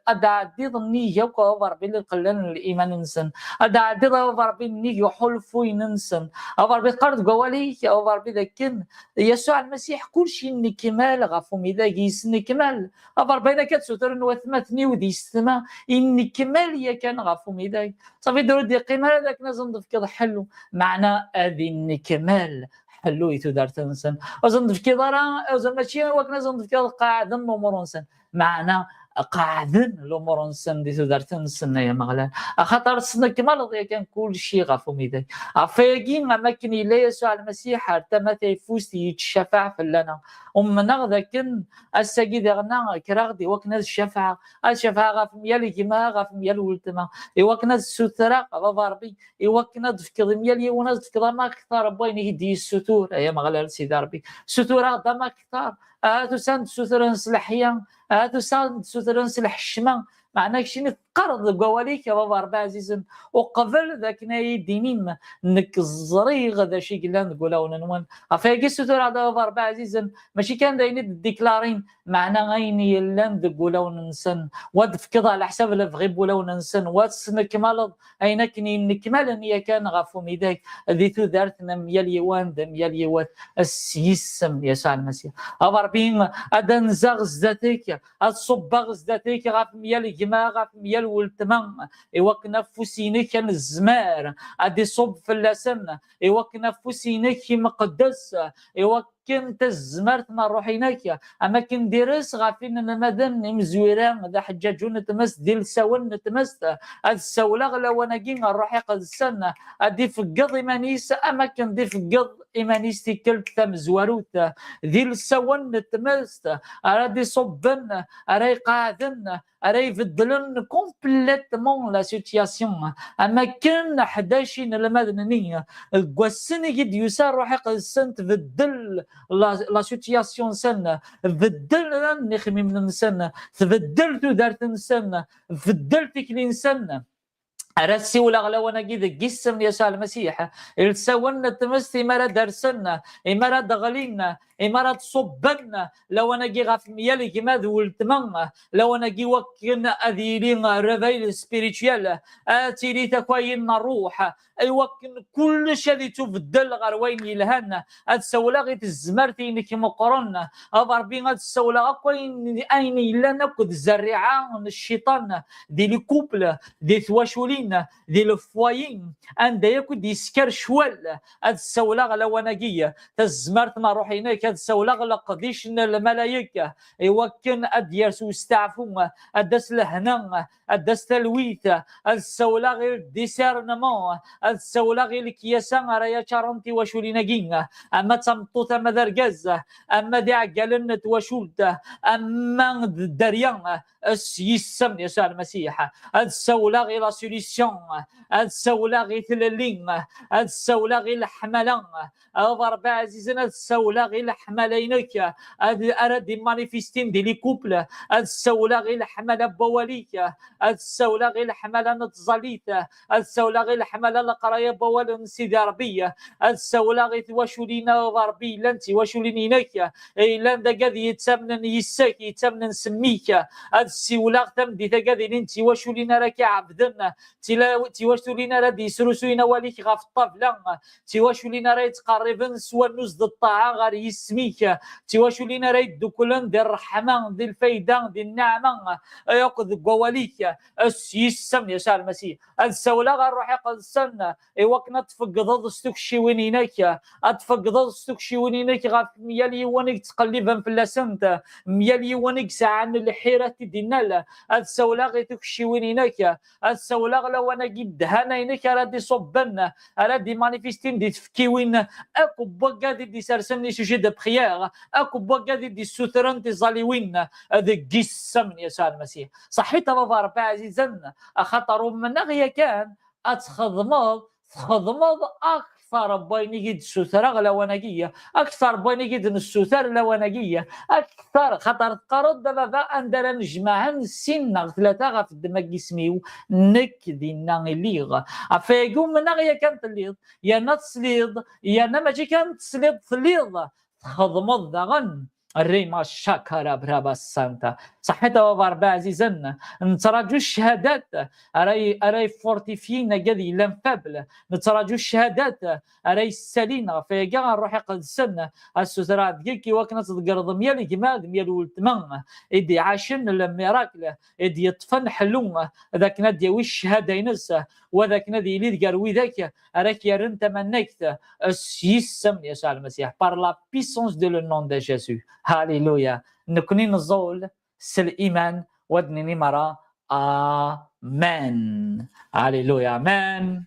أدعدين ظني يوكا أفاربي للقلان الإيمان نسن أدعدين أفاربي نيجي يحلفوا ينسن أفاربي قرد قوالي أفاربي لكن يسوع المسيح كل شيء نكمل غفو ميدا جيس نكمل أفاربي إذا كانت ستر نوثمتني ودي استماع إن كمال يا كان غفو ميدا صافي درود دي قيمة هذاك نظن كذا حلو معنى هذه النكمال حلو يتودار تنسن أظن في كذا أظن ماشي وكنا أظن في كذا قاعدة نمر نسن معنى قاعدين الامور نسن دي تدارت نسن يا مغلان خاطر سن كمال كان كل شيء غفو ميداي افيقين اماكن الى يسوع المسيح حتى ما تيفوس يتشفع في لنا ومن ذاكن السجد غنا كراغدي وكنا الشفاعه غف ميالي كما غف ميال ولتما وكنا الستره غفاربي وكنا دفكض ميالي وناس دفكض ما اكثر بوين يدي الستور يا مغلال سيدي ربي ستوره ما اكثر هاتو ساند سترن سلحيا هاتو ساند سترن سلح الشمع معناك شنو تقرض قواليك يا بابا ربي عزيزا وقبل ذاك ناي دينيم انك الزريغ ذا شي قلنا نقولوا ننوان افاقي ستور هذا بابا ربي عزيزا ماشي كان داين الديكلارين معنا غين يلان نقولوا ننسن واد فكض على حساب الفغيب ولا ننسن واد كمال اينك نكمل نيا كان غافو ميداك ذي دارتنا ميال يوان ذا ميال يوان السيسم يسوع المسيح بابا ربي ادن زغز ذاتك الصبغز ذاتك غاف ميال جما غاف ميال والتمام وكنا فوسينك كان الزمار ادي صب في اللسن وكنا فوسينك مقدس كنت الزمرت ما روحيناك اما كن ديرس غافين المدن مزويران ذا حجاجون نتمس ديال الساون نتمس هاد الساوله غلا وانا كين نروح قد السنه ادي فقض ايمانيس اما كن دي فقض ايمانيس تيكل تم زواروت ديال الساون نتمس ارادي صبن اراي قاعدن اراي يفضلن كومبليتمون لا سيتياسيون اما كن 11 المدنيه القسن قد يسار روحي قد السنت في الدل لا سيتياسيون سنه بدل نخمي من سنه تبدلت دارت سنه بدلت كلين سنه راسي ولا غلا وانا كي قسم يسوع المسيح السون تمستي مرا درسنا مرا دغلينا مرا تصبنا لو انا كي غاف ميالي كيما ذولتما لو انا كي وكن اذيلين ريفيل سبيريتوال اتيري تكوين الروح اي وكن كل شيء اللي تبدل غير وين يلهنا هاد السولاغي الزمرتي انك مقرن ربي هاد السولاغ كوين اين الا ناكد الزريعه الشيطان دي لي كوبل دي ثواشولين دي الفوايين عند ياكل يسكر شوال هاد السولاغ لواناكيه تزمرت ما روحيناك هاد السولاغ لقديش الملايكه يوكن اديرس ويستعفوا ادس لهنا ادس تلويت هاد السولاغ ديسيرنمون هاد السولاغ الكياسان رايا شارنتي وشوليناكينا اما تمطوط مدركاز اما دي عقلن توشولت اما دريان السيسم يسوع المسيح هاد السولاغ لا سوليسيون هاد السولاغ تللين هاد السولاغ الحملان ربي عزيزنا هاد السولاغ الحملينك هاد اراد مانيفيستين دي لي كوبل هاد السولاغ الحمله بواليك هاد السولاغ الحمله نتزاليت هاد السولاغ الحمله القرايه بوال سيدي ربي هاد السولاغ تواشولينا ربي لانت واشولينينك الا دا قد يتسمن يساك يتسمن سميك هاد السولاغ تمدي تقادي انت واشولينا راك عبدنا تواشولينا راه يسرسوينا وليك غاف الطابله تواشولينا راه يتقربن سوا نوز الطاعه غير يسميك تواشولينا راه يدوكلن ديال الرحمه ديال الفايده ديال النعمه ياخذ قواليك السيسم يسوع المسيح هاد السولاغ غنروح يقض السنه ايوا كنا تفقد ستوك شي وينيناك تفقد ستوك شي وينيناك غاف ميال يوانك تقلبن في اللسنت ميال يوانك ساعه الحيره ديالنا هاد السولاغ يتكشي وينيناك هاد السولاغ لو انا قد هناينك راه دي صبن راه دي مانيفيستين دي تفكيوين اكو بوكادي دي سرسمني سوجي دو بريير اكو بوكادي دي سوترن دي زاليوين هذا قسم يسوع المسيح صحيت بابا ربي عزيزا خاطر من غيا كان اتخدمض اكثر بينيد السوتره لواناكيه اكثر بينيد السوتر لواناكيه اكثر خاطر قرض دابا اندر نجمع السن ثلاثه غف الدماغ سميو نك دينا ليغ افيقو من غيا كانت الليض يا نتصليض يا ماشي كانت تصليض تليض تخدمض دغن الريما شاكرا برابا السانتا صحيت بابا ربي عزيزا نتراجو الشهادات راي فورتيفينا كذي لانفابل نتراجو الشهادات راي السالينا فيكا غنروح يقدسن السوترا ديالكي وكنا تقرض ميال كما ميال ولتما ايدي عاشن الميراكل ايدي يطفن حلو ذاك نادي وش الشهاده ينس وذاك نادي اللي قروي ذاك راك يا رنت منكت السيسم يسوع المسيح بار لا بيسونس دو لو نون دو جيسو هاليلويا نكوني نزول سل الايمان ودني مرة آمين. Alléluia. Amen.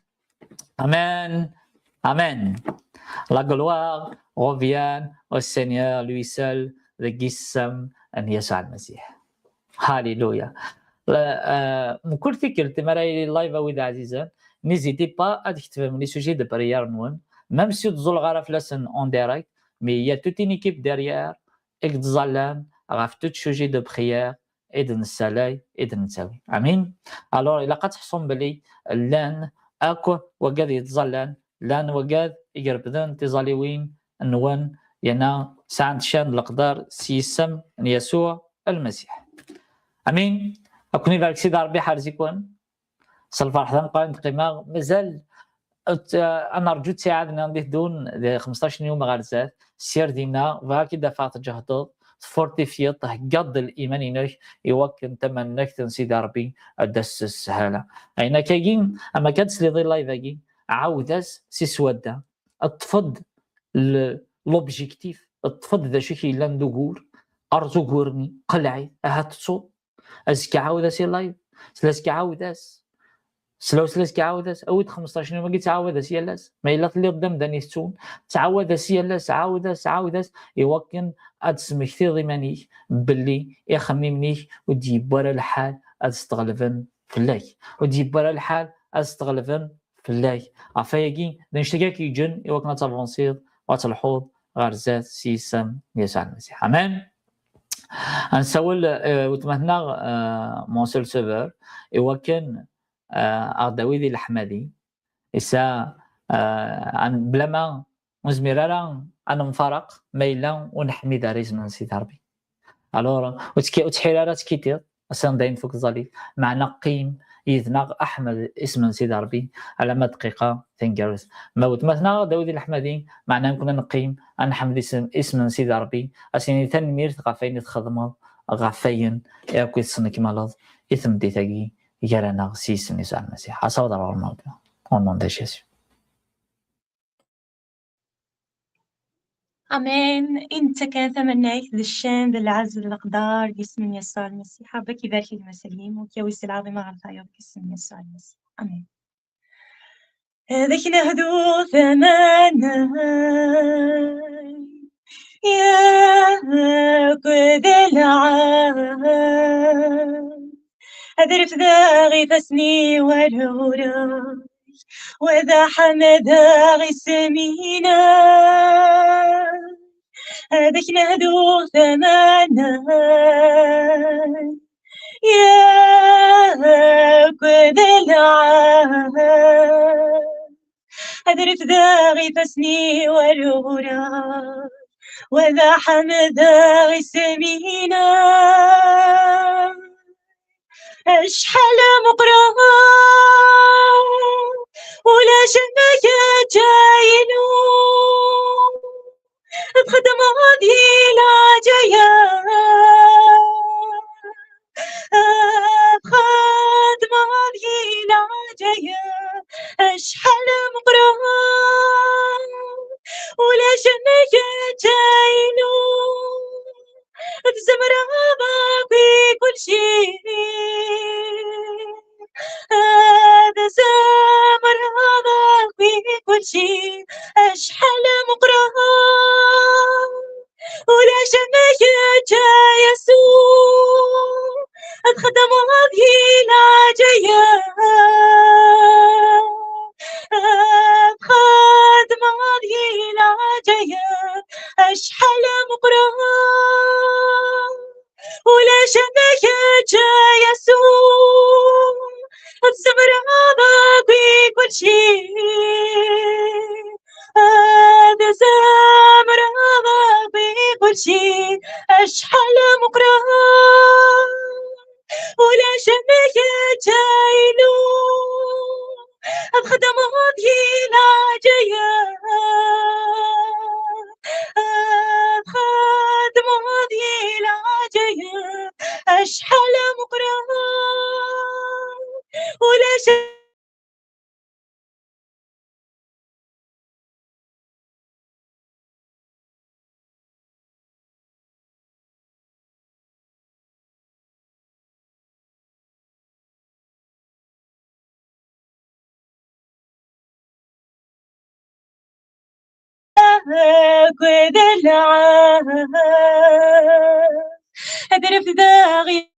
Amen. Amen. La gloire revient au Seigneur lui seul, الجسم أن يسوع المسيح. هاليلويا. كل قلت مراي اللايف ويدا عزيزان n'hésitez pas à تكتبوا لي سوجي دو بريير نون même si تزول غرف لسن اون ديريكت mais il y a toute une équipe derrière et تزالان غاف توت سوجي دو بريير إذن السلاي إذن نساوي امين. الوغ الا قتحصون بلي لان اكو وقاد يتزالان لان وقاد يقربدن تزاليوين نوان ينا ساعد شان القدر سيسم يسوع المسيح امين. اكوني بارك سيدي ربي حارزيكون صلفر حدا نقال قيمه مازال انا رجو تساعدنا نديه دون 15 يوم غارزات سير دينا فاكي دفعت جهدو فورتيفيت قد الايمان انك يوكن تمنك تنسيد ربي دس السهاله اين كاين اما كانت لي لايف عاوداس سي سوادا اطفد لوبجيكتيف اطفد ذا شي الا ندور ارزو غورني قلعي هاتصو اسكي عاوداس لايف سلاسكي عاوداس سلاسكي عاوداس اود 15 يوم تعاوداس يالاس ما الا اللي قدام داني ستون تعاوداس يالاس عاوداس يوكن ادسمكتي ضمانيك باللي يخممنيك وديب ورا الحال استغلفن فلاي وديب ورا الحال استغلفن فلاي عفايقي دنشتكاك يجن يوكنا تافونسير وتلحوظ غرزات سيسم يسوع المسيح امان. نسول وتمهنا مونسيل سيفر يوكن أغداويدي الحمادي إسا عن بلما مزمرارا أنا مفارق ميلا ونحمي داريز من سيد ربي ألورا وتحيرارات كتير أسان داين فوق الظليل معنا قيم يذنغ أحمد اسم سيد ربي على ما دقيقة تنجرس ما وتمثنا داوودي الحمادي معنا كنا نقيم أن حمد اسم سيد ربي أسيني تنمير غفاين تخدمه غفاين ياكو يتصنك مالض إثم دي تاقي يرانا سيس نساء المسيح أصوات على الموضوع أون دي جيسو أمين. أنت كان تمنيت ذا الشان ذا العز الأقدار باسم يسوع المسيح ربك يبارك المسلمين وكيويس العظيمة على الخير باسم يسوع المسيح أمين. هذاك نهدو ثمانا يا كذا العام أذرف ذاغي فسني والهورا وذا حمد ذاغي سمينا هذاك نهدو ثمانا يا كذا العام أذرف ذاغي فسني والهورا وذا حمد ذاغي سمينا أشحال مقرأ ولا شمك جاينو بخدم هذه العجايا بخدم هذه العجايا أشحال مقرأ ولا شمك جاينو تزمر باقي كل شيء هذا زمر باقي كل شيء أشحال مقرأ ولا شمك جا يسوع أتخدم هذه العجايا أتخدم هذه العجايا أشحال مقرأ ولا شمك جا يسوع الزمر باقي كل شيء هذا زمر باقي كل شيء أشحال مقرأ ولا شمك جايلو أخدم هذه العجايا أخدم هذه العجايا أشحال مقرأ ولا شمك كذا العام أدرف داغي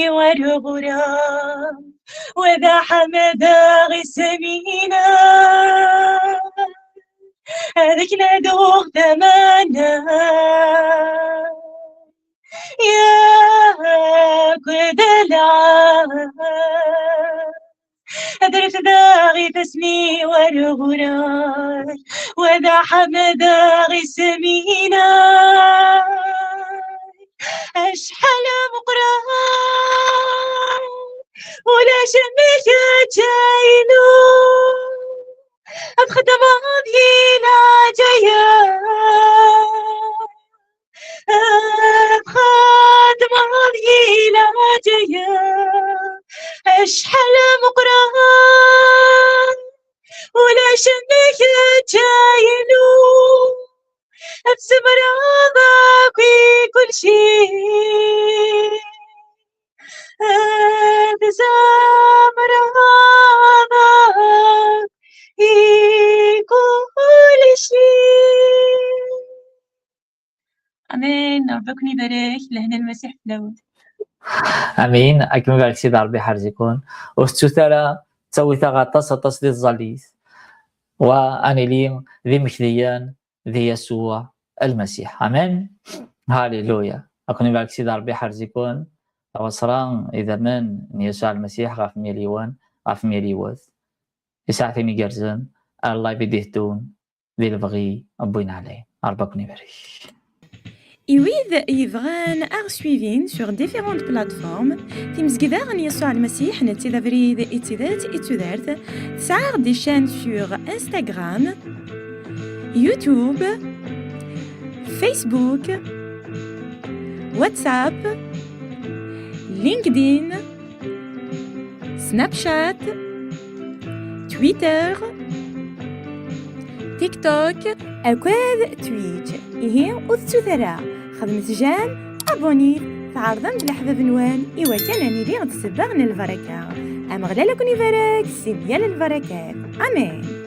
والغرام وذا حمداغي سمينا هذاك ندوغ ثمانا يا كذا العام أدرف داغي فاسمي والغرام وذا حمداغي سمينا أشحال مقران ولا شمك جايلو أبخدم ضينا جايا أبخدم ضينا جايا أشحال مقران ولا شمك جايلو أبسم راضاك كل شيء أبسم راضاك كل شيء. أمين. ربكم يبارك لهنا المسيح فلاود. امين. اكمل بارك سيدي ربي حرزكون وستوثرا تسويتا غطاس تصدي الزليز وانيلين ذي مكليان ذي يسوع المسيح. امين. هاليلويا. اكون بارك سيدي ربي حرزكون وصران اذا من يسوع المسيح غاف مليون غاف مليوث يساعتني جرزن الله بديهتون ذي البغي ابوين عليه. ربكم يبارك. إذا يبغان أغسويفين sur différentes plateformes تمزقداغ يسوع المسيح نتذافريد إتذات إتذارت تسعر دي chaînes sur Instagram, YouTube, Facebook, WhatsApp, LinkedIn, Snapchat, Twitter, TikTok, أكواد تويتش. إيه وتسوثرا خدمت جام أبوني تعرضن بالحباب نوان إوا كان أني لي غتسبغن البركة أمغلا لكم يبارك سي ديال البركات. آمين.